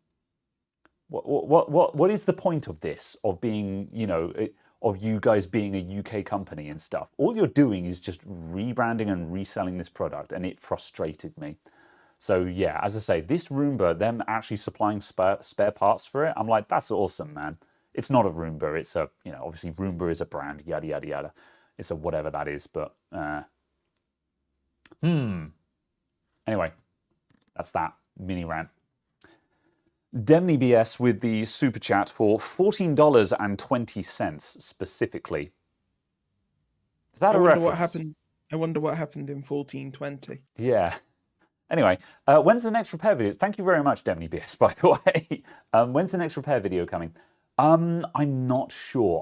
Speaker 1: What is the point of this? Of being, of you guys being a UK company and stuff? All you're doing is just rebranding and reselling this product, and it frustrated me. So yeah, as I say, this Roomba, them actually supplying spare parts for it, I'm like, that's awesome, man. It's not a Roomba. It's a, obviously Roomba is a brand, yada, yada, yada. It's a whatever that is, but, Anyway, that's that mini rant. Demny BS with the super chat for $14.20 specifically. Is that a reference?
Speaker 2: I wonder what happened in 1420.
Speaker 1: Yeah. Anyway, when's the next repair video? Thank you very much, Demny BS, by the way. When's the next repair video coming? I'm not sure.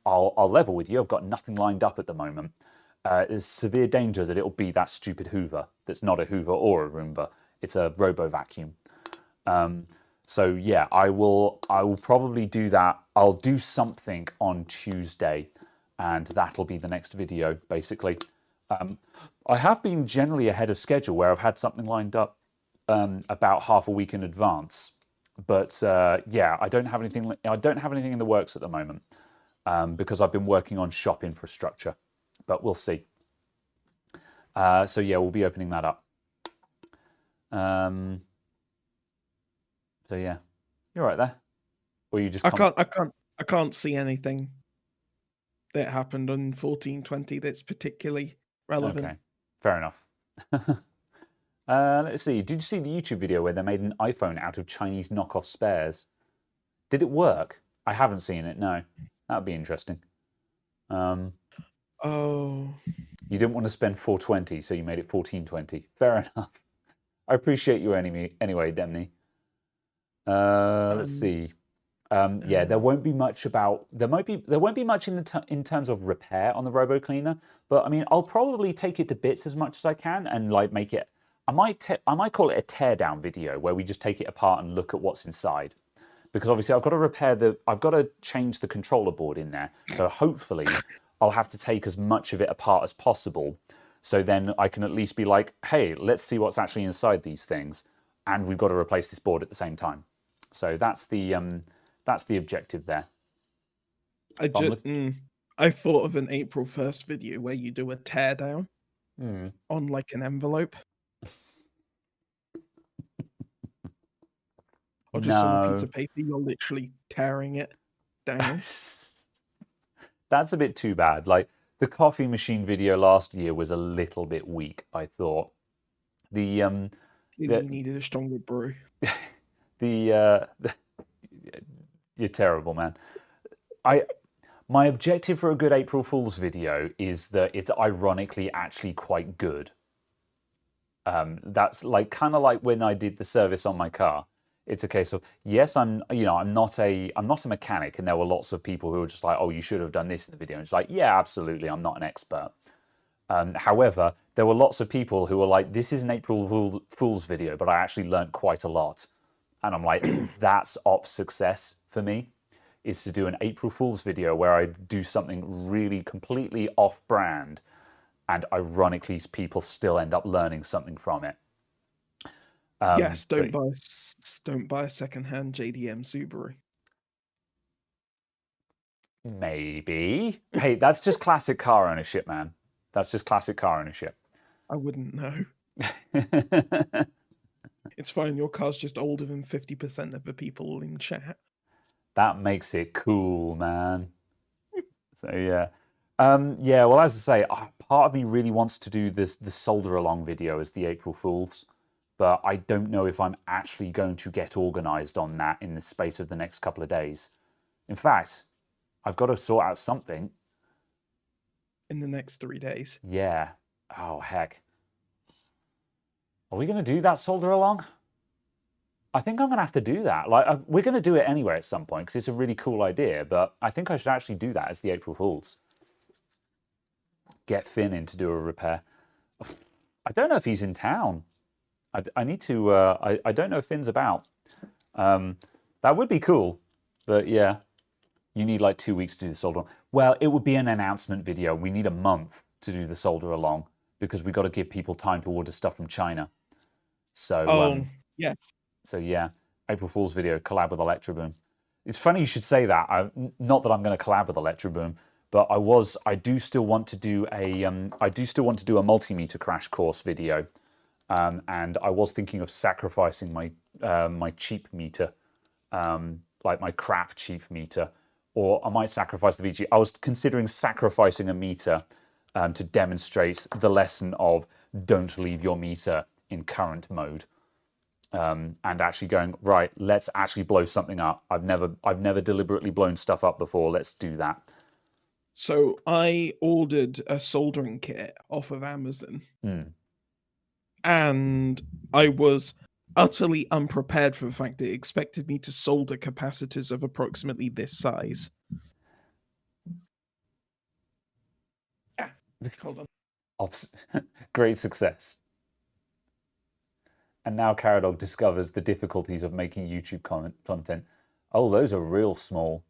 Speaker 1: I'll level with you. I've got nothing lined up at the moment. There's severe danger that it'll be that stupid Hoover that's not a Hoover or a Roomba. It's a Robo Vacuum. So yeah, I will probably do that. I'll do something on Tuesday, and that'll be the next video, basically. I have been generally ahead of schedule where I've had something lined up about half a week in advance. But yeah, I don't have anything in the works at the moment because I've been working on shop infrastructure. But we'll see. So yeah, we'll be opening that up. So yeah, you're right there. Or you just
Speaker 2: I can't see anything that happened on 1420 that's particularly relevant.
Speaker 1: Okay, fair enough. Let's see. Did you see the YouTube video where they made an iPhone out of Chinese knockoff spares? Did it work? I haven't seen it. No, that would be interesting.
Speaker 2: Oh,
Speaker 1: You didn't want to spend 420, so you made it 1420. Fair enough. I appreciate you anyway, Demny. Let's see. Yeah, there won't be much about. There won't be much in terms of repair on the Robo Cleaner. But I mean, I'll probably take it to bits as much as I can and like make it. I might call it a teardown video where we just take it apart and look at what's inside. Because obviously I've got to change the controller board in there. So hopefully I'll have to take as much of it apart as possible. So then I can at least be like, hey, let's see what's actually inside these things. And we've got to replace this board at the same time. So that's the objective there.
Speaker 2: I thought of an April 1st video where you do a teardown on like an envelope. Or just on a piece of paper, you're literally tearing it down.
Speaker 1: That's a bit too bad. Like the coffee machine video last year was a little bit weak, I thought.
Speaker 2: You needed a stronger brew.
Speaker 1: You're terrible, man. My objective for a good April Fool's video is that it's ironically actually quite good. That's like kind of like when I did the service on my car. It's a case of, yes, I'm not a mechanic, and there were lots of people who were just like, oh, you should have done this in the video. And it's like, yeah, absolutely, I'm not an expert. However, there were lots of people who were like, this is an April Fool's video, but I actually learned quite a lot. And I'm like, that's ops success for me, is to do an April Fool's video where I do something really completely off-brand, and ironically, people still end up learning something from it.
Speaker 2: Yes, don't buy a second-hand JDM Subaru.
Speaker 1: Maybe. Hey, that's just classic car ownership, man. That's just classic car ownership.
Speaker 2: I wouldn't know. It's fine. Your car's just older than 50% of the people in chat.
Speaker 1: That makes it cool, man. So yeah. Yeah, well, as I say, part of me really wants to do the solder along video as the April Fool's. But I don't know if I'm actually going to get organized on that in the space of the next couple of days. In fact, I've got to sort out something.
Speaker 2: In the next 3 days?
Speaker 1: Yeah. Oh, heck. Are we going to do that solder along? I think I'm going to have to do that. Like, we're going to do it anyway at some point because it's a really cool idea. But I think I should actually do that as the April Fool's. Get Finn in to do a repair. I don't know if he's in town. I need to. I don't know if Finn's about. That would be cool, but yeah, you need like 2 weeks to do the solder along. Well, it would be an announcement video. We need a month to do the solder along because we got to give people time to order stuff from China. So
Speaker 2: yeah.
Speaker 1: So yeah, April Fool's video collab with Electroboom. It's funny you should say that. Not that I'm going to collab with Electroboom, but I do still want to do a multimeter crash course video. And I was thinking of sacrificing my my cheap meter, like my crap cheap meter, or I might sacrifice the VG. I was considering sacrificing a meter to demonstrate the lesson of don't leave your meter in current mode, and actually going right. Let's actually blow something up. I've never deliberately blown stuff up before. Let's do that.
Speaker 2: So I ordered a soldering kit off of Amazon. And I was utterly unprepared for the fact that it expected me to solder capacitors of approximately this size. Yeah, hold on.
Speaker 1: Great success. And now Caradog discovers the difficulties of making YouTube content. Oh, those are real small.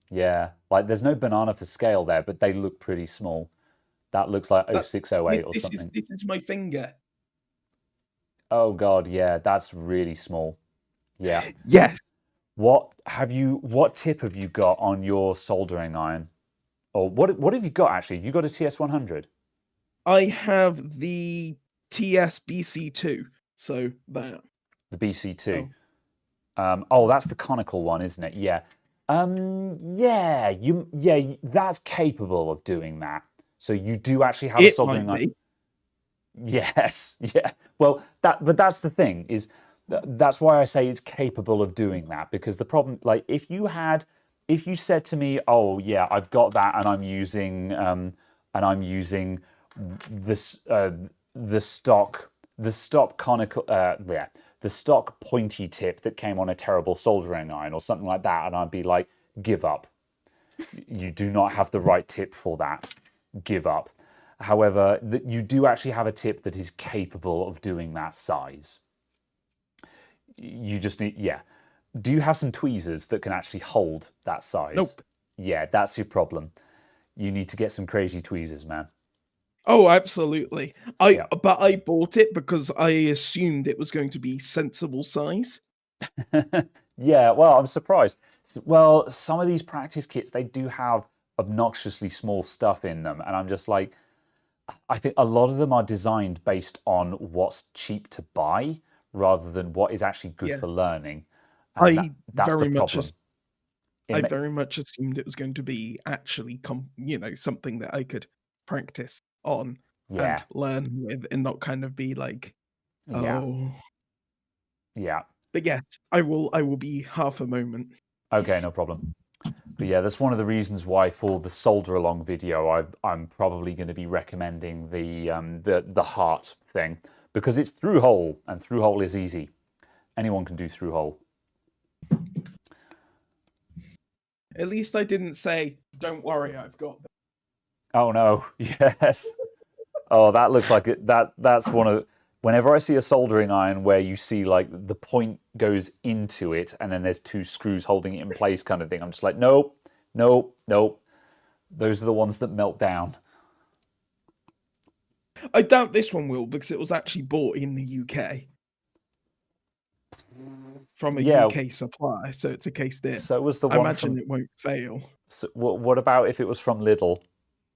Speaker 1: Yeah, like there's no banana for scale there, but they look pretty small. That looks like 0608 or something.
Speaker 2: This is my finger.
Speaker 1: Oh god, yeah, that's really small. Yeah.
Speaker 2: Yes.
Speaker 1: What tip have you got on your soldering iron? Or what have you got actually? Have you got a TS100?
Speaker 2: I have the TS-BC2. So that.
Speaker 1: The BC2. Oh, that's the conical one, isn't it? Yeah. Yeah, that's capable of doing that. So you do actually have a soldering iron. Yes, yeah. Well, but that's the thing is that's why I say it's capable of doing that because the problem, like, if you said to me, oh yeah, I've got that and I'm using this the stock conical yeah the stock pointy tip that came on a terrible soldering iron or something like that, and I'd be like, give up. You do not have the right tip for that. Give up. However, you do actually have a tip that is capable of doing that size. You just need, yeah. Do you have some tweezers that can actually hold that size?
Speaker 2: Nope.
Speaker 1: Yeah, that's your problem. You need to get some crazy tweezers, man.
Speaker 2: Oh, absolutely.
Speaker 1: Yeah.
Speaker 2: But I bought it because I assumed it was going to be sensible size.
Speaker 1: Yeah, well, I'm surprised. Well, some of these practice kits, they do have obnoxiously small stuff in them, and I'm just like, I think a lot of them are designed based on what's cheap to buy rather than what is actually good
Speaker 2: Yeah.
Speaker 1: for learning. And that's the problem.
Speaker 2: I very much assumed it was going to be actually, something that I could practice on
Speaker 1: Yeah,
Speaker 2: and learn with, and not kind of be like,
Speaker 1: yeah,
Speaker 2: oh.
Speaker 1: yeah.
Speaker 2: But yes, I will be half a moment.
Speaker 1: Okay, no problem. But yeah, that's one of the reasons why for the solder along video, I'm probably going to be recommending the heart thing because it's through hole and through hole is easy. Anyone can do through hole.
Speaker 2: At least I didn't say, "Don't worry, I've got them."
Speaker 1: Oh no, yes. Oh, that looks like it. That's one of. Whenever I see a soldering iron where you see like the point goes into it and then there's two screws holding it in place, kind of thing, I'm just like, nope, nope, nope. Those are the ones that melt down.
Speaker 2: I doubt this one will because it was actually bought in the UK from a UK supplier, so it's a case there.
Speaker 1: So was the
Speaker 2: I
Speaker 1: one
Speaker 2: imagine
Speaker 1: from.
Speaker 2: it won't fail.
Speaker 1: So what about if it was from Lidl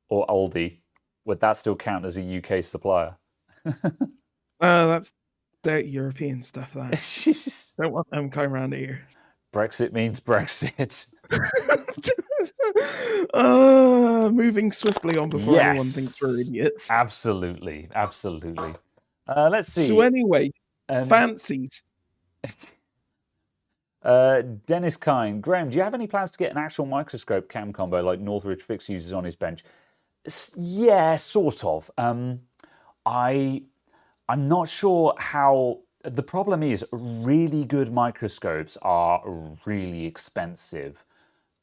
Speaker 1: or Aldi? Would that still count as a UK supplier?
Speaker 2: That's dirty European stuff. That don't want them coming around here.
Speaker 1: Brexit means Brexit.
Speaker 2: Moving swiftly on before anyone thinks we're idiots.
Speaker 1: Absolutely, absolutely. Let's see.
Speaker 2: So anyway, fancies.
Speaker 1: Dennis Kine, Graham, do you have any plans to get an actual microscope cam combo like Northridge Fix uses on his bench? Yeah, sort of. I'm not sure how. The problem is, really good microscopes are really expensive,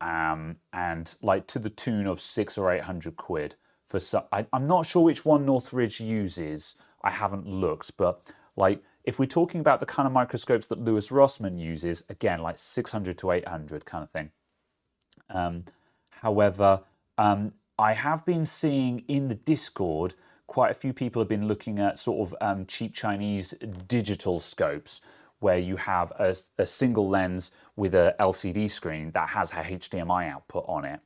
Speaker 1: and like to the tune of £600 or £800 for some. I'm not sure which one Northridge uses. I haven't looked, but like if we're talking about the kind of microscopes that Lewis Rossmann uses, again like 600 to 800 kind of thing. However, I have been seeing in the Discord quite a few people have been looking at sort of cheap Chinese digital scopes where you have a single lens with a LCD screen that has a HDMI output on it.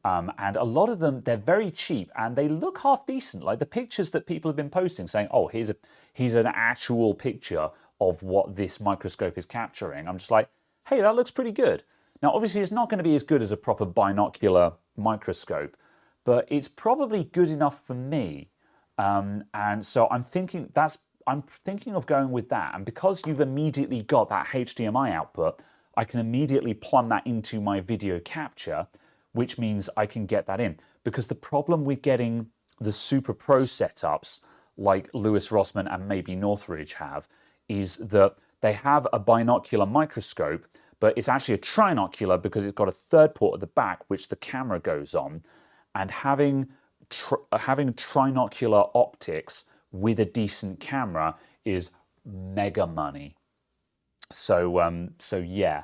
Speaker 1: And a lot of them, they're very cheap and they look half decent. Like the pictures that people have been posting saying, oh, here's an actual picture of what this microscope is capturing. I'm just like, hey, that looks pretty good. Now, obviously, it's not going to be as good as a proper binocular microscope, but it's probably good enough for me. And so I'm thinking of going with that. And because you've immediately got that HDMI output, I can immediately plumb that into my video capture, which means I can get that in. Because the problem with getting the super pro setups like Lewis Rossmann and maybe Northridge have is that they have a binocular microscope, but it's actually a trinocular because it's got a third port at the back which the camera goes on. And having trinocular optics with a decent camera is mega money. So yeah.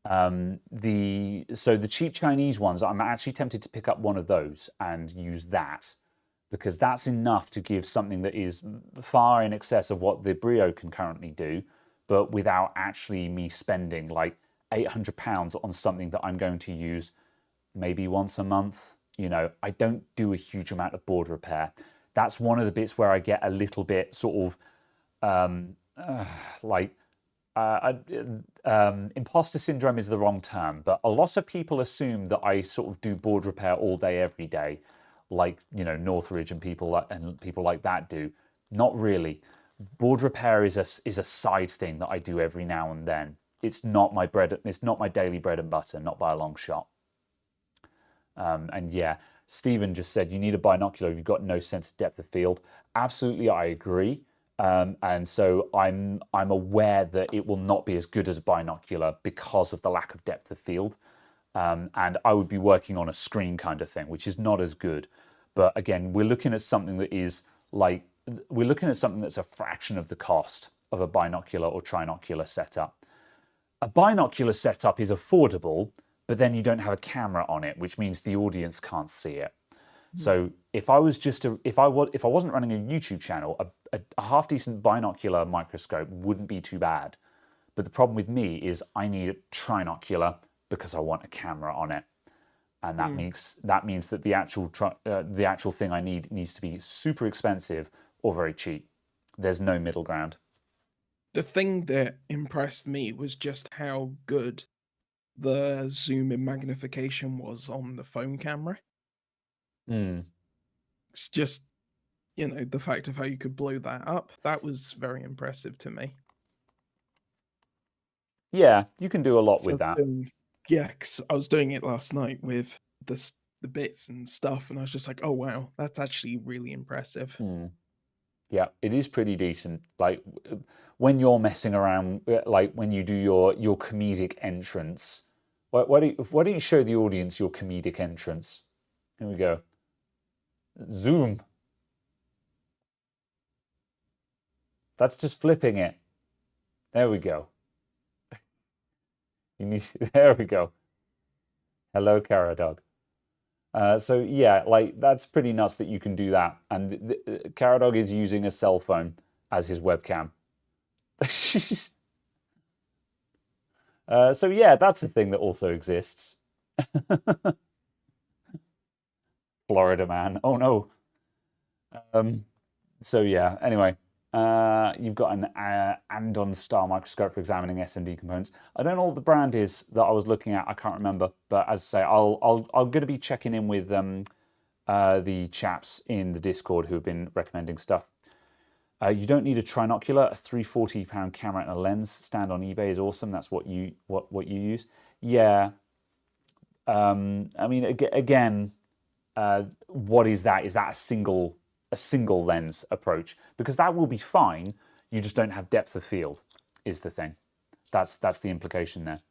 Speaker 1: The cheap Chinese ones, I'm actually tempted to pick up one of those and use that because that's enough to give something that is far in excess of what the Brio can currently do, but without actually me spending like £800 on something that I'm going to use maybe once a month. You know, I don't do a huge amount of board repair. That's one of the bits where I get a little bit sort of imposter syndrome is the wrong term, but a lot of people assume that I sort of do board repair all day, every day, like, you know, Northridge and people like that do. Not really. Board repair is a side thing that I do every now and then. It's not my daily bread and butter, not by a long shot. And yeah, Stephen just said you need a binocular if you've got no sense of depth of field. Absolutely, I agree. And so I'm aware that it will not be as good as a binocular because of the lack of depth of field. And I would be working on a screen kind of thing, which is not as good. But again, we're looking at something that is we're looking at something that's a fraction of the cost of a binocular or trinocular setup. A binocular setup is affordable, but then you don't have a camera on it, which means the audience can't see it. So if I wasn't running a YouTube channel, a half decent binocular microscope wouldn't be too bad. But the problem with me is I need a trinocular because I want a camera on it, and that means that the actual thing I need needs to be super expensive or very cheap. There's no middle ground.
Speaker 2: The thing that impressed me was just how good the zoom in magnification was on the phone camera. It's just, the fact of how you could blow that up, that was very impressive to me.
Speaker 1: Yeah, you can do a lot with that.
Speaker 2: Yeah, because I was doing it last night with the bits and stuff, and I was just like, oh wow, that's actually really impressive.
Speaker 1: Yeah, it is pretty decent. Like when you're messing around, like when you do your comedic entrance. Why don't you show the audience your comedic entrance? Here we go. Zoom. That's just flipping it. There we go. There we go. Hello, Caradog. So yeah, like that's pretty nuts that you can do that. And Caradog is using a cell phone as his webcam. So yeah, that's a thing that also exists. Florida man. Oh no. So yeah, anyway. You've got an Andon Star microscope for examining SMD components. I don't know what the brand is that I was looking at. I can't remember. But as I say, I'm going to be checking in with the chaps in the Discord who have been recommending stuff. You don't need a trinocular. A £340 camera and a lens stand on eBay is awesome. That's what you use. Yeah. I mean, again, what is that? Is that a single lens approach? Because that will be fine. You just don't have depth of field is the thing. That's the implication there.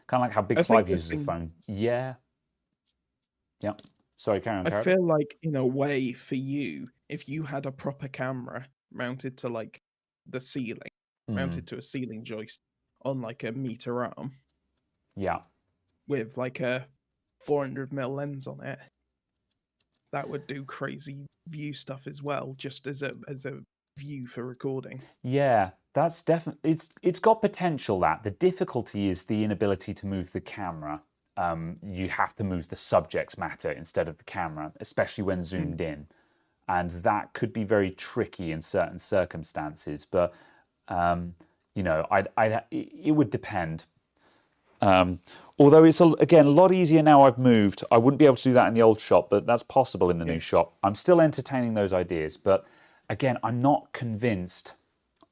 Speaker 1: Kind of like how Big Clive uses a phone. Yeah. Sorry, carry on.
Speaker 2: I feel like in a way for you, if you had a proper camera mounted to like the ceiling, mounted to a ceiling joist on like a meter arm.
Speaker 1: Yeah.
Speaker 2: With like a 400mm lens on it, that would do crazy view stuff as well, just as a view for recording.
Speaker 1: Yeah, that's definitely it's got potential. That the difficulty is the inability to move the camera. You have to move the subject matter instead of the camera, especially when zoomed in, and that could be very tricky in certain circumstances. But it would depend. Although it's again a lot easier now I've moved. I wouldn't be able to do that in the old shop, but that's possible in the new shop. I'm still entertaining those ideas, but again, I'm not convinced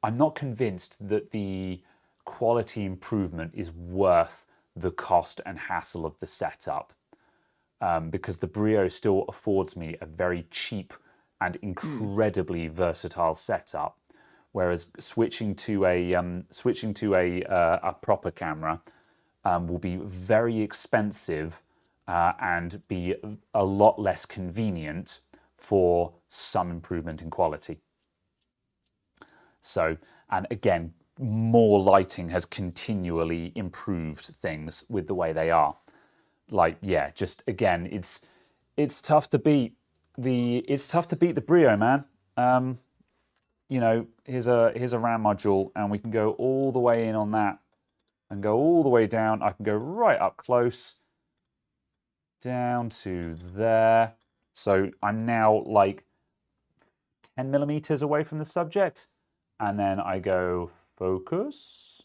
Speaker 1: that the quality improvement is worth the cost and hassle of the setup, because the Brio still affords me a very cheap and incredibly versatile setup, whereas switching to a proper camera will be very expensive and be a lot less convenient for some improvement in quality. So, and again, more lighting has continually improved things with the way they are. Like, yeah, just again, it's tough to beat the Brio, man. Here's a RAM module, and we can go all the way in on that and go all the way down. I can go right up close down to there. So I'm now like 10 millimeters away from the subject, and then I go focus.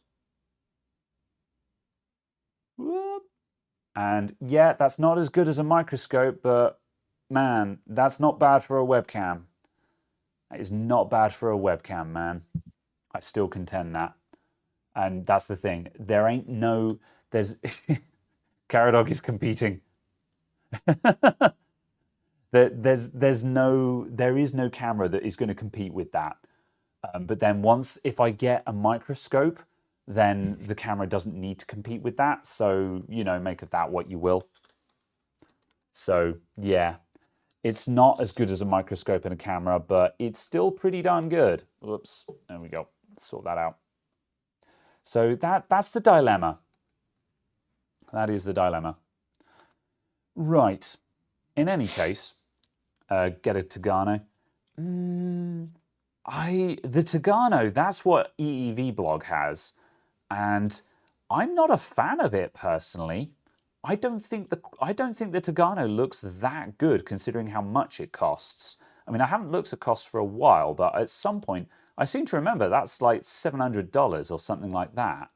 Speaker 1: Whoop. And yeah, that's not as good as a microscope, but man, that's not bad for a webcam. That is not bad for a webcam, man. I still contend that. And that's the thing. There ain't no... There's... Caradog is competing. There is no camera that is going to compete with that. But then if I get a microscope, then the camera doesn't need to compete with that. So, you know, make of that what you will. So, yeah, it's not as good as a microscope and a camera, but it's still pretty darn good. Whoops, there we go. Sort that out. So that's the dilemma. That is the dilemma. Right. In any case, get a Togano. The Togano, that's what EEV Blog has, and I'm not a fan of it personally. I don't think the Togano looks that good considering how much it costs. I mean, I haven't looked at costs for a while, but at some point, I seem to remember that's like $700 or something like that.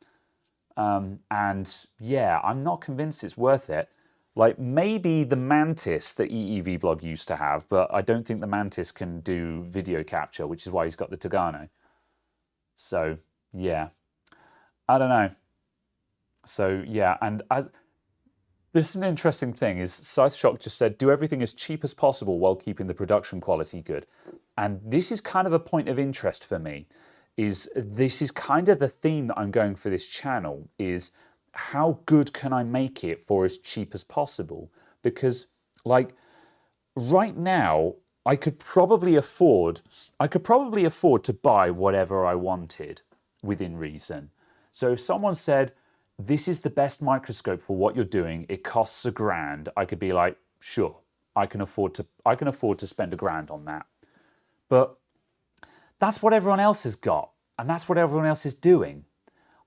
Speaker 1: And yeah, I'm not convinced it's worth it. Like maybe the Mantis that EEV Blog used to have, but I don't think the Mantis can do video capture, which is why he's got the Togano. So yeah, I don't know. So yeah, and this is an interesting thing is Scytheshock just said, do everything as cheap as possible while keeping the production quality good. And this is kind of a point of interest for me, this is kind of the theme that I'm going for this channel is how good can I make it for as cheap as possible? Because like right now, I could probably afford to buy whatever I wanted within reason. So if someone said, this is the best microscope for what you're doing, it costs $1,000, I could be like, sure, I can afford to spend $1,000 on that. But that's what everyone else has got, and that's what everyone else is doing.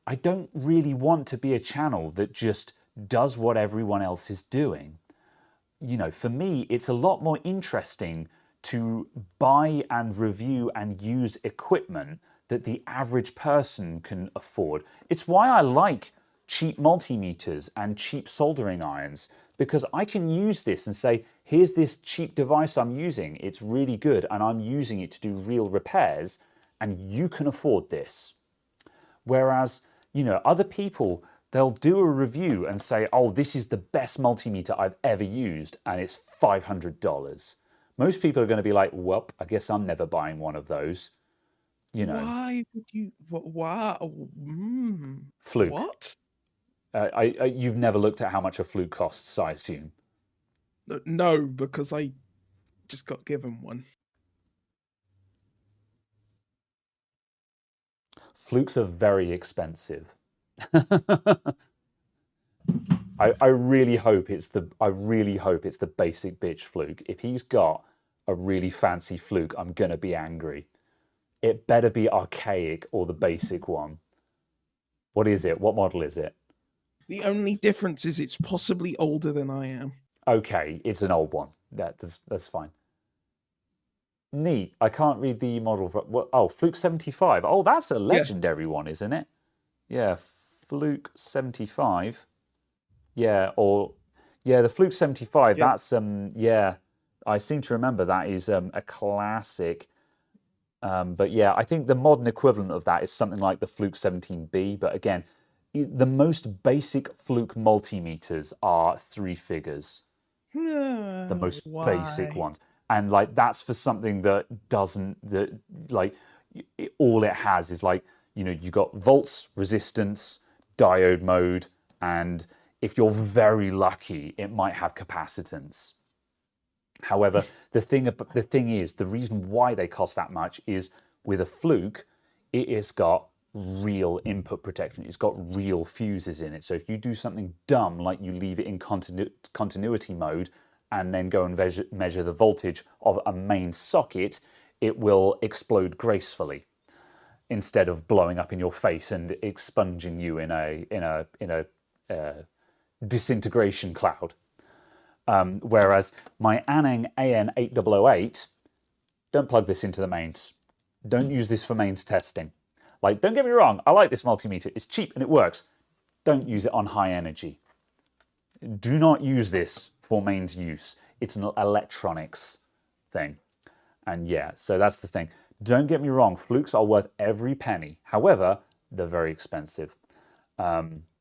Speaker 1: I don't really want to be a channel that just does what everyone else is doing. You know, for me, it's a lot more interesting to buy and review and use equipment that the average person can afford. It's why I like cheap multimeters and cheap soldering irons, because I can use this and say, here's this cheap device I'm using. It's really good and I'm using it to do real repairs and you can afford this. Whereas, you know, other people, they'll do a review and say, oh, this is the best multimeter I've ever used and it's $500. Most people are going to be like, well, I guess I'm never buying one of those. You know.
Speaker 2: Why would you? Wow.
Speaker 1: Fluke.
Speaker 2: What?
Speaker 1: You've never looked at how much a Fluke costs, I assume.
Speaker 2: No, because I just got given one.
Speaker 1: Flukes are very expensive. I really hope it's the basic bitch Fluke. If he's got a really fancy Fluke, I'm gonna be angry. It better be archaic or the basic one. What is it? What model is it?
Speaker 2: The only difference is it's possibly older than I am.
Speaker 1: Okay, it's an old one. That's fine. Neat. I can't read the model. Oh, Fluke 75. Oh, that's a legendary one, isn't it? Yeah, Fluke 75. Yeah, the Fluke 75. Yeah. That's yeah. I seem to remember that is a classic. But yeah, I think the modern equivalent of that is something like the Fluke 17B. But again, the most basic Fluke multimeters are 3 figures. The most basic ones. And like that's for something that all it has is like, you know, you got volts, resistance, diode mode, and if you're very lucky, it might have capacitance. However, the thing is, the reason why they cost that much is with a Fluke, it has got real input protection. It's got real fuses in it. So if you do something dumb, like you leave it in continuity mode and then go and measure the voltage of a main socket, it will explode gracefully instead of blowing up in your face and expunging you in a disintegration cloud. Whereas my Aneng AN8008, don't plug this into the mains. Don't use this for mains testing. Like, don't get me wrong, I like this multimeter. It's cheap and it works. Don't use it on high energy. Do not use this for mains use. It's an electronics thing. And yeah, so that's the thing. Don't get me wrong, flukes are worth every penny. However, they're very expensive.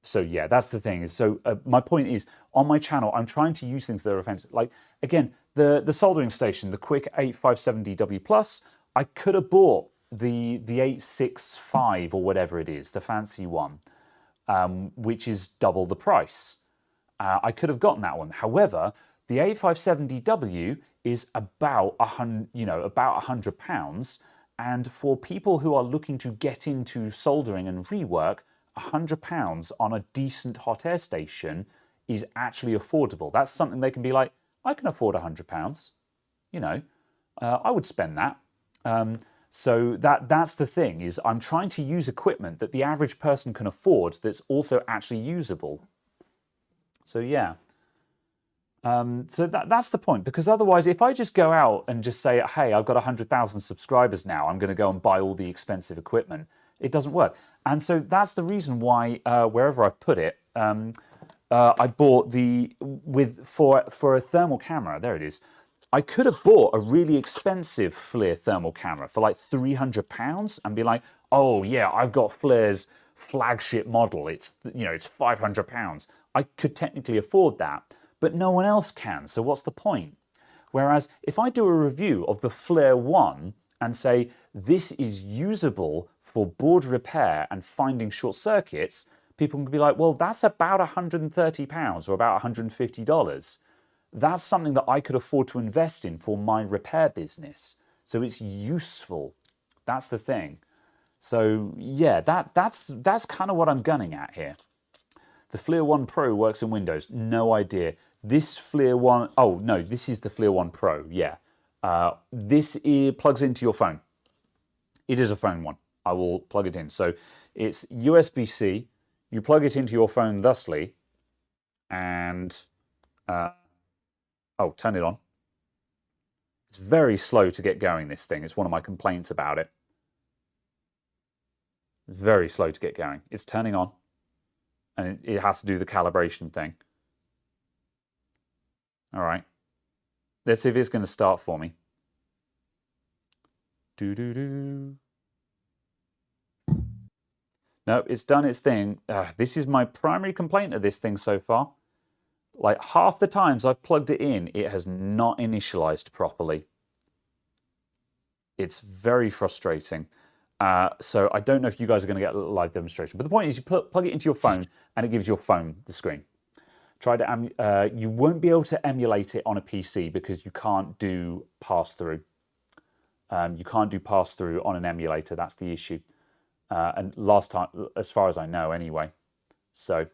Speaker 1: So yeah, that's the thing. So my point is, on my channel, I'm trying to use things that are offensive. Like, again, the soldering station, the Quick 857DW Plus, I could have bought the 865 or whatever it is, the fancy one, which is double the price. I could have gotten that one. However, the 857DW is about £100, and for people who are looking to get into soldering and rework, £100 on a decent hot air station is actually affordable. That's something they can be like, I can afford £100. I would spend that. So that's the thing, is I'm trying to use equipment that the average person can afford that's also actually usable. So yeah. So that's the point, because otherwise, if I just go out and just say, hey, I've got 100,000 subscribers now, I'm going to go and buy all the expensive equipment, it doesn't work. And so that's the reason why, wherever I put it, I bought for a thermal camera, there it is. I could have bought a really expensive FLIR thermal camera for like £300 and be like, oh yeah, I've got FLIR's flagship model. It's £500. I could technically afford that, but no one else can. So what's the point? Whereas if I do a review of the FLIR 1 and say, this is usable for board repair and finding short circuits, people can be like, well, that's about £130 or about $150. That's something that I could afford to invest in for my repair business. So it's useful. That's the thing. So yeah, that's kind of what I'm gunning at here. The FLIR 1 Pro works in Windows. No idea. This FLIR 1, oh no, this is the FLIR 1 Pro, yeah. This plugs into your phone. It is a phone one. I will plug it in. So it's USB-C. You plug it into your phone thusly, and oh, turn it on. It's very slow to get going, this thing. It's one of my complaints about it. It's very slow to get going. It's turning on, and it has to do the calibration thing. All right. Let's see if it's going to start for me. Do-do-do. No, it's done its thing. This is my primary complaint of this thing so far. Like, half the times I've plugged it in, it has not initialized properly. It's very frustrating. So I don't know if you guys are going to get a live demonstration. But the point is, you plug it into your phone, and it gives your phone the screen. You won't be able to emulate it on a PC because you can't do pass-through. You can't do pass-through on an emulator. That's the issue. And last time, as far as I know, anyway. So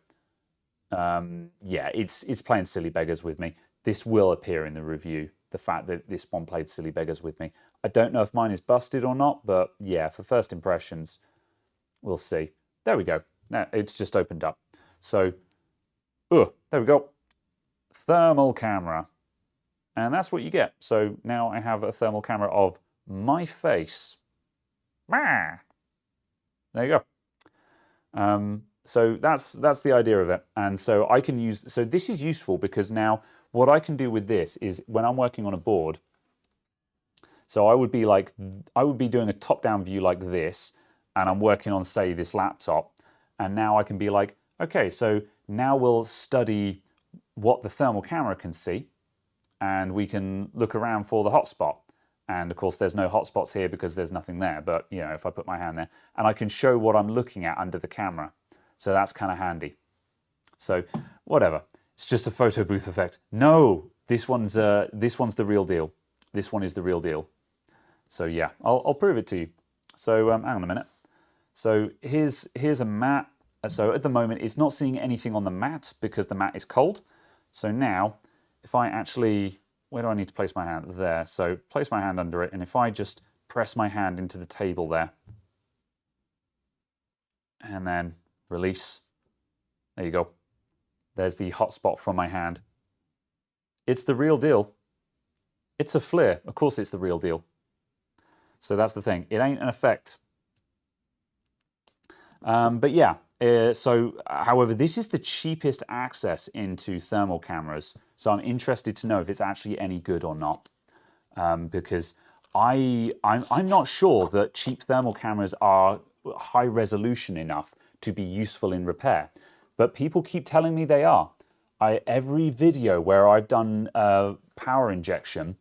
Speaker 1: yeah, it's playing silly beggars with me. This will appear in the review, the fact that this one played silly beggars with me. I don't know if mine is busted or not, but yeah, for first impressions, we'll see. There we go. Now it's just opened up. So, there we go. Thermal camera. And that's what you get. So now I have a thermal camera of my face. There you go. So that's the idea of it. And so I can use, so this is useful because now what I can do with this is when I'm working on a board, so I would be doing a top-down view like this, and I'm working on, say, this laptop, and now I can be like, okay, so now we'll study what the thermal camera can see, and we can look around for the hotspot. And of course, there's no hotspots here because there's nothing there, but you know, if I put my hand there, and I can show what I'm looking at under the camera. So that's kind of handy. So whatever, it's just a photo booth effect. No, this one's the real deal. This one is the real deal. So yeah, I'll prove it to you. So hang on a minute. So here's a mat. So at the moment, it's not seeing anything on the mat because the mat is cold. So now, if I actually, where do I need to place my hand? There. So place my hand under it, and if I just press my hand into the table there, and then release, there you go. There's the hotspot from my hand. It's the real deal. It's a FLIR. Of course it's the real deal. So that's the thing. It ain't an effect. But yeah, however, this is the cheapest access into thermal cameras. So I'm interested to know if it's actually any good or not. Because I'm not sure that cheap thermal cameras are high resolution enough to be useful in repair, but people keep telling me they are. Every video where I've done power injection,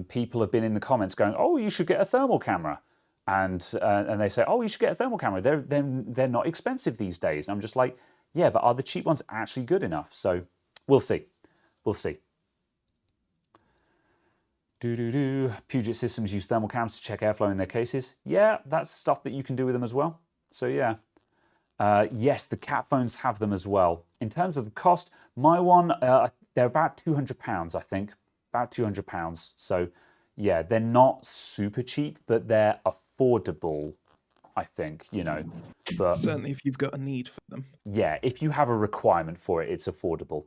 Speaker 1: people have been in the comments going, "Oh, you should get a thermal camera," and they say, "Oh, you should get a thermal camera. They're not expensive these days." And I'm just like, "Yeah, but are the cheap ones actually good enough?" So we'll see. We'll see. Puget Systems use thermal cams to check airflow in their cases. Yeah, that's stuff that you can do with them as well. So yeah. Yes, the Cat phones have them as well. In terms of the cost, my one, they're about £200, I think. About £200. So yeah, they're not super cheap, but they're affordable, I think, you know. But
Speaker 2: certainly if you've got a need for them.
Speaker 1: yeah, if you have a requirement for it, it's affordable.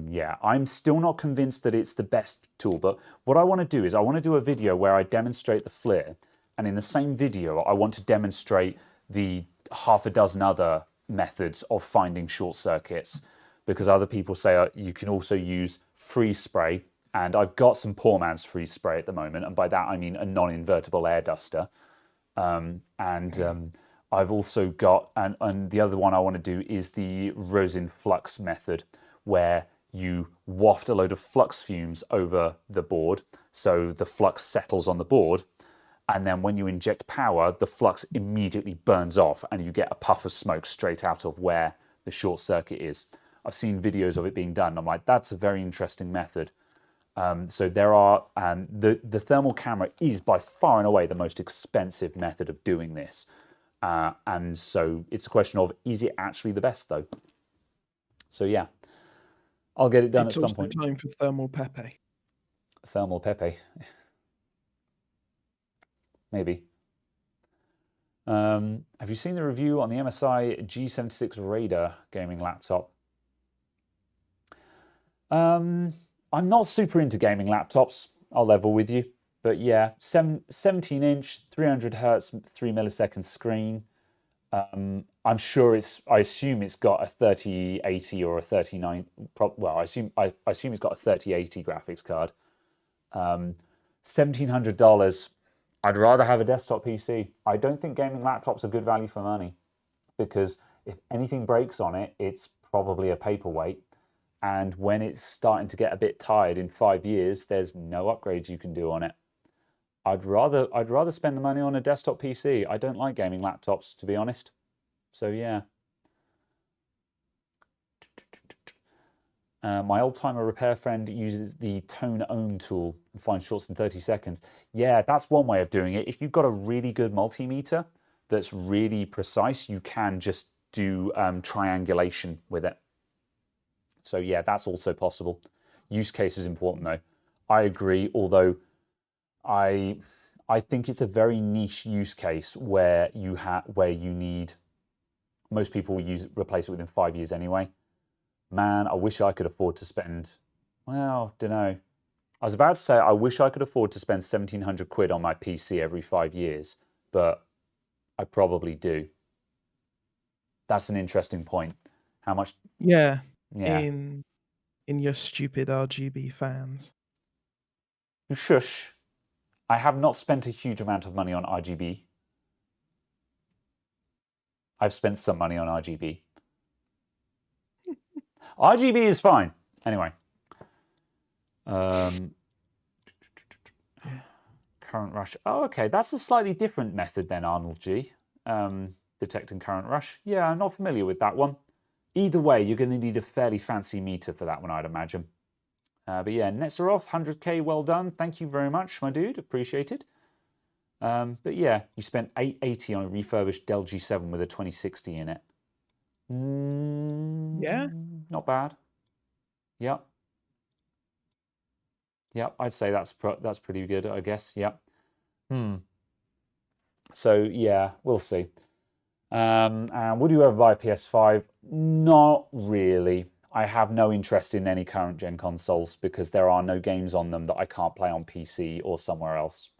Speaker 1: Yeah, I'm still not convinced that it's the best tool, but what I want to do is I want to do a video where I demonstrate the FLIR, and in the same video, I want to demonstrate the half a dozen other methods of finding short circuits, because other people say you can also use freeze spray, and I've got some poor man's freeze spray at the moment, and by that I mean a non-invertible air duster. I've also got, and the other one I want to do is the rosin flux method, where you waft a load of flux fumes over the board, so the flux settles on the board, and then when you inject power, the flux immediately burns off and you get a puff of smoke straight out of where the short circuit is. I've seen videos of it being done. I'm like, that's a very interesting method. So there are, the thermal camera is by far and away the most expensive method of doing this. And so it's a question of, is it actually the best though? So yeah, I'll get it done at some point.
Speaker 2: It's time for thermal Pepe.
Speaker 1: Thermal Pepe. Maybe. Have you seen the review on the MSI G76 Raider gaming laptop? I'm not super into gaming laptops, I'll level with you. But yeah, 17-inch, 300 hertz, 3 millisecond screen. I'm sure I assume it's got a 3080 or a 39. Well, I assume it's got a 3080 graphics card. $1,700. I'd rather have a desktop PC. I don't think gaming laptops are good value for money, because if anything breaks on it, it's probably a paperweight. And when it's starting to get a bit tired in 5 years, there's no upgrades you can do on it. I'd rather spend the money on a desktop PC. I don't like gaming laptops, to be honest. So yeah. My old-timer repair friend uses the Tone Ohm tool and finds shorts in 30 seconds. Yeah, that's one way of doing it. If you've got a really good multimeter that's really precise, you can just do triangulation with it. So yeah, that's also possible. Use case is important though. I agree, although I think it's a very niche use case where you need, most people will replace it within 5 years anyway. Man, I wish I could afford to spend, well, don't know. I was about to say I wish I could afford to spend 1,700 quid on my PC every 5 years, but I probably do. That's an interesting point. How much?
Speaker 2: Yeah.
Speaker 1: Yeah.
Speaker 2: In your stupid RGB fans.
Speaker 1: Shush. I have not spent a huge amount of money on RGB. I've spent some money on RGB. RGB is fine. Anyway. Current rush. Oh, okay. That's a slightly different method than Arnold G. Detecting current rush. Yeah, I'm not familiar with that one. Either way, you're going to need a fairly fancy meter for that one, I'd imagine. But yeah, Netzeroth, 100k, well done. Thank you very much, my dude. Appreciate it. But yeah, you spent $880 on a refurbished Dell G7 with a 2060 in it.
Speaker 2: Yeah.
Speaker 1: Not bad. Yep. Yep, I'd say that's pretty good, I guess. Yep. So yeah, we'll see. And would you ever buy a PS5? Not really. I have no interest in any current gen consoles because there are no games on them that I can't play on PC or somewhere else.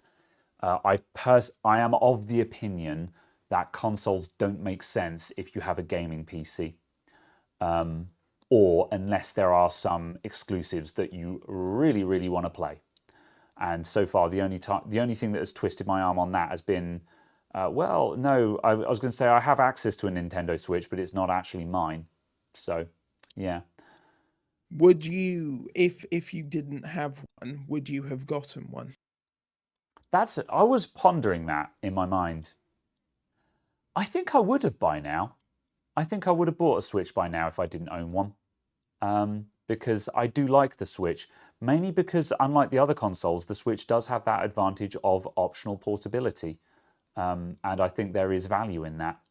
Speaker 1: I am of the opinion that consoles don't make sense if you have a gaming PC. Or unless there are some exclusives that you really, really want to play. And so far, the only thing that has twisted my arm on that has been, well, no, I was going to say I have access to a Nintendo Switch, but it's not actually mine. So, yeah.
Speaker 2: Would you, if you didn't have one, would you have gotten one?
Speaker 1: I was pondering that in my mind. I think I would have by now. I think I would have bought a Switch by now if I didn't own one. Because I do like the Switch, mainly because unlike the other consoles, the Switch does have that advantage of optional portability. And I think there is value in that.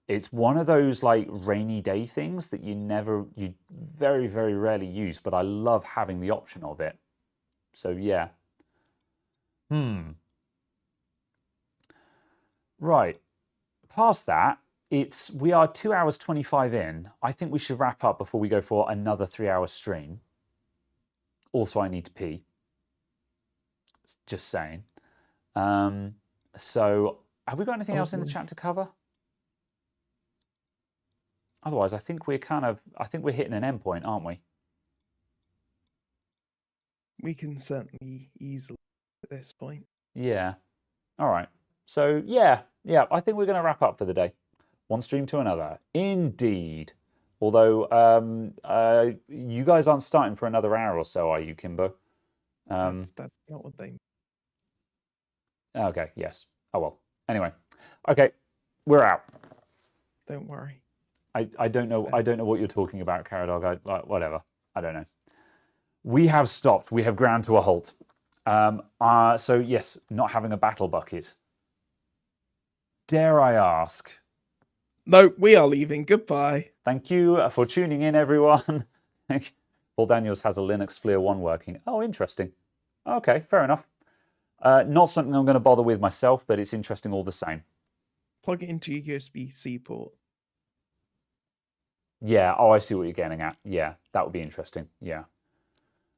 Speaker 1: It's one of those like rainy day things that you very, very rarely use, but I love having the option of it. So yeah. Right. Past that, we are 2 hours 25 in. I think we should wrap up before we go for another 3-hour stream. Also, I need to pee. Just saying. So, have we got anything else in the chat to cover? Otherwise, I think we're hitting an end point, aren't we?
Speaker 2: We can certainly easily at this point.
Speaker 1: Yeah. All right. So, yeah, I think we're going to wrap up for the day. One stream to another. Indeed. Although, you guys aren't starting for another hour or so, are you, Kimbo?
Speaker 2: That's not what they mean.
Speaker 1: Okay, yes. Oh, well. Anyway. Okay, we're out.
Speaker 2: Don't worry.
Speaker 1: I don't know what you're talking about, Caradog. Whatever. I don't know. We have stopped. We have ground to a halt. So, yes, not having a battle bucket. Dare I ask?
Speaker 2: No, we are leaving. Goodbye.
Speaker 1: Thank you for tuning in, everyone. Paul Daniels has a Linux FLIR 1 working. Oh, interesting. Okay, fair enough. Not something I'm going to bother with myself, but it's interesting all the same.
Speaker 2: Plug it into your USB-C port.
Speaker 1: Yeah, oh, I see what you're getting at. Yeah, that would be interesting. Yeah.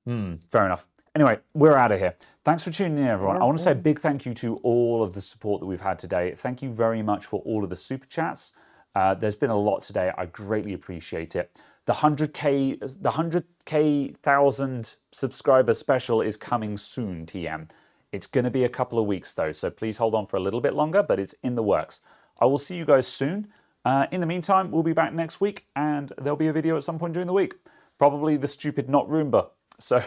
Speaker 1: Fair enough. Anyway, we're out of here. Thanks for tuning in, everyone. I want to say a big thank you to all of the support that we've had today. Thank you very much for all of the super chats. There's been a lot today. I greatly appreciate it. The 100K 1,000 subscriber special is coming soon, TM. It's going to be a couple of weeks, though, so please hold on for a little bit longer, but it's in the works. I will see you guys soon. In the meantime, we'll be back next week, and there'll be a video at some point during the week. Probably the stupid not Roomba. So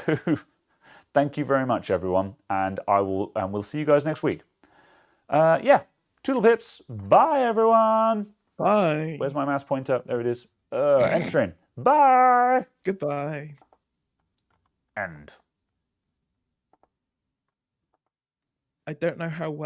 Speaker 1: thank you very much, everyone, and we'll see you guys next week. Yeah, toodle pips. Bye, everyone.
Speaker 2: Bye.
Speaker 1: Where's my mouse pointer? There it is. End stream. Bye.
Speaker 2: Goodbye.
Speaker 1: End.
Speaker 2: I don't know how well